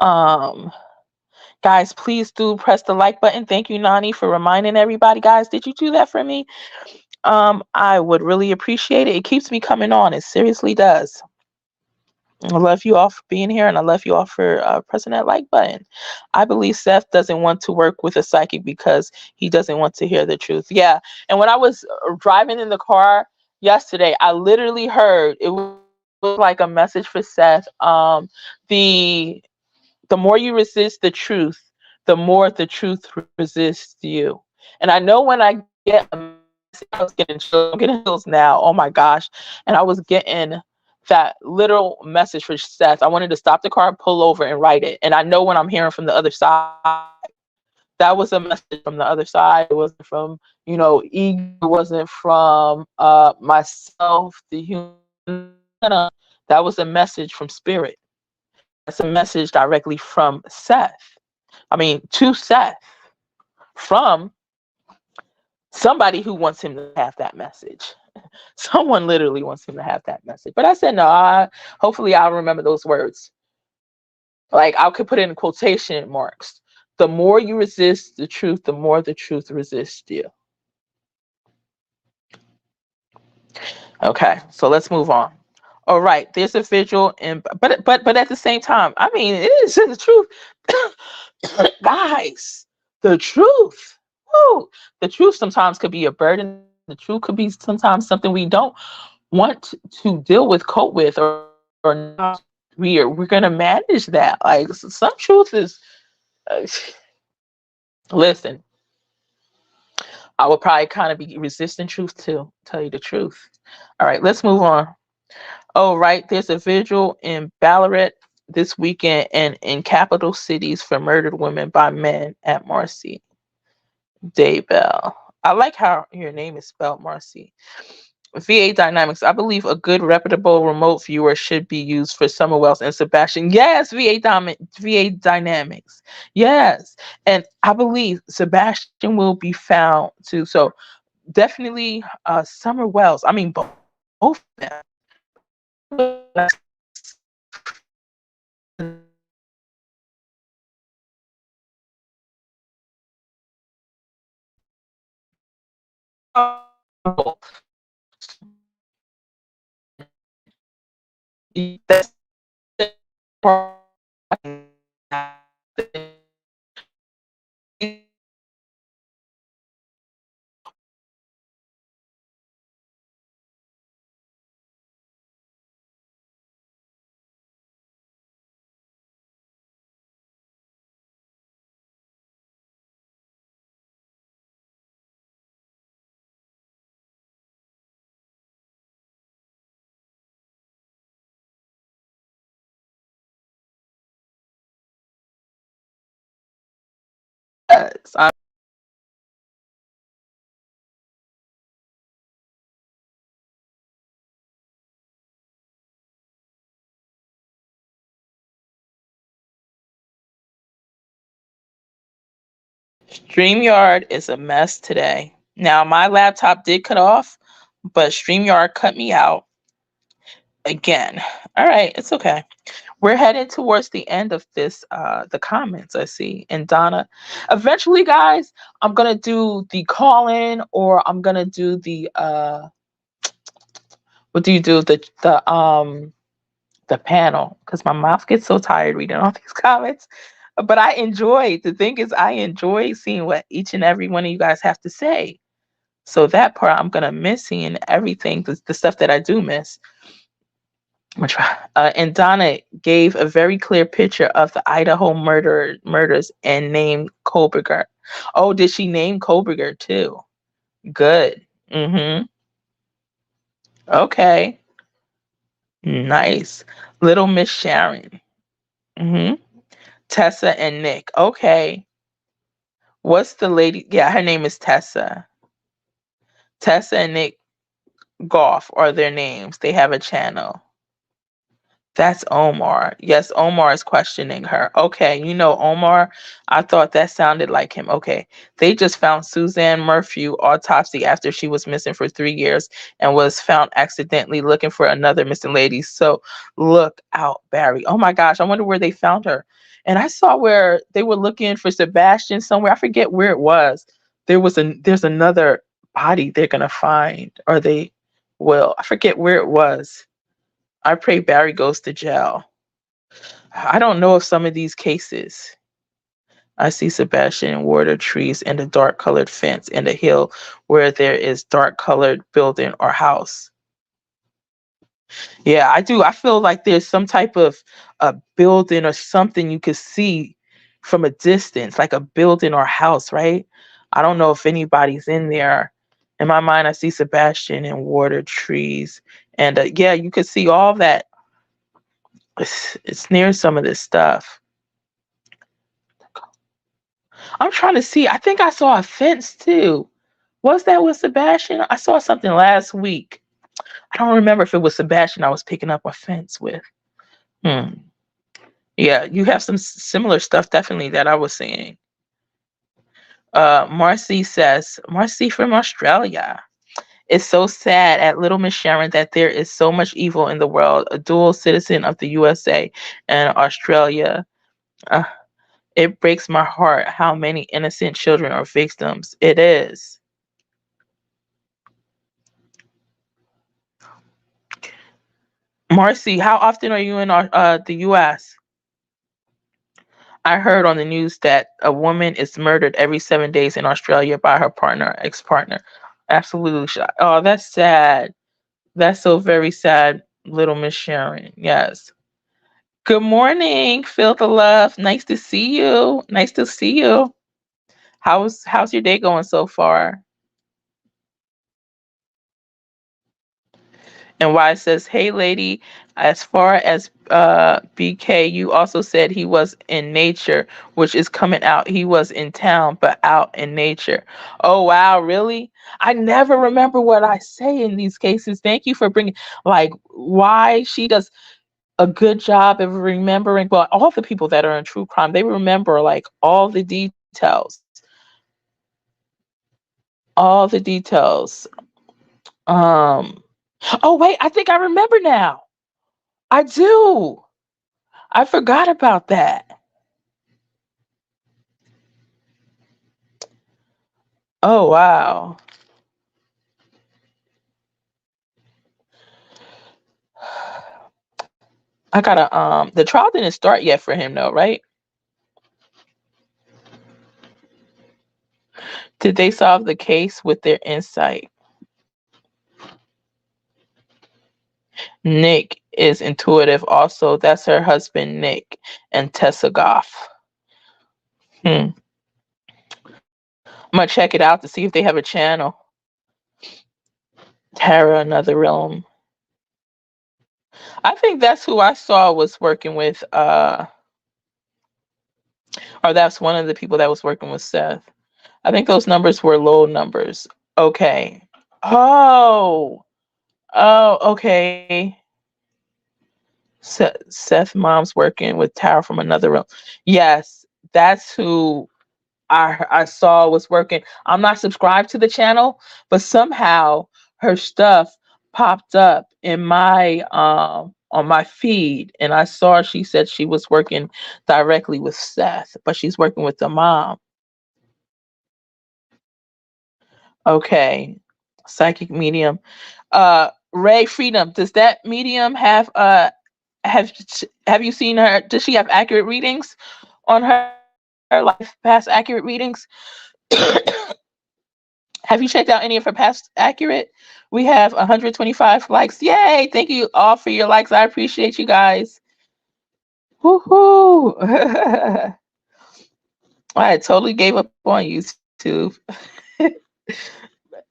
Guys, please do press the like button. Thank you, Nani, for reminding everybody. Guys, did you do that for me? I would really appreciate it. It keeps me coming on. It seriously does. I love you all for being here, and I love you all for pressing that like button. I believe Seth doesn't want to work with a psychic because he doesn't want to hear the truth. Yeah, and when I was driving in the car yesterday, I literally heard it was like a message for Seth. The more you resist the truth, the more the truth resists you. And I know when I get a message, I was getting chills now. Oh my gosh. And I was getting that little message for Seth. I wanted to stop the car, pull over, and write it. And I know when I'm hearing from the other side, that was a message from the other side. It wasn't from, ego. It wasn't from myself, the human. That was a message from spirit. That's a message directly from Seth. I mean, to Seth, from somebody who wants him to have that message. Someone literally wants him to have that message. But I said, no, hopefully I'll remember those words. Like, I could put it in quotation marks. The more you resist the truth, the more the truth resists you. Okay, so let's move on. All right, there's a visual, but at the same time, I mean, it is the truth. Guys, the truth. Woo, the truth sometimes could be a burden. The truth could be sometimes something we don't want to deal with, cope with, or not. We're gonna manage that. Like, some truth is. Listen, I would probably kind of be resisting truth too. Tell you the truth. All right, let's move on. Oh, right. There's a vigil in Ballarat this weekend and in capital cities for murdered women by men at Marcy. Daybell. I like how your name is spelled, Marcy. VA Dynamics. I believe a good reputable remote viewer should be used for Summer Wells and Sebastian. Yes, VA Dynamics. Yes. And I believe Sebastian will be found too. So definitely Summer Wells. I mean, both of them. That's StreamYard is a mess today. Now, my laptop did cut off, but StreamYard cut me out again. All right, it's okay. We're heading towards the end of this, the comments I see. And Donna, eventually, guys, I'm going to do the call-in, or I'm going to do the, what do you do? The panel, because my mouth gets so tired reading all these comments. But the thing is, I enjoy seeing what each and every one of you guys have to say. So that part I'm going to miss, seeing everything, the stuff that I do miss. And Donna gave a very clear picture of the Idaho murders and named Koberger. Oh, did she name Koberger too? Good. Okay. Nice. Little Miss Sharon. Tessa and Nick. Okay. What's the lady? Yeah, her name is Tessa. Tessa and Nick Goff are their names. They have a channel. That's Omar. Yes, Omar is questioning her. Okay, Omar, I thought that sounded like him. Okay. They just found Suzanne Murphy autopsy after she was missing for 3 years and was found accidentally looking for another missing lady. So look out, Barry. Oh my gosh, I wonder where they found her. And I saw where they were looking for Sebastian somewhere. I forget where it was. There's another body they're gonna find, or they will. I forget where it was. I pray Barry goes to jail. I don't know if some of these cases. I see Sebastian in water trees and a dark colored fence and a hill where there is dark colored building or house. Yeah, I do. I feel like there's some type of a building or something you could see from a distance, like a building or house, right? I don't know if anybody's in there. In my mind, I see Sebastian in water trees. And yeah, you could see all that. It's near some of this stuff. I'm trying to see. I think I saw a fence too. Was that with Sebastian? I saw something last week. I don't remember if it was Sebastian I was picking up a fence with. Yeah, you have some similar stuff definitely that I was seeing. Marcy says, Marcy from Australia. It's so sad at Little Miss Sharon that there is so much evil in the world. A dual citizen of the USA and Australia. It breaks my heart how many innocent children are victims. It is. Marcy, how often are you in the U.S.? I heard on the news that a woman is murdered every 7 days in Australia by her ex-partner. Absolutely. Oh, that's sad. That's so very sad, Little Miss Sharon. Yes. Good morning, Feel the Love. Nice to see you. Nice to see you. How's your day going so far? And Y says, hey lady, as far as BK, you also said he was in nature, which is coming out. He was in town, but out in nature. Oh, wow, really? I never remember what I say in these cases. Thank you for bringing, like, why she does a good job of remembering. Well, all the people that are in true crime, they remember, like, all the details. All the details. Oh, wait, I think I remember now. I do. I forgot about that. Oh, wow. I gotta, the trial didn't start yet for him though, right? Did they solve the case with their insight? Nick is intuitive also. That's her husband, Nick, and Tessa Goff. I'm gonna check it out to see if they have a channel. Tara, Another Realm. I think that's who I saw was working with, or that's one of the people that was working with Seth. I think those numbers were low numbers. Okay. Oh, okay. Seth mom's working with Tara from Another Realm. Yes, that's who I saw was working. I'm not subscribed to the channel, but somehow her stuff popped up in my on my feed, and I saw she said she was working directly with Seth, but she's working with the mom. Okay. Psychic medium. Ray Freedom, does that medium have you seen her? Does she have accurate readings on her life, past accurate readings? Have you checked out any of her past accurate? We have 125 likes. Yay! Thank you all for your likes. I appreciate you guys. Woohoo! I totally gave up on YouTube.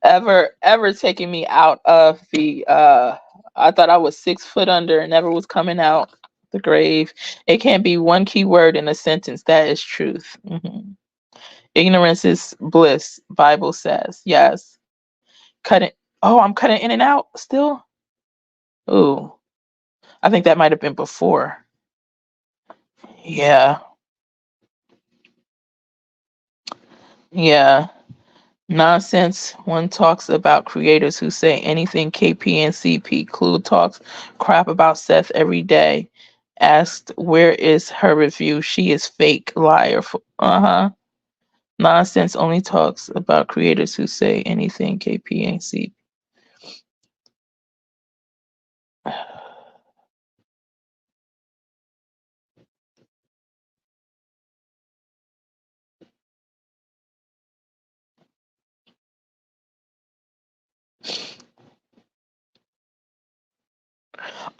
ever taking me out of the I thought I was 6 foot under and never was coming out the grave. It can't be one key word in a sentence. That is truth. Ignorance is bliss, Bible says. Yes. Cutting. Oh, I'm cutting in and out still. Ooh. I think that might have been before. Yeah. Yeah. Nonsense. One talks about creators who say anything KP and CP. Clue talks crap about Seth every day. Asked where is her review? She is fake liar. Uh-huh. Nonsense only talks about creators who say anything KP and CP.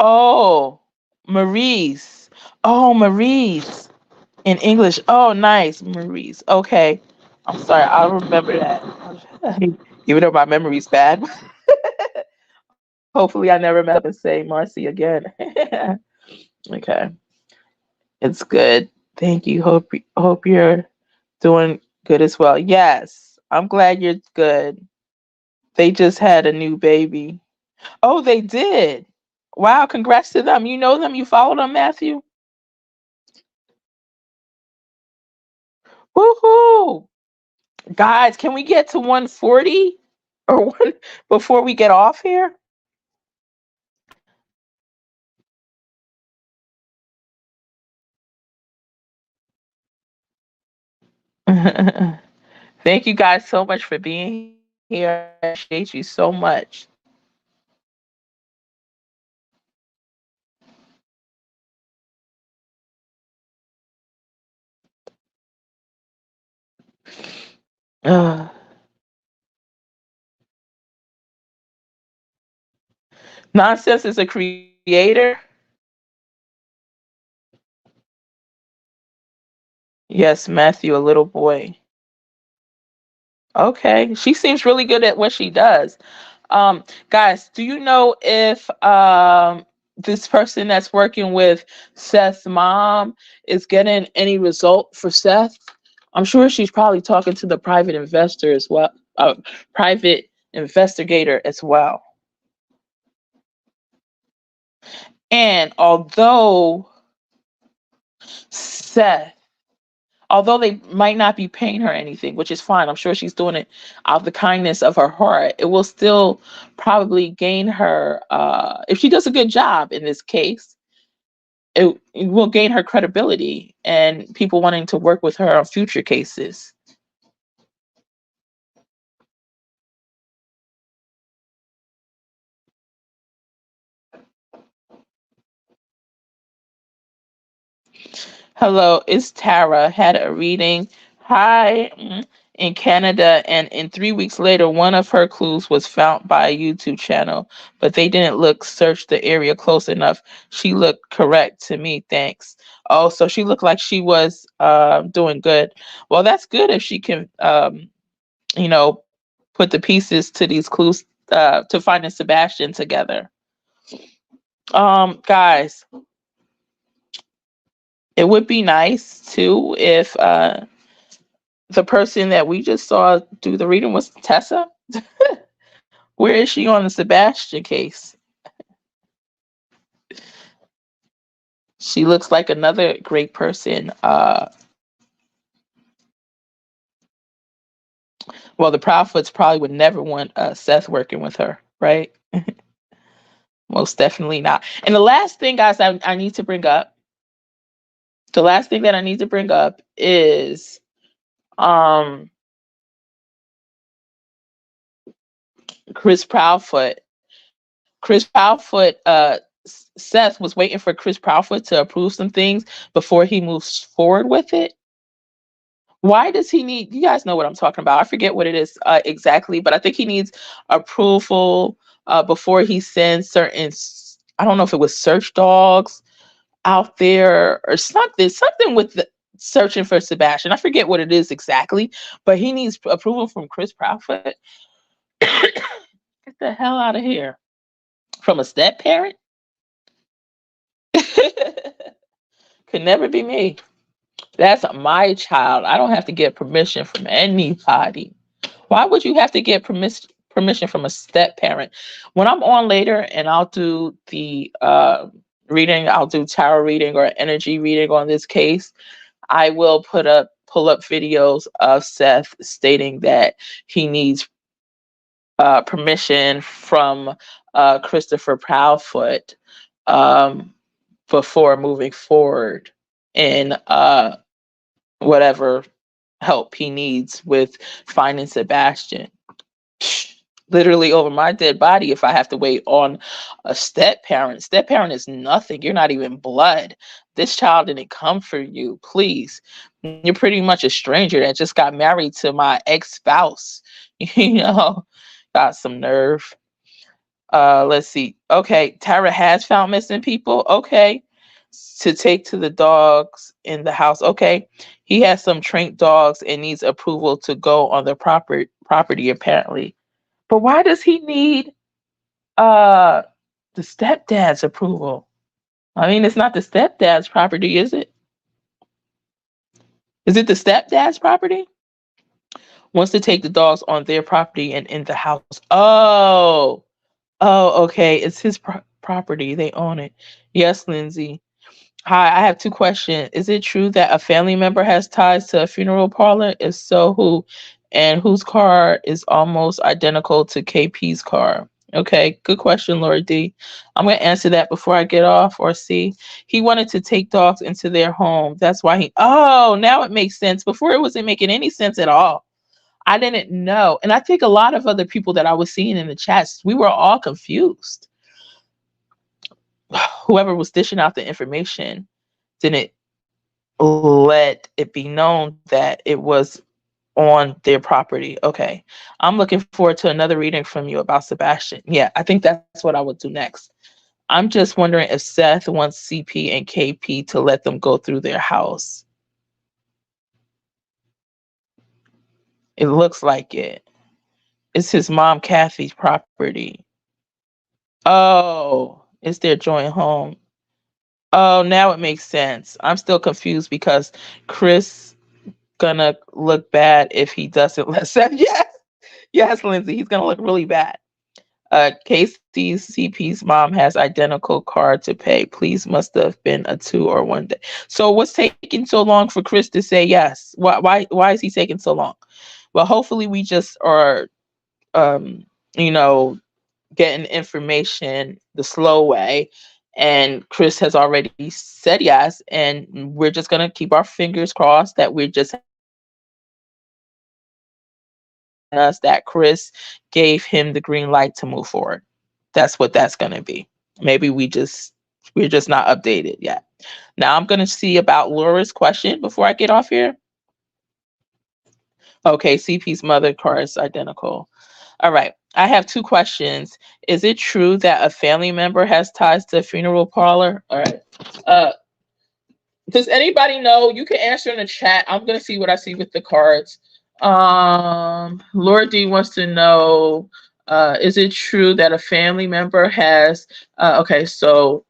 Oh, Maurice. Oh, Maurice. In English. Oh, nice. Maurice. Okay. I'm sorry. I'll remember that. Even though my memory's bad. Hopefully I never mess up and say Marcy again. Okay. It's good. Thank you. Hope you're doing good as well. Yes. I'm glad you're good. They just had a new baby. Oh, they did. Wow, congrats to them. You know them? You follow them, Matthew? Woohoo! Guys, can we get to 140 or one before we get off here? Thank you guys so much for being here. I appreciate you so much. Nonsense is a creator. Yes, Matthew, a little boy. Okay, she seems really good at what she does. Guys, do you know if this person that's working with Seth's mom is getting any result for Seth? I'm sure she's probably talking to the private investor as well, private investigator as well. And although they might not be paying her anything, which is fine. I'm sure she's doing it out of the kindness of her heart. It will still probably gain her, if she does a good job in this case, it will gain her credibility and people wanting to work with her on future cases. Hello, it's Tara. Had a reading. Hi, in Canada, and in 3 weeks later, one of her clues was found by a YouTube channel, but they didn't search the area close enough. She looked correct to me. Thanks. Oh, so she looked like she was doing good. Well, that's good if she can, put the pieces to these clues to finding Sebastian together. Guys, it would be nice too if the person that we just saw do the reading was Tessa. Where is she on the Sebastian case? She looks like another great person. Well, the Proudfoots probably would never want Seth working with her, right? Most definitely not. And the last thing, guys, I need to bring up. The last thing that I need to bring up is Chris Proudfoot. Seth was waiting for Chris Proudfoot to approve some things before he moves forward with it. Why does he need, you guys know what I'm talking about. I forget what it is exactly, but I think he needs approval before he sends certain, I don't know if it was search dogs out there or something with the searching for Sebastian. I forget what it is exactly, but he needs approval from Chris Proudfoot. Get the hell out of here. From a step parent? Could never be me. That's my child. I don't have to get permission from anybody. Why would you have to get permission from a step parent? When I'm on later and I'll do the reading, I'll do tarot reading or energy reading on this case, I will pull up videos of Seth stating that he needs permission from Christopher Proudfoot before moving forward in whatever help he needs with finding Sebastian. Literally over my dead body if I have to wait on a step parent. Step parent is nothing. You're not even blood. This child didn't come for you. Please. You're pretty much a stranger that just got married to my ex-spouse. You know, got some nerve. Let's see. Okay, Tyra has found missing people. Okay. To take to the dogs in the house. Okay. He has some trained dogs and needs approval to go on the property apparently. But why does he need the stepdad's approval? I mean, it's not the stepdad's property, is it? Is it the stepdad's property? Wants to take the dogs on their property and in the house. Oh, okay. It's his property. They own it. Yes, Lindsay. Hi, I have two questions. Is it true that a family member has ties to a funeral parlor? If so, who? And whose car is almost identical to KP's car? Okay, good question, Laura D. I'm going to answer that before I get off. Or C, he wanted to take dogs into their home. That's why he, oh, now it makes sense. Before it wasn't making any sense at all. I didn't know. And I think a lot of other people that I was seeing in the chats, we were all confused. Whoever was dishing out the information didn't let it be known that it was on their property. Okay. I'm looking forward to another reading from you about Sebastian. Yeah, I think that's what I would do next. I'm just wondering if Seth wants CP and KP to let them go through their house. It looks like it. It's his mom, Kathy's property. Oh, it's their joint home. Oh, now it makes sense. I'm still confused because Chris gonna look bad if he doesn't let Seth. Yes, Lindsay, he's gonna look really bad. Casey's CP's mom has identical card to pay. Please must have been a 2 or 1 day. So what's taking so long for Chris to say yes? Why is he taking so long? Well, hopefully we just are, you know, getting information the slow way. And Chris has already said yes. And we're just going to keep our fingers crossed that we're just that Chris gave him the green light to move forward. That's what that's going to be. Maybe we're just not updated yet. Now I'm going to see about Laura's question before I get off here. Okay, CP's mother car is identical. All right. I have 2 questions. Is it true that a family member has ties to a funeral parlor? All right. Does anybody know? You can answer in the chat. I'm going to see what I see with the cards. Laura D wants to know, is it true that a family member has, okay, so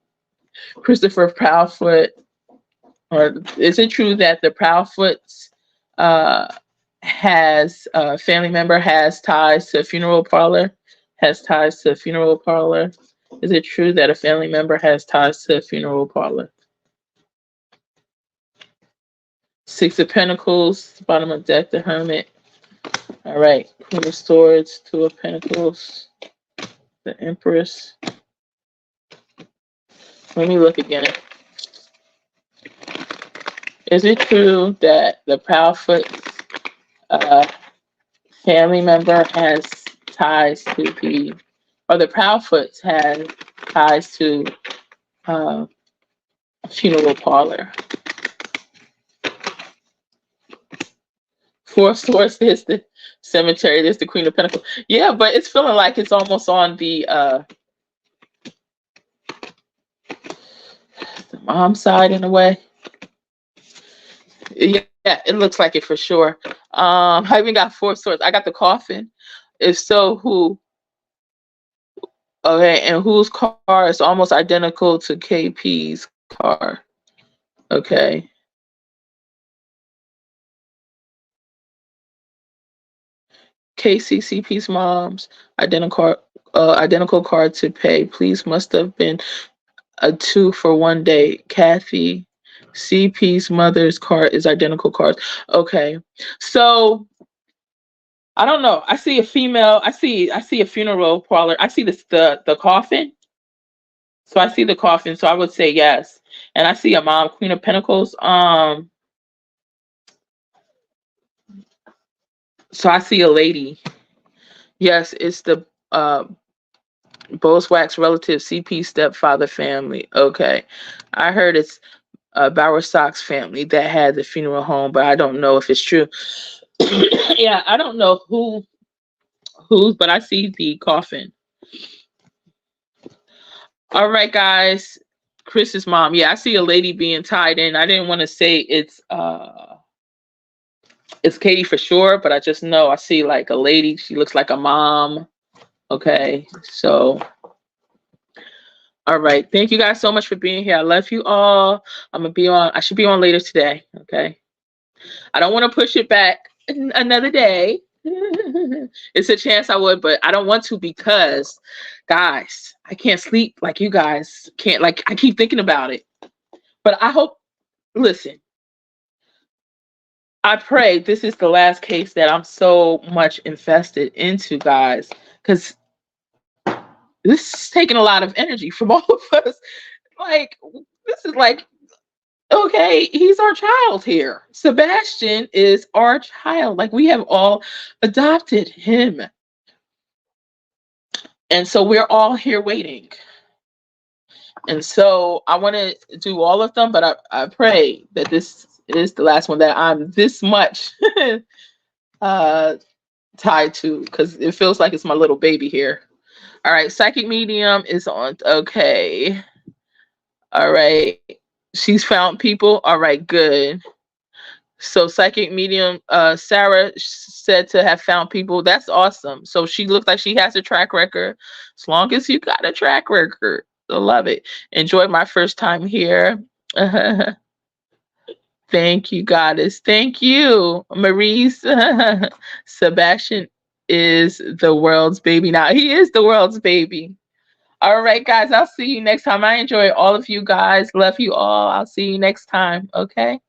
Christopher Proudfoot, or is it true that the Proudfoots has a family member has ties to a funeral parlor? Has ties to a funeral parlor? Is it true that a family member has ties to a funeral parlor? 6 of Pentacles, bottom of deck, the Hermit. All right, Queen of Swords, 2 of Pentacles, the Empress. Let me look again. Is it true that the Proudfoot family member has ties to the, or the Proudfoots has ties to a funeral parlor? 4 of Swords is the cemetery. There's the Queen of Pentacles. Yeah, but it's feeling like it's almost on the mom side in a way. Yeah, it looks like it for sure. I even got 4 of Swords. I got the coffin. If so, who? Okay, and whose car is almost identical to KP's car? Okay. KCCP's mom's identical card to pay. Please must have been a 2 for 1 day. Kathy, CP's mother's card is identical cards. Okay, so I don't know. I see a female. I see a funeral parlor. I see the coffin. So I see the coffin. So I would say yes. And I see a mom, Queen of Pentacles. So I see a lady. Yes, it's the Boswax relative, CP stepfather family. Okay, I heard it's Bauer Sox family that had the funeral home, but I don't know if it's true. Yeah, I don't know who's, but I see the coffin. All right, guys. Chris's mom. Yeah, I see a lady being tied in. I didn't want to say it's Katie for sure, but I just know I see like a lady. She looks like a mom. Okay, so all right. Thank you guys so much for being here. I love you all. I should be on later today. Okay. I don't want to push it back another day. It's a chance I would, but I don't want to because, guys, I can't sleep like you guys can't. Like, I keep thinking about it. But I hope, listen, I pray this is the last case that I'm so much invested into, guys, because this is taking a lot of energy from all of us. Like, this is like, okay, he's our child here. Sebastian is our child. Like, we have all adopted him. And so we're all here waiting. And so I want to do all of them, but I pray that this is the last one that I'm this much tied to, because it feels like it's my little baby here. All right, psychic medium is on. Okay. All right. She's found people. All right, good. So psychic medium, Sarah said to have found people. That's awesome. So she looks like she has a track record. As long as you got a track record. I love it. Enjoyed my first time here. Thank you, goddess. Thank you, Maurice. Sebastian is the world's baby now. He is the world's baby. All right, guys. I'll see you next time. I enjoy all of you guys. Love you all. I'll see you next time. Okay.